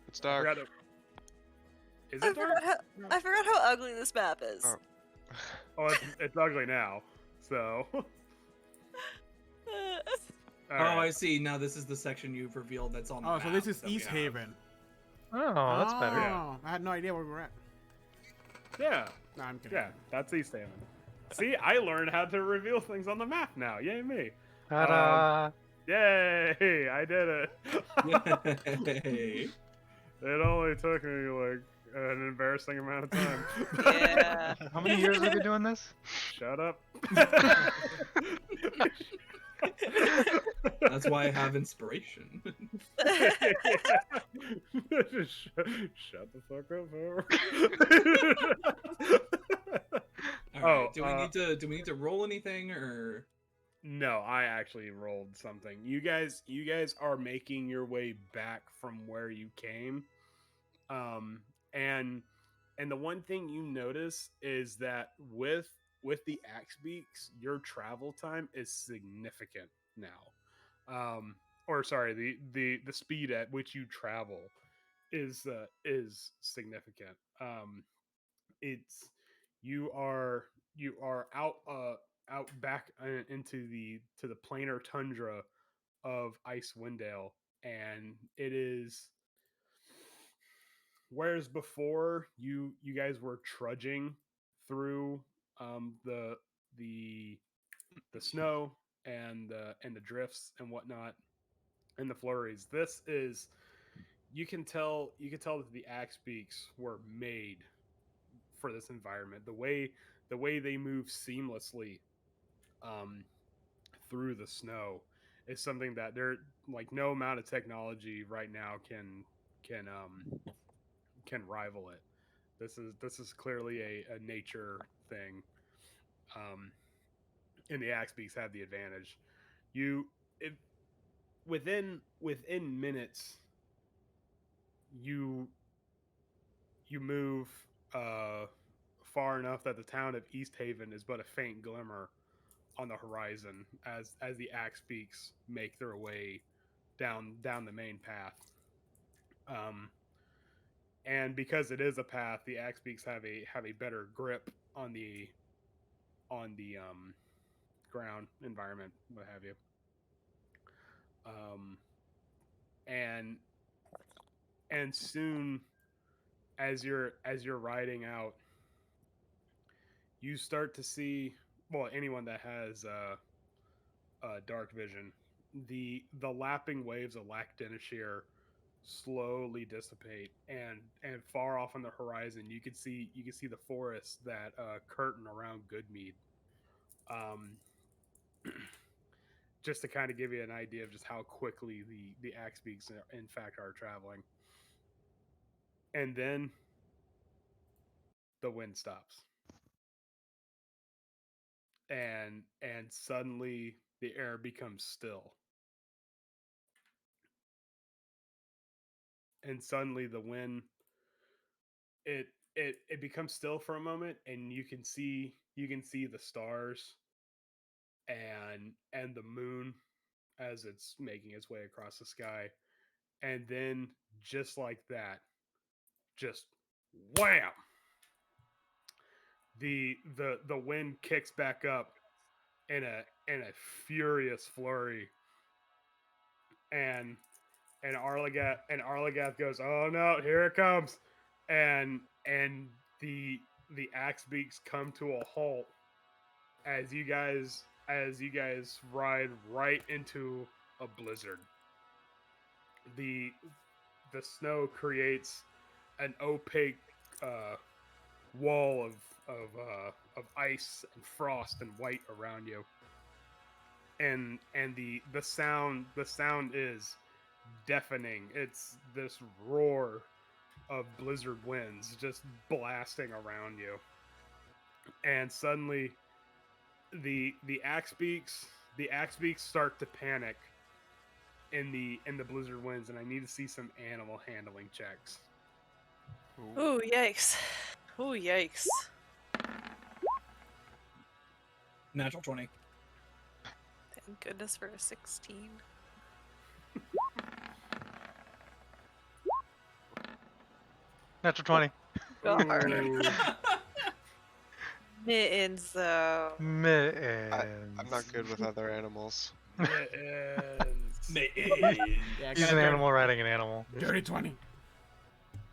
It's I dark. forgot that. Is I it dark? forgot how ugly this map is. Oh. Oh, it's ugly now. So. Oh, I see. Now this is the section you've revealed that's on the Oh, so map this is that we East have. Haven. Oh, that's better. Yeah. I had no idea where we were at. Yeah. No, I'm kidding. Yeah, that's East Haven. See, I learned how to reveal things on the map now. Yay me! Ta-da! Yay! I did it. Yay. It only took me like an embarrassing amount of time. Yeah. How many years have we been doing this? Shut up. That's why I have inspiration. Shut the fuck up, Howard. All right. Oh, do we need to roll anything or? No, I actually rolled something. You guys are making your way back from where you came. And the one thing you notice is that with the axe beaks, your travel time is significant now. Or sorry, the speed at which you travel is significant. It's you are out back into the planar tundra of Icewindale, and it is, whereas before you guys were trudging through the snow and the drifts and whatnot and the flurries. This is, you can tell that the axe beaks were made for this environment. The way they move seamlessly through the snow is something that they're like, no amount of technology right now can rival it. This is clearly a nature thing. And the axe beaks have the advantage. You it, within minutes you move uh, far enough that the town of East Haven is but a faint glimmer on the horizon as the axe beaks make their way down the main path. Um, and because it is a path, the axe beaks have a better grip on the ground environment, what have you. Um, and soon as you're riding out, you start to see, well, anyone that has dark vision, the lapping waves of Lac Dinishir slowly dissipate, and far off on the horizon you can see the forests that curtain around Goodmead. Um, just to kind of give you an idea of just how quickly the axe beaks in fact are traveling. And then the wind stops, and suddenly the air becomes still, and suddenly the wind it becomes still for a moment, and you can see the stars and the moon as it's making its way across the sky. And then just like that, just wham, the wind kicks back up in a furious flurry, and Arlagath goes, "Oh no, here it comes!" And the axe beaks come to a halt as you guys ride right into a blizzard. The snow creates an opaque wall of ice and frost and white around you, and the sound is deafening. It's this roar of blizzard winds just blasting around you, and suddenly the axe beaks start to panic in the blizzard winds, and I need to see some animal handling checks. Ooh, yikes. Ooh, yikes. Natural 20. Thank goodness for a 16. Natural 20. God. Mittens, though. Mittens. I'm not good with other animals. Yeah, He's an animal riding an animal. Dirty 20.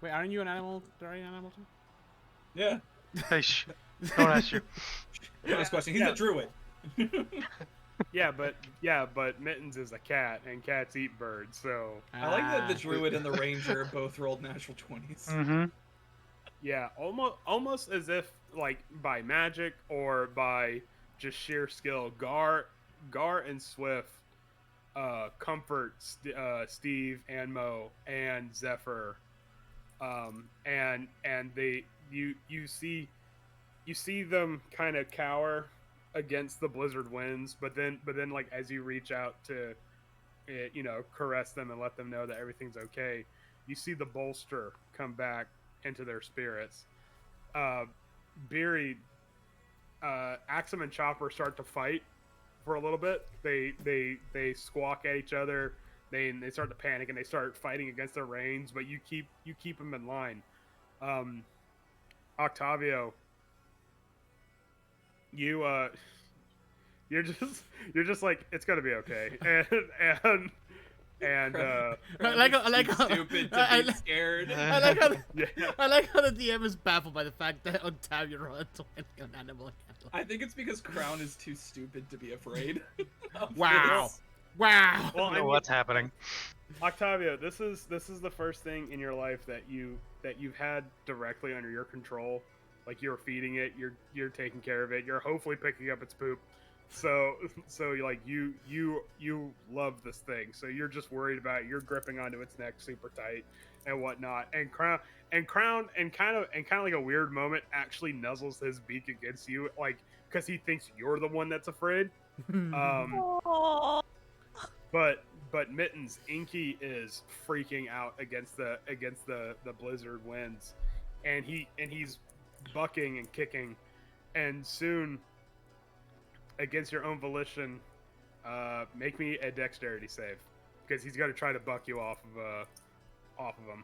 Wait, aren't you an animal? Dirty animal too? Yeah. Hey, don't ask you. Next question. He's a druid. Yeah, but Mittens is a cat, and cats eat birds, so I like that the druid and the ranger both rolled natural 20s. Mm-hmm. yeah, almost as if like by magic or by just sheer skill, Gar and Swift comfort Steve and Mo and Zephyr, and they you see them kind of cower against the blizzard winds, but then like as you reach out to caress them and let them know that everything's okay, you see the bolster come back into their spirits. Beery, Axum and Chopper start to fight for a little bit. They squawk at each other. They start to panic and they start fighting against their reins, but you keep them in line. Octavio, you're just like, it's gonna be okay, and I like how Stupid to be scared. I like how yeah. I like how the DM is baffled by the fact that Octavio rolled an animal. I think it's because Crown is too stupid to be afraid. Wow. Wow. Well, I don't know what's happening. Octavio, this is the first thing in your life that you've had directly under your control. Like, you're feeding it, you're taking care of it, you're hopefully picking up its poop. So like you love this thing. So you're just worried about it. You're gripping onto its neck super tight and whatnot. And Crown and kind of like a weird moment actually nuzzles his beak against you, like because he thinks you're the one that's afraid. Aw. But Mittens, Inky is freaking out against the blizzard winds, and he's bucking and kicking, and soon, against your own volition, make me a dexterity save because he's got to try to buck you off of him.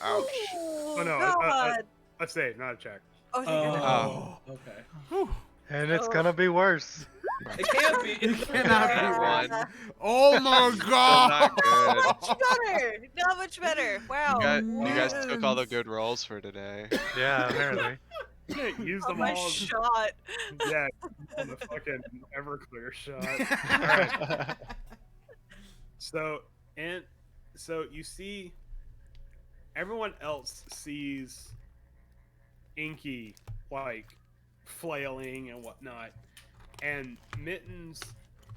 Ouch. Oh no, God. a save, not a check. Oh, thank goodness. Oh, okay. Whew. And it's gonna be worse. It can't be. It cannot be One. worse. Oh my Still god! not good. Much better. Not much better. Wow. You guys took all the good rolls for today. Yeah, apparently. You can't use Oh, them my all. shot. Yeah, on the fucking Everclear shot. Alright. So you see, everyone else sees Inky like flailing and whatnot, and Mittens,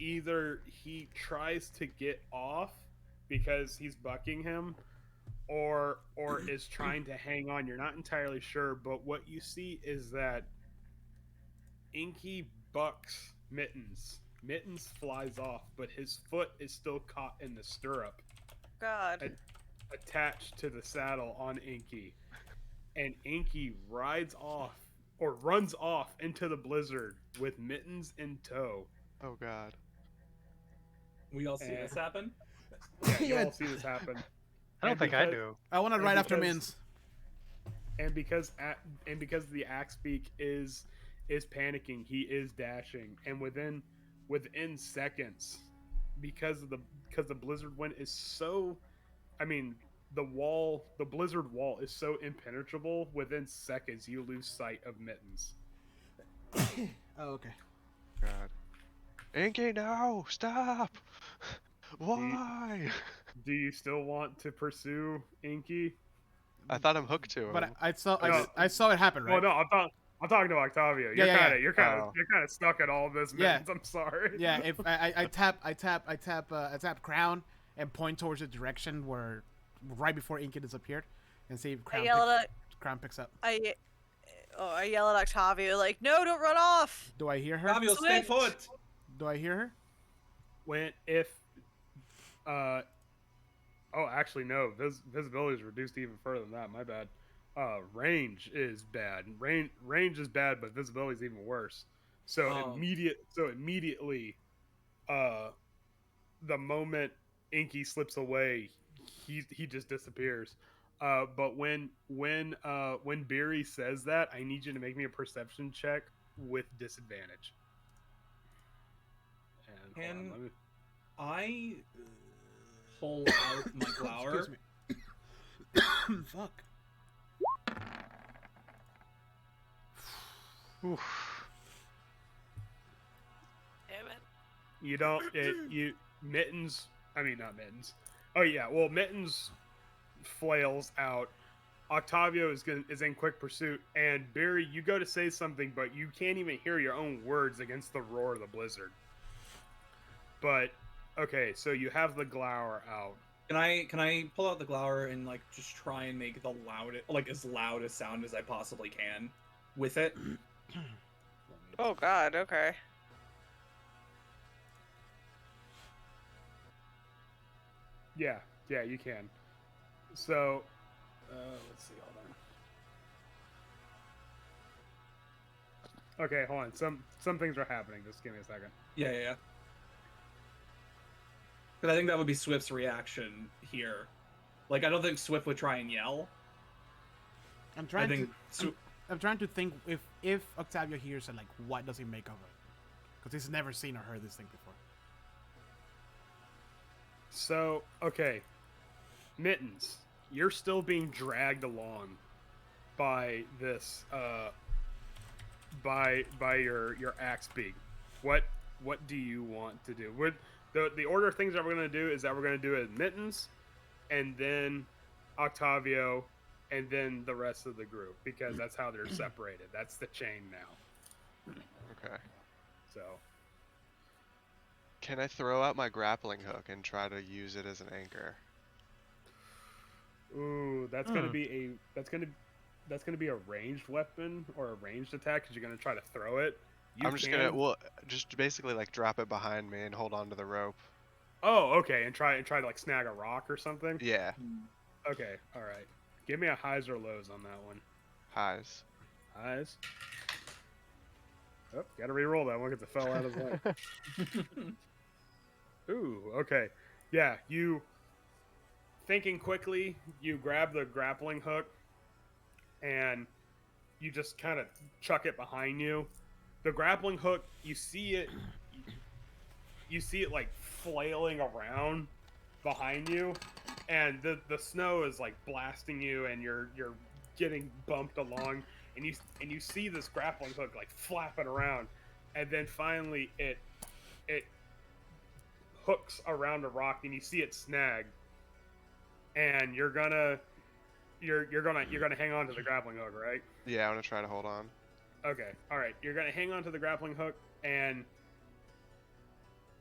either he tries to get off because he's bucking him, or is trying to hang on. You're not entirely sure, but what you see is that Inky bucks Mittens. Mittens flies off, but his foot is still caught in the stirrup, God. attached to the saddle on Inky. And Inky runs off into the blizzard with Mittens in tow. Oh god. We all see this happen. Yeah, you Yeah. all see this happen. I don't And think I because- do. I want to And ride after because- Mins. And because the Axebeak is panicking, he is dashing, and within seconds, because the blizzard wind is so, I mean, the blizzard wall is so impenetrable. Within seconds, you lose sight of Mittens. Oh, okay. God. Inky, no! Stop! Why? Do you still want to pursue Inky? I thought I'm hooked to him. But I saw No. I saw it happen, right? Oh no, I'm talking to Octavio. You're Yeah, kind yeah. of you're kind of stuck at all this, Yeah. Mittens. I'm sorry. Yeah, if I tap Crown and point towards the direction where right before Inky disappeared, and see if I yell at Crown picks up. I yell at Octavio like, no, don't run off. Do I hear her? Fabio, stay Switch. put. Do I hear her? Oh, actually no. Visibility is reduced even further than that. My bad. Range is bad. Range is bad, but visibility is even worse. So immediately, the moment Inky slips away, he just disappears. But when Beery says that, I need you to make me a perception check with disadvantage. And hold on, let me- I pull out my glower. Excuse me. Fuck. Oof. Damn it. You don't. Mittens. I mean, not Mittens. Oh yeah. Well, Mittens flails out. Octavio is in quick pursuit, and Barry, you go to say something, but you can't even hear your own words against the roar of the blizzard. But okay, so you have the glower out. Can I pull out the glower and like just try and make the as loud a sound as I possibly can with it? Oh God. Okay. Yeah, you can. So, let's see. Hold on. Okay, hold on. Some things are happening. Just give me a second. Yeah. Because I think that would be Swift's reaction here. Like, I don't think Swift would try and yell. I'm I trying think to. I'm trying to think if Octavio hears it, like, what does he make of it? Because he's never seen or heard this thing before. So, okay. Mittens, you're still being dragged along by this by your axe beak. What do you want to do? The order of things that we're going to do is that we're going to do it Mittens, and then Octavio, and then the rest of the group, because that's how they're separated. That's the chain now. Okay. So Can I throw out my grappling hook and try to use it as an anchor? Ooh, that's gonna be a ranged weapon or a ranged attack because you're gonna try to throw it. I'm just gonna just basically like drop it behind me and hold on to the rope. Oh, okay, and try to like snag a rock or something. Yeah, Okay, all right. Give me a highs or lows on that one. highs. Highs. Oh, gotta re-roll that one because it fell out of the way. Ooh, okay. Yeah, you thinking quickly, you grab the grappling hook and you just kind of chuck it behind you. The grappling hook, you see it like flailing around behind you, and the snow is like blasting you, and you're getting bumped along, and you see this grappling hook like flapping around, and then finally it hooks around a rock, and you see it snag, and you're gonna hang on to the grappling hook, right? Yeah, I'm gonna try to hold on. Okay, all right. You're gonna hang on to the grappling hook, and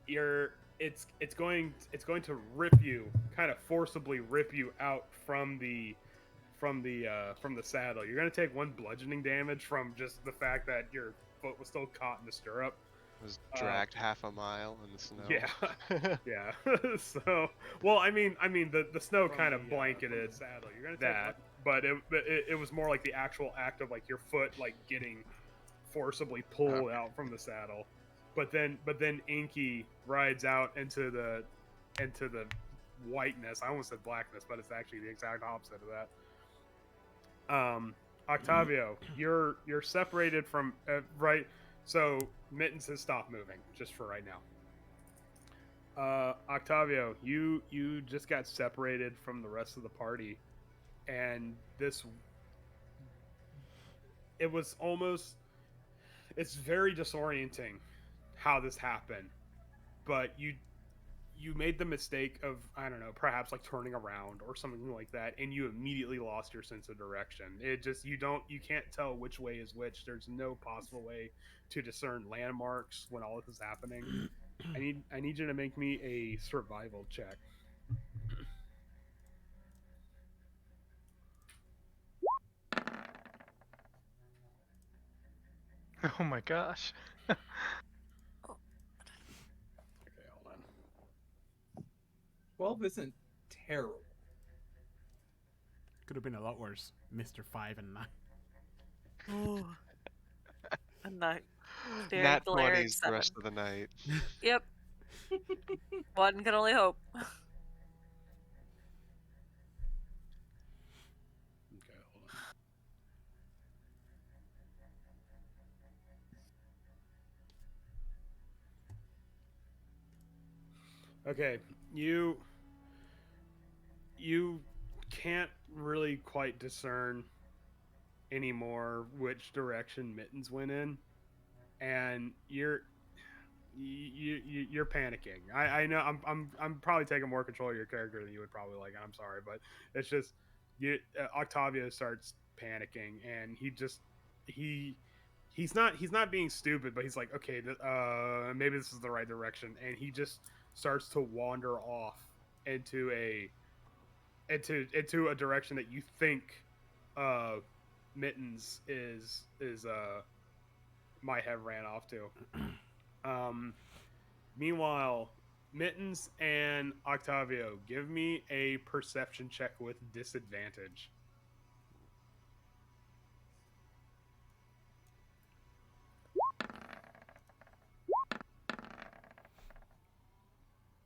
it's going to rip you, kind of forcibly rip you out from the saddle. You're gonna take 1 bludgeoning damage from just the fact that your foot was still caught in the stirrup. Was dragged half a mile in the snow. Yeah, yeah. So, well, I mean, the snow kind of blanketed saddle. You're gonna that, but it was more like the actual act of like your foot like getting forcibly pulled out from the saddle. But then Inky rides out into the whiteness. I almost said blackness, but it's actually the exact opposite of that. Octavio, you're separated from right. So Mittens has stopped moving just for right now. Octavio, you just got separated from the rest of the party, and it's very disorienting how this happened, but you made the mistake of, I don't know, perhaps like turning around or something like that, and you immediately lost your sense of direction. It just you can't tell which way is which. There's no possible way to discern landmarks when all this is happening. I need you to make me a survival check. Oh my gosh. Okay, hold on. 12 isn't terrible. Could have been a lot worse, Mr. 5 and 9. Ooh. I'm not very Nat glaring 20s the rest 7. of the night. Yep. One can only hope. Okay, hold on. Okay, you can't really quite discern anymore which direction Mittens went in, and you're panicking. I know I'm probably taking more control of your character than you would probably like, and I'm sorry, but it's just Octavio starts panicking, and he's not being stupid, but he's like, okay, maybe this is the right direction, and he just starts to wander off into a direction that you think Mittens is might have ran off to. Meanwhile, Mittens and Octavio, give me a perception check with disadvantage.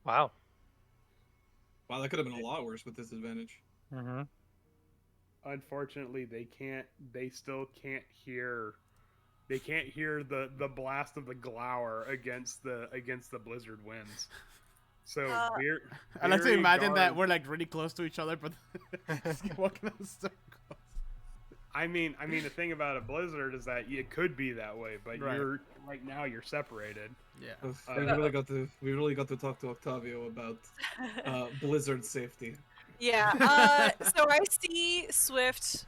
Wow. Wow, that could have been a lot worse with disadvantage. Mm-hmm. Unfortunately, they still can't hear. They can't hear the blast of the glower against the blizzard winds. So I like to imagine that we're like really close to each other, but just walking in circles. I mean, the thing about a blizzard is that it could be that way, but Right. right now you're separated. Yeah. We really got to talk to Octavio about blizzard safety. Yeah. So I see Swift,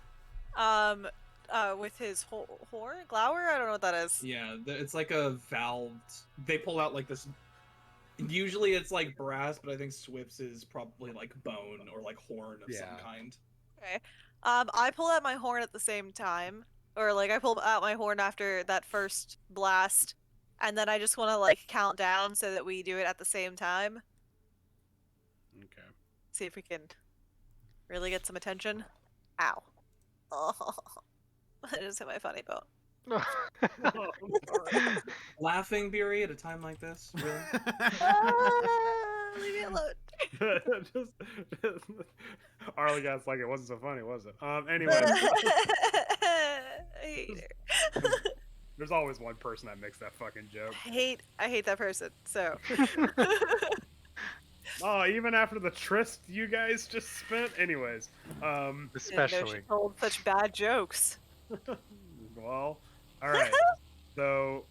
with his horn, glower. I don't know what that is. Yeah, it's like a valved. They pull out like this Usually it's like brass, but I think Swift's is probably like bone or like horn of some Yeah. kind. Okay. I pull out my horn at the same time, or like I pull out my horn after that first blast, and then I just want to like count down so that we do it at the same time. Okay. See if we can really get some attention. Ow. Oh, I just hit my funny bone. Laughing Beery at a time like this, really? Leave me alone. just, Arligat's like, it wasn't so funny, was it? Anyway, I hate her. there's always one person that makes that fucking joke. I hate that person. So Oh, even after the tryst you guys just spent. Anyways, didn't know Especially. she told such bad jokes. well, all right. So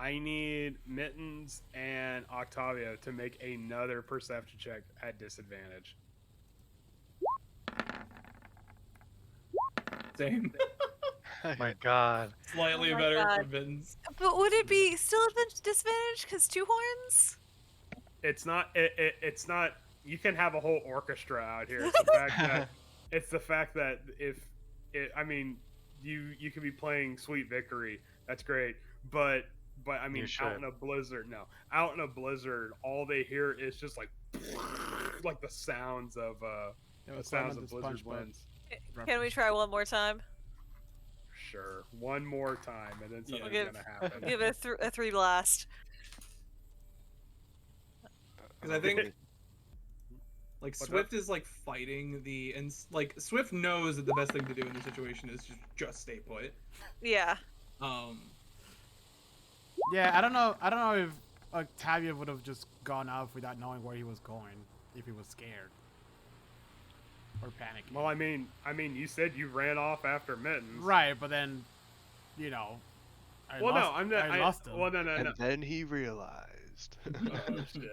I need Mittens and Octavio to make another perception check at disadvantage. Same. My God. Slightly Oh my better for God. Vince. But would it be still a disadvantage because two horns? It's not. It's not. You can have a whole orchestra out here. It's the fact that. It's the fact that if it. I mean, you could be playing Sweet Victory. That's great. But I mean, You out should. in a blizzard. No, out in a blizzard, all they hear is just like the sounds of It the was sounds like of the blizzard SpongeBob winds. Can we try one more time? Sure, one more time, and then Yeah. something's Give- gonna happen. Give it a three blast. Because I think like What's Swift is like fighting and like Swift knows that the best thing to do in this situation is just stay put. Yeah. Yeah, I don't know if Octavia would have just gone out without knowing where he was going if he was scared or panicking. Well, I mean, you said you ran off after Mittens. Right, but then, you know, I lost him. Well, no. And then he realized. Oh shit.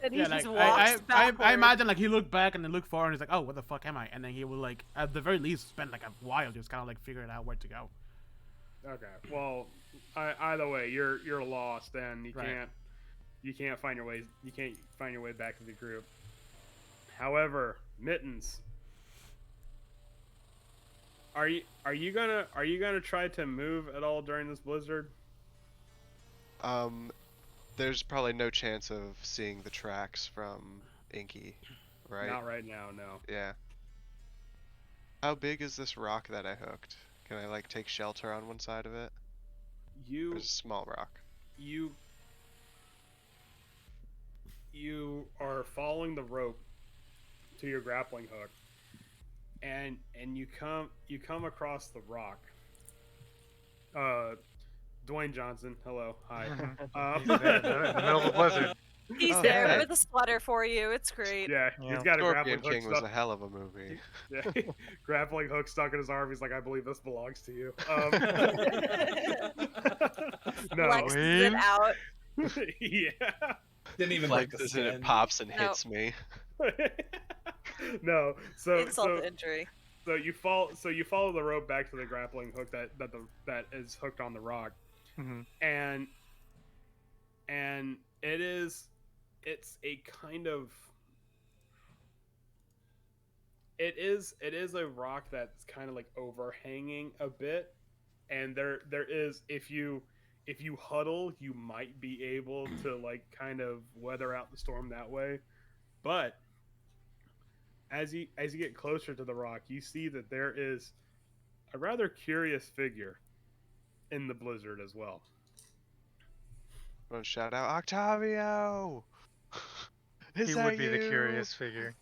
And he Yeah, just like walks I backward. imagine like he looked back and then looked forward and he's like, oh, what the fuck am I? And then he will like at the very least spend like a while just kind of like figuring out where to go. Okay. Well, either way, you're lost, and Right. you can't find your way back to the group. However, Mittens, are you gonna try to move at all during this blizzard? There's probably no chance of seeing the tracks from Inky, right? Not right now, no. Yeah. How big is this rock that I hooked? Can I like take shelter on one side of it? Or is it a small rock? You are following the rope to your grappling hook, and you come across the rock. Dwayne Johnson, hello, hi. He's there in the middle of a blizzard. He's Oh, there yeah. with a sweater for you. It's great. Yeah, Yeah. he's got a Scorpion grappling King hook was stuck. a hell of a movie. Yeah, grappling hook stuck in his arm. He's like, I believe this belongs to you. No, Flexes it Wayne? out. yeah. Didn't even break the Flexes and it skin. pops and No. hits me. No, so Insult to injury. So you follow the rope back to the grappling hook that is hooked on the rock, Mhm. and it's a kind of it is a rock that's kind of like overhanging a bit, and there is if you huddle you might be able to like kind of weather out the storm that way, but as you get closer to the rock, you see that there is a rather curious figure in the blizzard as well. Oh, shout out Octavio! Is He that would be the you? curious figure.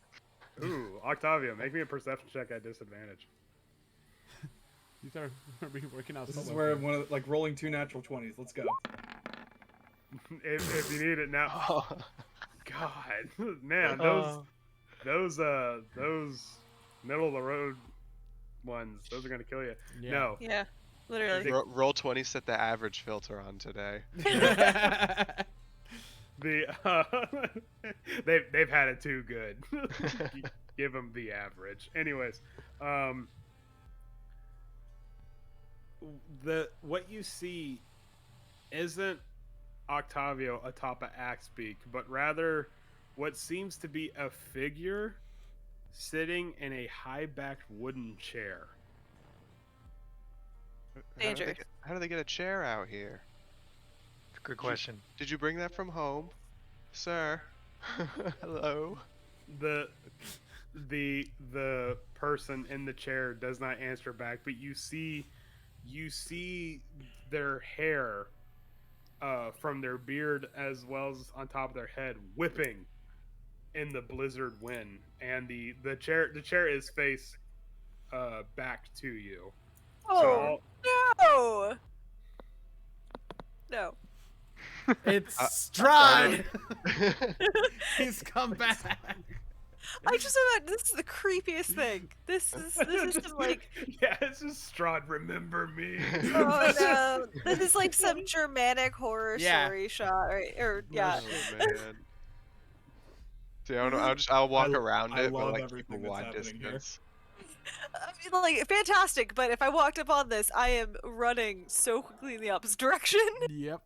Ooh, Octavio, make me a perception check at disadvantage. These are really working out This so is well where for you. one of rolling 2 natural 20s. Let's go. if you need it now. Oh, God, man, Oh. those middle of the road ones, those are gonna kill you. Yeah. No, Yeah, literally. Roll 20 set the average filter on today. the they've had it too good. Give them the average. Anyways, what you see isn't Octavio atop a axe beak, but rather what seems to be a figure sitting in a high-backed wooden chair. Danger. How do they get a chair out here? Good question. Did you bring that from home, sir? Hello. The person in the chair does not answer back, but you see their hair from their beard as well as on top of their head whipping in the blizzard wind, and the chair is face back to you. Oh no! No. It's sorry. Strahd. He's come back. I just thought this is the creepiest thing. This is some like Yeah, it's just Strahd, remember me. oh no, this is like some Germanic horror Yeah. story shot, right? Or yeah. Oh, man. See, I don't know. I'll walk around I it, but love like keep a everything that's wide happening here. distance. I mean, like fantastic, but if I walked up on this, I am running so quickly in the opposite direction. Yep.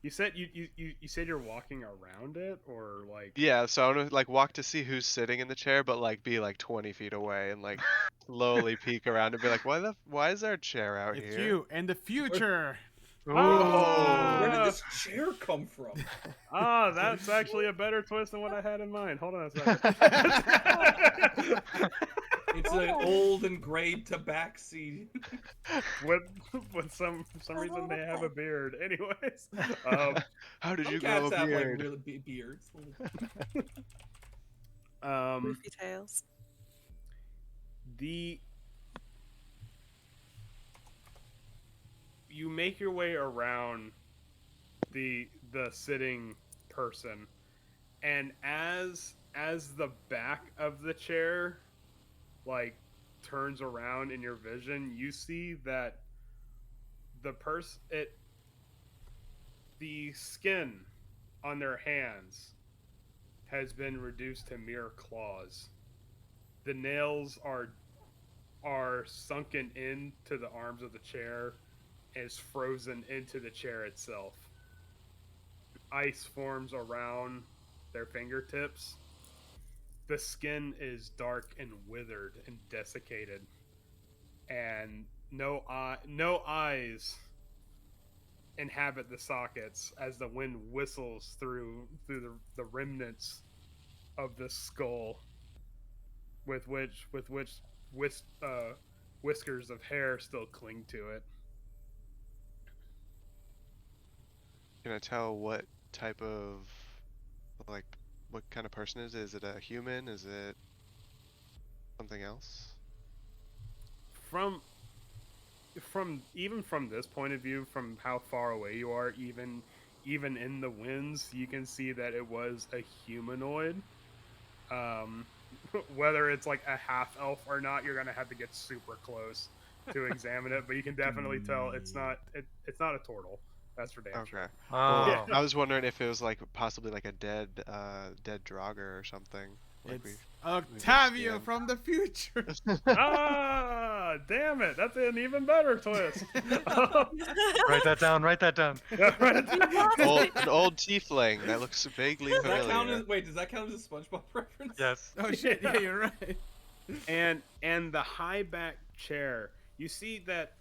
You said you said you're walking around it, or like Yeah, so I'm gonna like walk to see who's sitting in the chair, but like be like 20 feet away and like slowly peek around and be like, why is there a chair out It's here? you in the future. Where did this chair come from? that's actually a better twist than what I had in mind. Hold on a second. It's an old and gray tabaxi. with some for some reason they have a beard. Anyways, How did you Some grow cats a have like beard? really big beards. Goofy tails. You make your way around the sitting person, and as the back of the chair like turns around in your vision, you see that the skin on their hands has been reduced to mere claws. The nails are sunken into the arms of the chair and is frozen into the chair itself. Ice forms around their fingertips. The skin is dark and withered and desiccated, and no eyes inhabit the sockets as the wind whistles through the remnants of the skull, with whiskers of hair still cling to it. Can I tell what type of like what kind of person is it? Is it a human? Is it something else? From even from this point of view, from how far away you are, even in the winds, you can see that it was a humanoid. Whether it's like a half elf or not, you're gonna have to get super close to examine it, but you can definitely tell it's not a turtle. That's for damn sure. Okay. Oh. Well, I was wondering if it was like possibly like a dead Draugr or something. Like It's Octavio skin. from the future. Damn it! That's an even better twist. Write that down. Write that down. An old tiefling that looks vaguely Does that familiar. count as, wait, does that count as a SpongeBob reference? Yes. Oh shit! Yeah, you're right. and the high back chair, you see that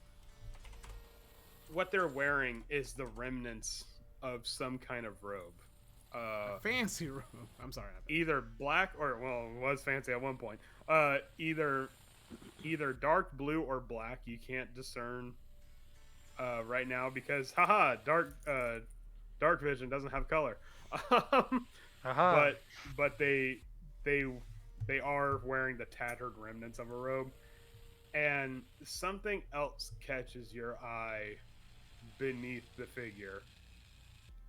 what they're wearing is the remnants of some kind of robe. Fancy room. I'm sorry. Either black or, well, it was fancy at one point. Either dark blue or black. You can't discern right now because dark vision doesn't have color. But they are wearing the tattered remnants of a robe, and something else catches your eye beneath the figure.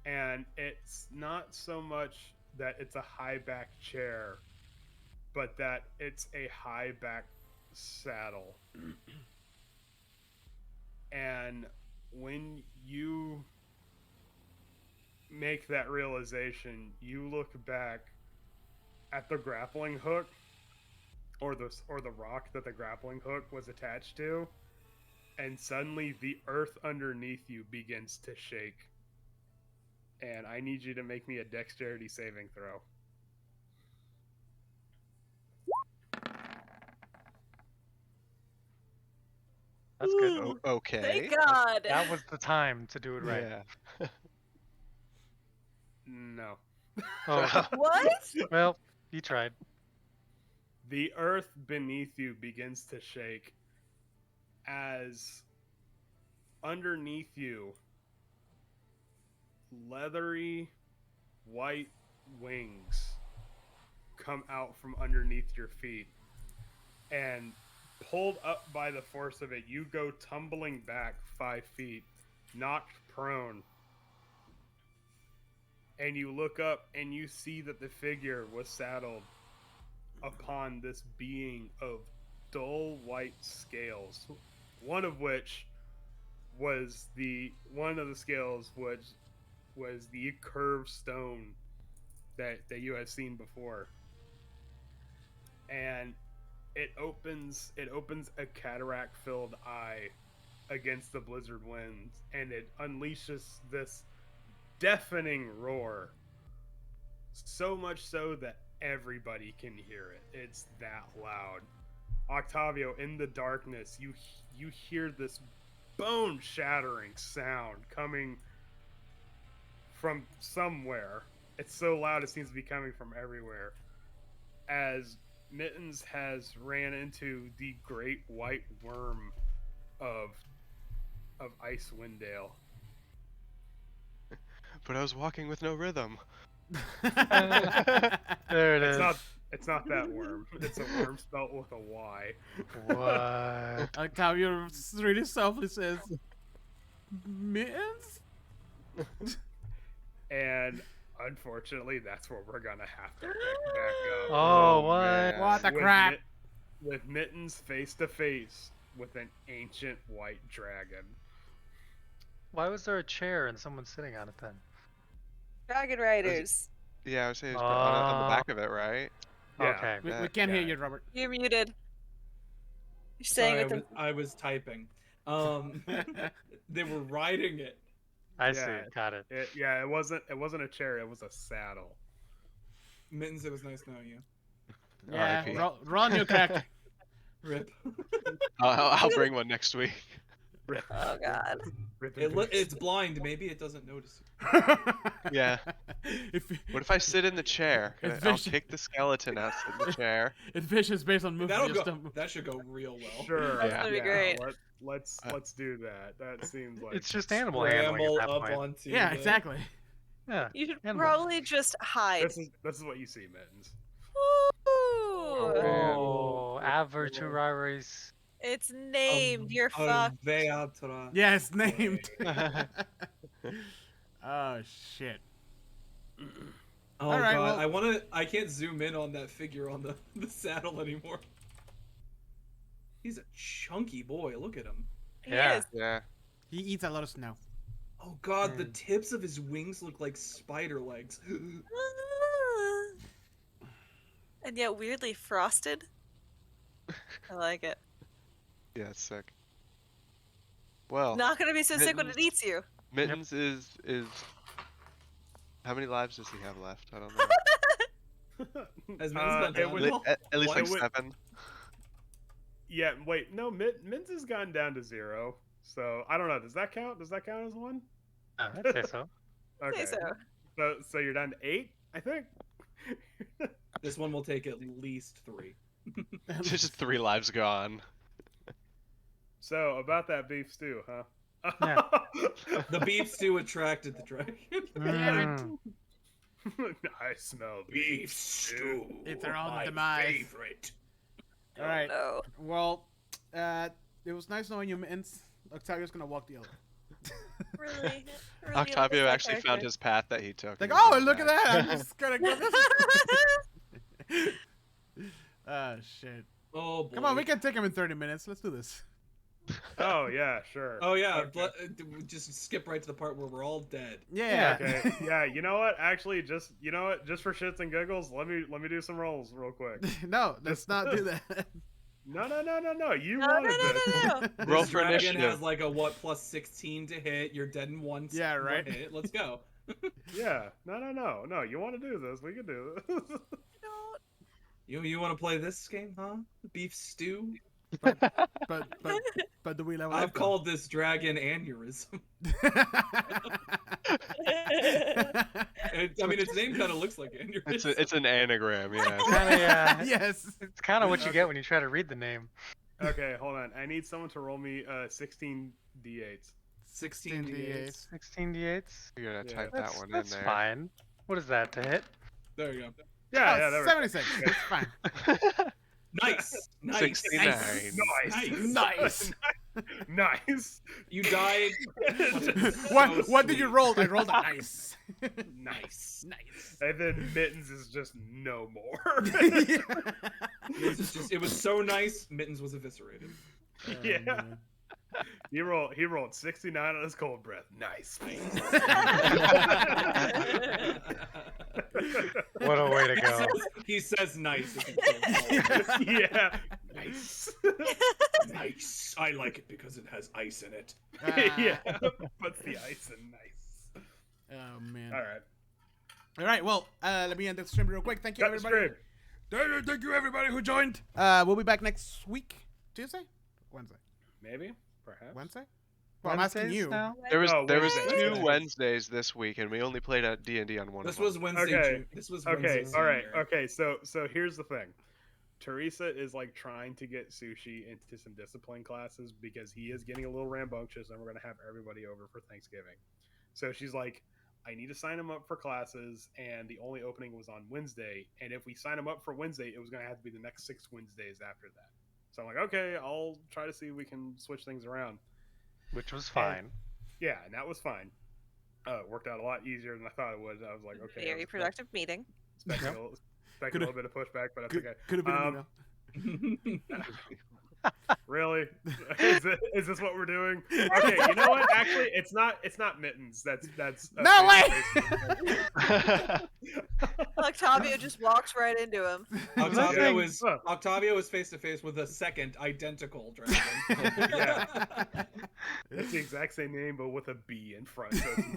And it's not so much that it's a high back chair, but that it's a high back saddle. And when you make that realization, you look back at the grappling hook, or the rock that the grappling hook was attached to, and suddenly the earth underneath you begins to shake. and I need you to make me a dexterity saving throw. That's good. Ooh, Okay. Thank God. That was the time to do it right. Yeah. No. Oh, What? well, you tried. The earth beneath you begins to shake as underneath you leathery white wings come out from underneath your feet, and pulled up by the force of it, you go tumbling back 5 feet, knocked prone, and you look up and you see that the figure was saddled upon this being of dull white scales, one of which was one of the scales was the curved stone that you had seen before, and it opens a cataract filled eye against the blizzard winds, and it unleashes this deafening roar, so much so that everybody can hear it. It's that loud. Octavio, in the darkness, you hear this bone shattering sound coming from somewhere. It's so loud it seems to be coming from everywhere, as Mittens has ran into the great white worm of Icewind Dale. But I was walking with no rhythm. There it is. It's not that worm. It's a worm spelled with a Y. What? Octavio really softly says, Mittens? And unfortunately, that's where we're gonna have to pick back up. Oh, what? man. What the With crap? with Mittens face to face with an ancient white dragon. Why was there a chair and someone sitting on it then? Dragon Riders. Yeah, I was saying it's on the back of it, right? Yeah. Okay. We can't hear you, Robert. You're muted. You're staying Sorry, with them. I was typing. They were riding it. I Yeah. see. Got it. It wasn't a chair. It was a saddle. Mittens, it was nice knowing you. Yeah, RIP. roll new character. Rip. I'll bring one next week. Oh God. It's blind. Maybe it doesn't notice. Yeah. If What if I sit in the chair? It's I'll vicious. kick the skeleton out of the chair. it's vicious based on movement. That'll just go. don't- That should go real well. Sure. That's gonna be great. Let's do that. That seems like It's just animal handling Scramble at that up point. onto. Yeah, the- exactly. Yeah. You should Animal. probably just hide. this is what you see, Mittens. Ooh. Oh, Averturaris. It's named. You're fucked. Veatra. Yeah, it's named. Oh shit. Oh All right, god, well- I can't zoom in on that figure on the saddle anymore. He's a chunky boy. Look at him. He Yeah. is. Yeah. He eats a lot of snow. Oh god, the Mm. tips of his wings look like spider legs. And yet weirdly frosted. I like it. Yeah, it's sick. Well, Not gonna be so sick when it Mittens. eats you. Mittens is how many lives does he have left? I don't know. Has Mittens gone it down? was- At least What? like 7. Yeah, wait, no, Mittens has gone down to 0. So I don't know. Does that count? Does that count as 1? I'd say so. Okay. Say so. So you're down to 8, I think. This one will take at least 3. Just 3 lives gone. So about that beef stew, huh? Yeah. The beef stew attracted the dragon. Mm. I smell beef stew. It's their own demise. favorite. Oh, All right. no. Well, it was nice knowing you, Mittens. Octavio's gonna walk the other. Really? Octavio love actually that found character. his path that he took. Like, and he's oh, going look at back. that! I'm just gonna go this. Oh shit! Oh boy. Come on, we can take him in 30 minutes. Let's do this. Oh yeah, sure. Oh yeah, Okay. just skip right to the part where we're all dead. Yeah. Okay. Yeah, you know what? Actually, just for shits and giggles, let me do some rolls real quick. No, let's not do that. No. You No, wanted no, this. no, no, no. Roll This for dragon initiative. has like a what +16 to hit. You're dead in one. Yeah, one right. hit. Let's go. Yeah. No. You want to do this? We can do this. Don't. You want to play this game, huh? Beef stew. But do we level I've up? called this dragon aneurysm. I mean, its name kind of looks like aneurysm. It's an anagram, yeah. Kinda, yeah. Yes. It's kind of what you get when you try to read the name. Okay, hold on. I need someone to roll me 16 d8s. 16 d8s. 16 d8s. You're gonna Yeah. type That's, that one that's in there. fine. What is that to hit? There you go. Yeah, Oh, that was 76. It's fine. Nice. Nice. 69. nice. Nice. You died. What did you roll? I rolled a nice. Nice. Nice. And then Mittens is just no more. It was so nice. Mittens was eviscerated. Yeah. He rolled 69 on his cold breath. Nice. What a way to go. He says nice. If he says Yeah. Nice. nice. I like it because it has ice in it. Yeah. Puts the ice in nice. Oh man. All right. All right. Well, let me end the stream real quick. Thank you, Got the everybody. stream. Thank you, everybody who joined. We'll be back next week, Tuesday, Wednesday, Maybe. Perhaps. Wednesday. Well, I'm asking Wednesdays you. now? There was Wednesday. two Wednesdays this week, and we only played at D&D on one This of them. was Wednesday. Okay. This was Okay. Wednesday All right. senior. Okay. So here's the thing. Teresa is like trying to get Sushi into some discipline classes because he is getting a little rambunctious, and we're gonna have everybody over for Thanksgiving. So she's like, I need to sign him up for classes, and the only opening was on Wednesday. And if we sign him up for Wednesday, it was gonna have to be the next 6 Wednesdays after that. So I'm like, okay, I'll try to see if we can switch things around. Which was fine. Yeah, and that was fine. It worked out a lot easier than I thought it would. I was like, okay. I Very was productive meeting. expecting a little bit of pushback, but that's okay. Could have been an email. Really? Is this what we're doing? Okay, you know what? Actually, it's not Mittens. That's No way! Octavio just walks right into him. Octavio is face to face with a second identical dragon. Yeah. It's the exact same name, but with a B in front. So it's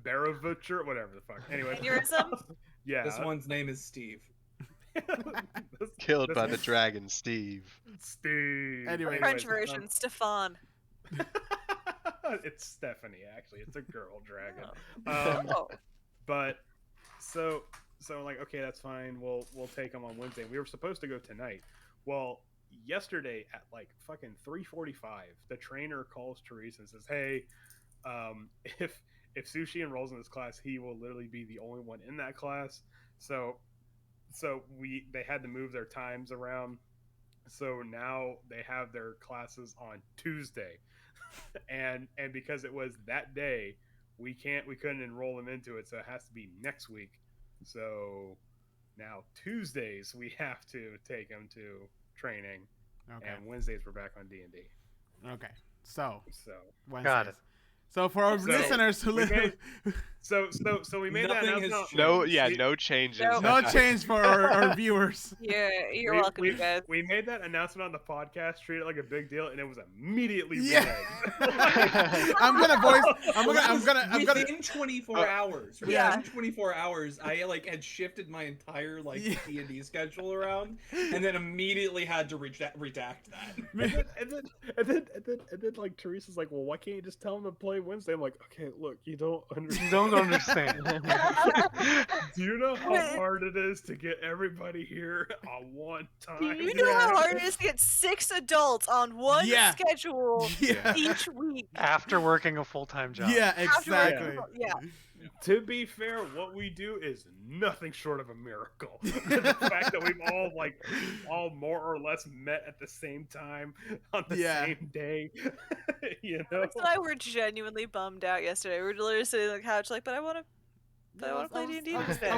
Baravutcher, whatever the fuck. Anyway, Aneurysm? yeah. This one's name is Steve. Killed by the dragon, Steve. Steve. Anyway. French Anyways, version, Stefan. it's Stephanie, actually. It's a girl dragon. Oh. But so like, okay, that's fine. We'll take them on Wednesday. We were supposed to go tonight. Well, yesterday at like fucking 3:45, the trainer calls Teresa and says, "Hey, if Sushi enrolls in this class, he will literally be the only one in that class." So they had to move their times around. So now they have their classes on Tuesday, and because it was that day, we couldn't enroll them into it. So it has to be next week. So now Tuesdays we have to take them to training, Okay. and Wednesdays we're back on D&D. Okay. So Got Wednesdays. it. So for our So, listeners who we live, made- So we made that Nothing has announcement. changed. No changes. No. no change for our viewers. You're welcome, you guys. We made that announcement on the podcast, treated it like a big deal, and it was immediately Yeah. reneged. I'm gonna. Within 24 hours. Yeah. Within 24 hours, I like had shifted my entire like Yeah. D&D schedule around, and then immediately had to redact that. and then like Teresa's like, well, why can't you just tell them to play Wednesday? I'm like, okay, look, you don't understand. You don't understand. Do you know how hard it is to get everybody here on one time? Do you know how hard it is to get 6 adults on one Yeah. schedule Yeah. each week? After working a full-time job. Yeah, After exactly. Yeah. To be fair, what we do is nothing short of a miracle. The fact that we've all more or less met at the same time on the Yeah. same day. You know? Alex and I were genuinely bummed out yesterday. We were literally sitting on the couch like, but I want to play D&D instead.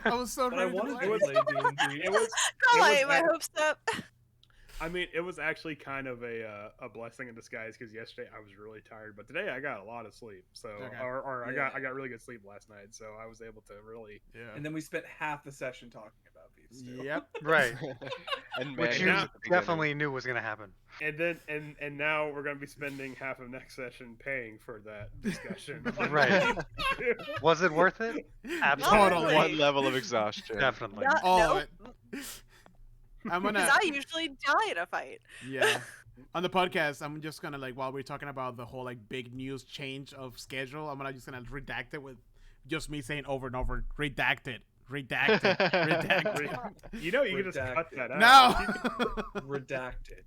I was so But I ready to wanted play. to play D&D. It was Come on, was get my act- hopes up. I mean, it was actually kind of a blessing in disguise because yesterday I was really tired, but today I got a lot of sleep. So, Okay. or I Yeah. got really good sleep last night, so I was able to really. Yeah. And then we spent half the session talking about beef movies too. Yep. Right. And Which man, you now- definitely knew was gonna happen. And then and now we're gonna be spending half of next session paying for that discussion. Right. Was it worth it? Absolutely. Totally. one level of exhaustion. Definitely. All of Nope. it. I'm Because gonna. I usually die in a fight. Yeah. On the podcast, I'm just gonna like while we're talking about the whole like big news change of schedule, I'm just gonna redact it with just me saying over and over, redacted, redacted, redacted. You know, you can just Redacted. cut that out. No. Redacted.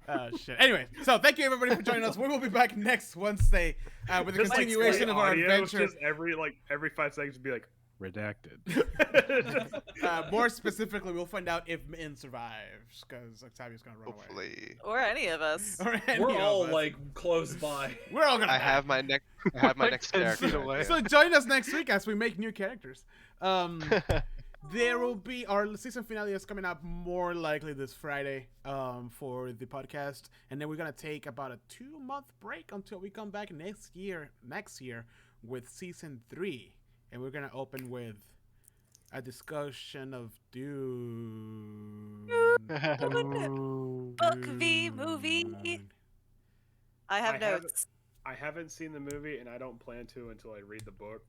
Oh shit. Anyway, so thank you everybody for joining us. We will be back next Wednesday with a Just, like, continuation straight of our audio, adventure. Just every 5 seconds, be like, Redacted. More specifically, we'll find out if Min survives because Octavia's gonna run away. Hopefully. Or any of us. Or any We're of all us. like close by. we're all gonna. I die. have my next. I have my Like next 10 feet character. away. idea. So join us next week as we make new characters. There will be our season finale is coming up more likely this Friday for the podcast, and then we're gonna take about a 2-month break until we come back next year with season 3, and we're gonna open with a discussion of Dune. Book v movie. Dune. I have I haven't- notes. I haven't seen the movie, and I don't plan to until I read the book,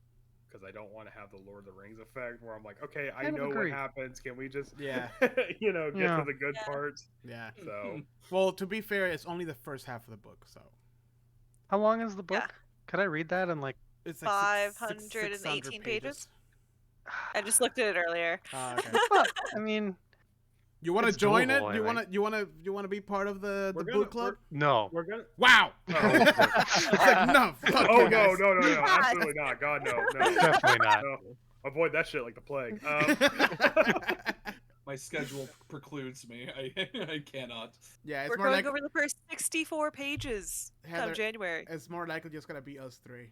because I don't want to have the Lord of the Rings effect, where I'm like, okay, I Kind of know agree. what happens. Can we just, Yeah. get Yeah. to the good Yeah. parts? Yeah. So Well, to be fair, it's only the first half of the book, so How long is the book? Yeah. Could I read that in like? it's like 518 600 pages? I just looked at it earlier. Okay. I mean, You want to It's join doable, it? I You want to be part of the We're book gonna- club? no. we're gonna. Wow. Oh. It's like no. Fuck Oh you no, guys. no, absolutely not. God, no, no, Definitely not. no. Avoid that shit like the plague. My schedule precludes me. I cannot. Yeah, it's We're more going like over the first 64 pages Heather- come January. it's more likely just gonna be us 3.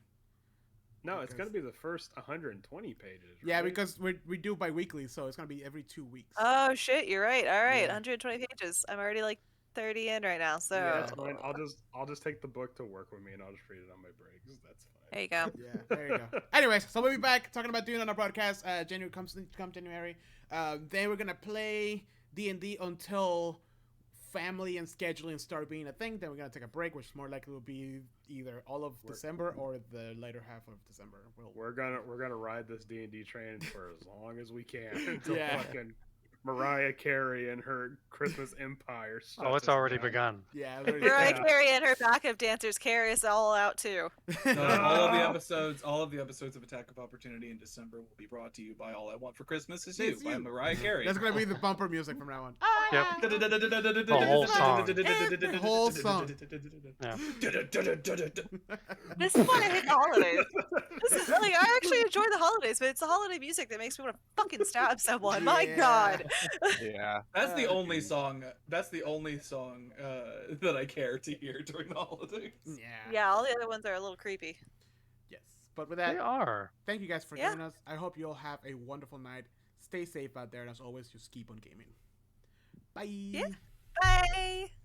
No, it's gonna be the first 120 pages. Yeah, right? because we do bi-weekly, so it's gonna be every 2 weeks. Oh shit, you're right. All right, Yeah. 120 pages. I'm already like 30 in right now, so Yeah. That's fine. I'll just take the book to work with me, and I'll just read it on my breaks. That's fine. there you go. Yeah, there you go. Anyways, so we'll be back talking about Dune on our podcast. January come January. Then we're gonna play D&D until family and scheduling start being a thing. Then we're gonna take a break, which more likely will be either all of December or the later half of December. We're gonna ride this D&D train for as long as we can until Yeah. fucking Mariah Carey and her Christmas Empire. Oh, shuts it's us already down. begun. Yeah, Mariah Yeah. Carey and her backup dancers carry us all out too. All of the episodes of Attack of Opportunity in December will be brought to you by All I Want for Christmas Is You It's by You. Mariah Carey. That's gonna be the bumper music from now on. Yep. The whole song. The whole song. Yeah. This is why I hate the holidays. This is like I actually enjoy the holidays, but it's the holiday music that makes me want to fucking stab someone. My Yeah. God. Yeah. That's the only song. That's the only song that I care to hear during the holidays. Yeah. Yeah, all the other ones are a little creepy. Yes. But with that, They are. thank you guys for Yeah. joining us. I hope you all have a wonderful night. Stay safe out there, and as always, just keep on gaming. Bye. Yeah. Bye.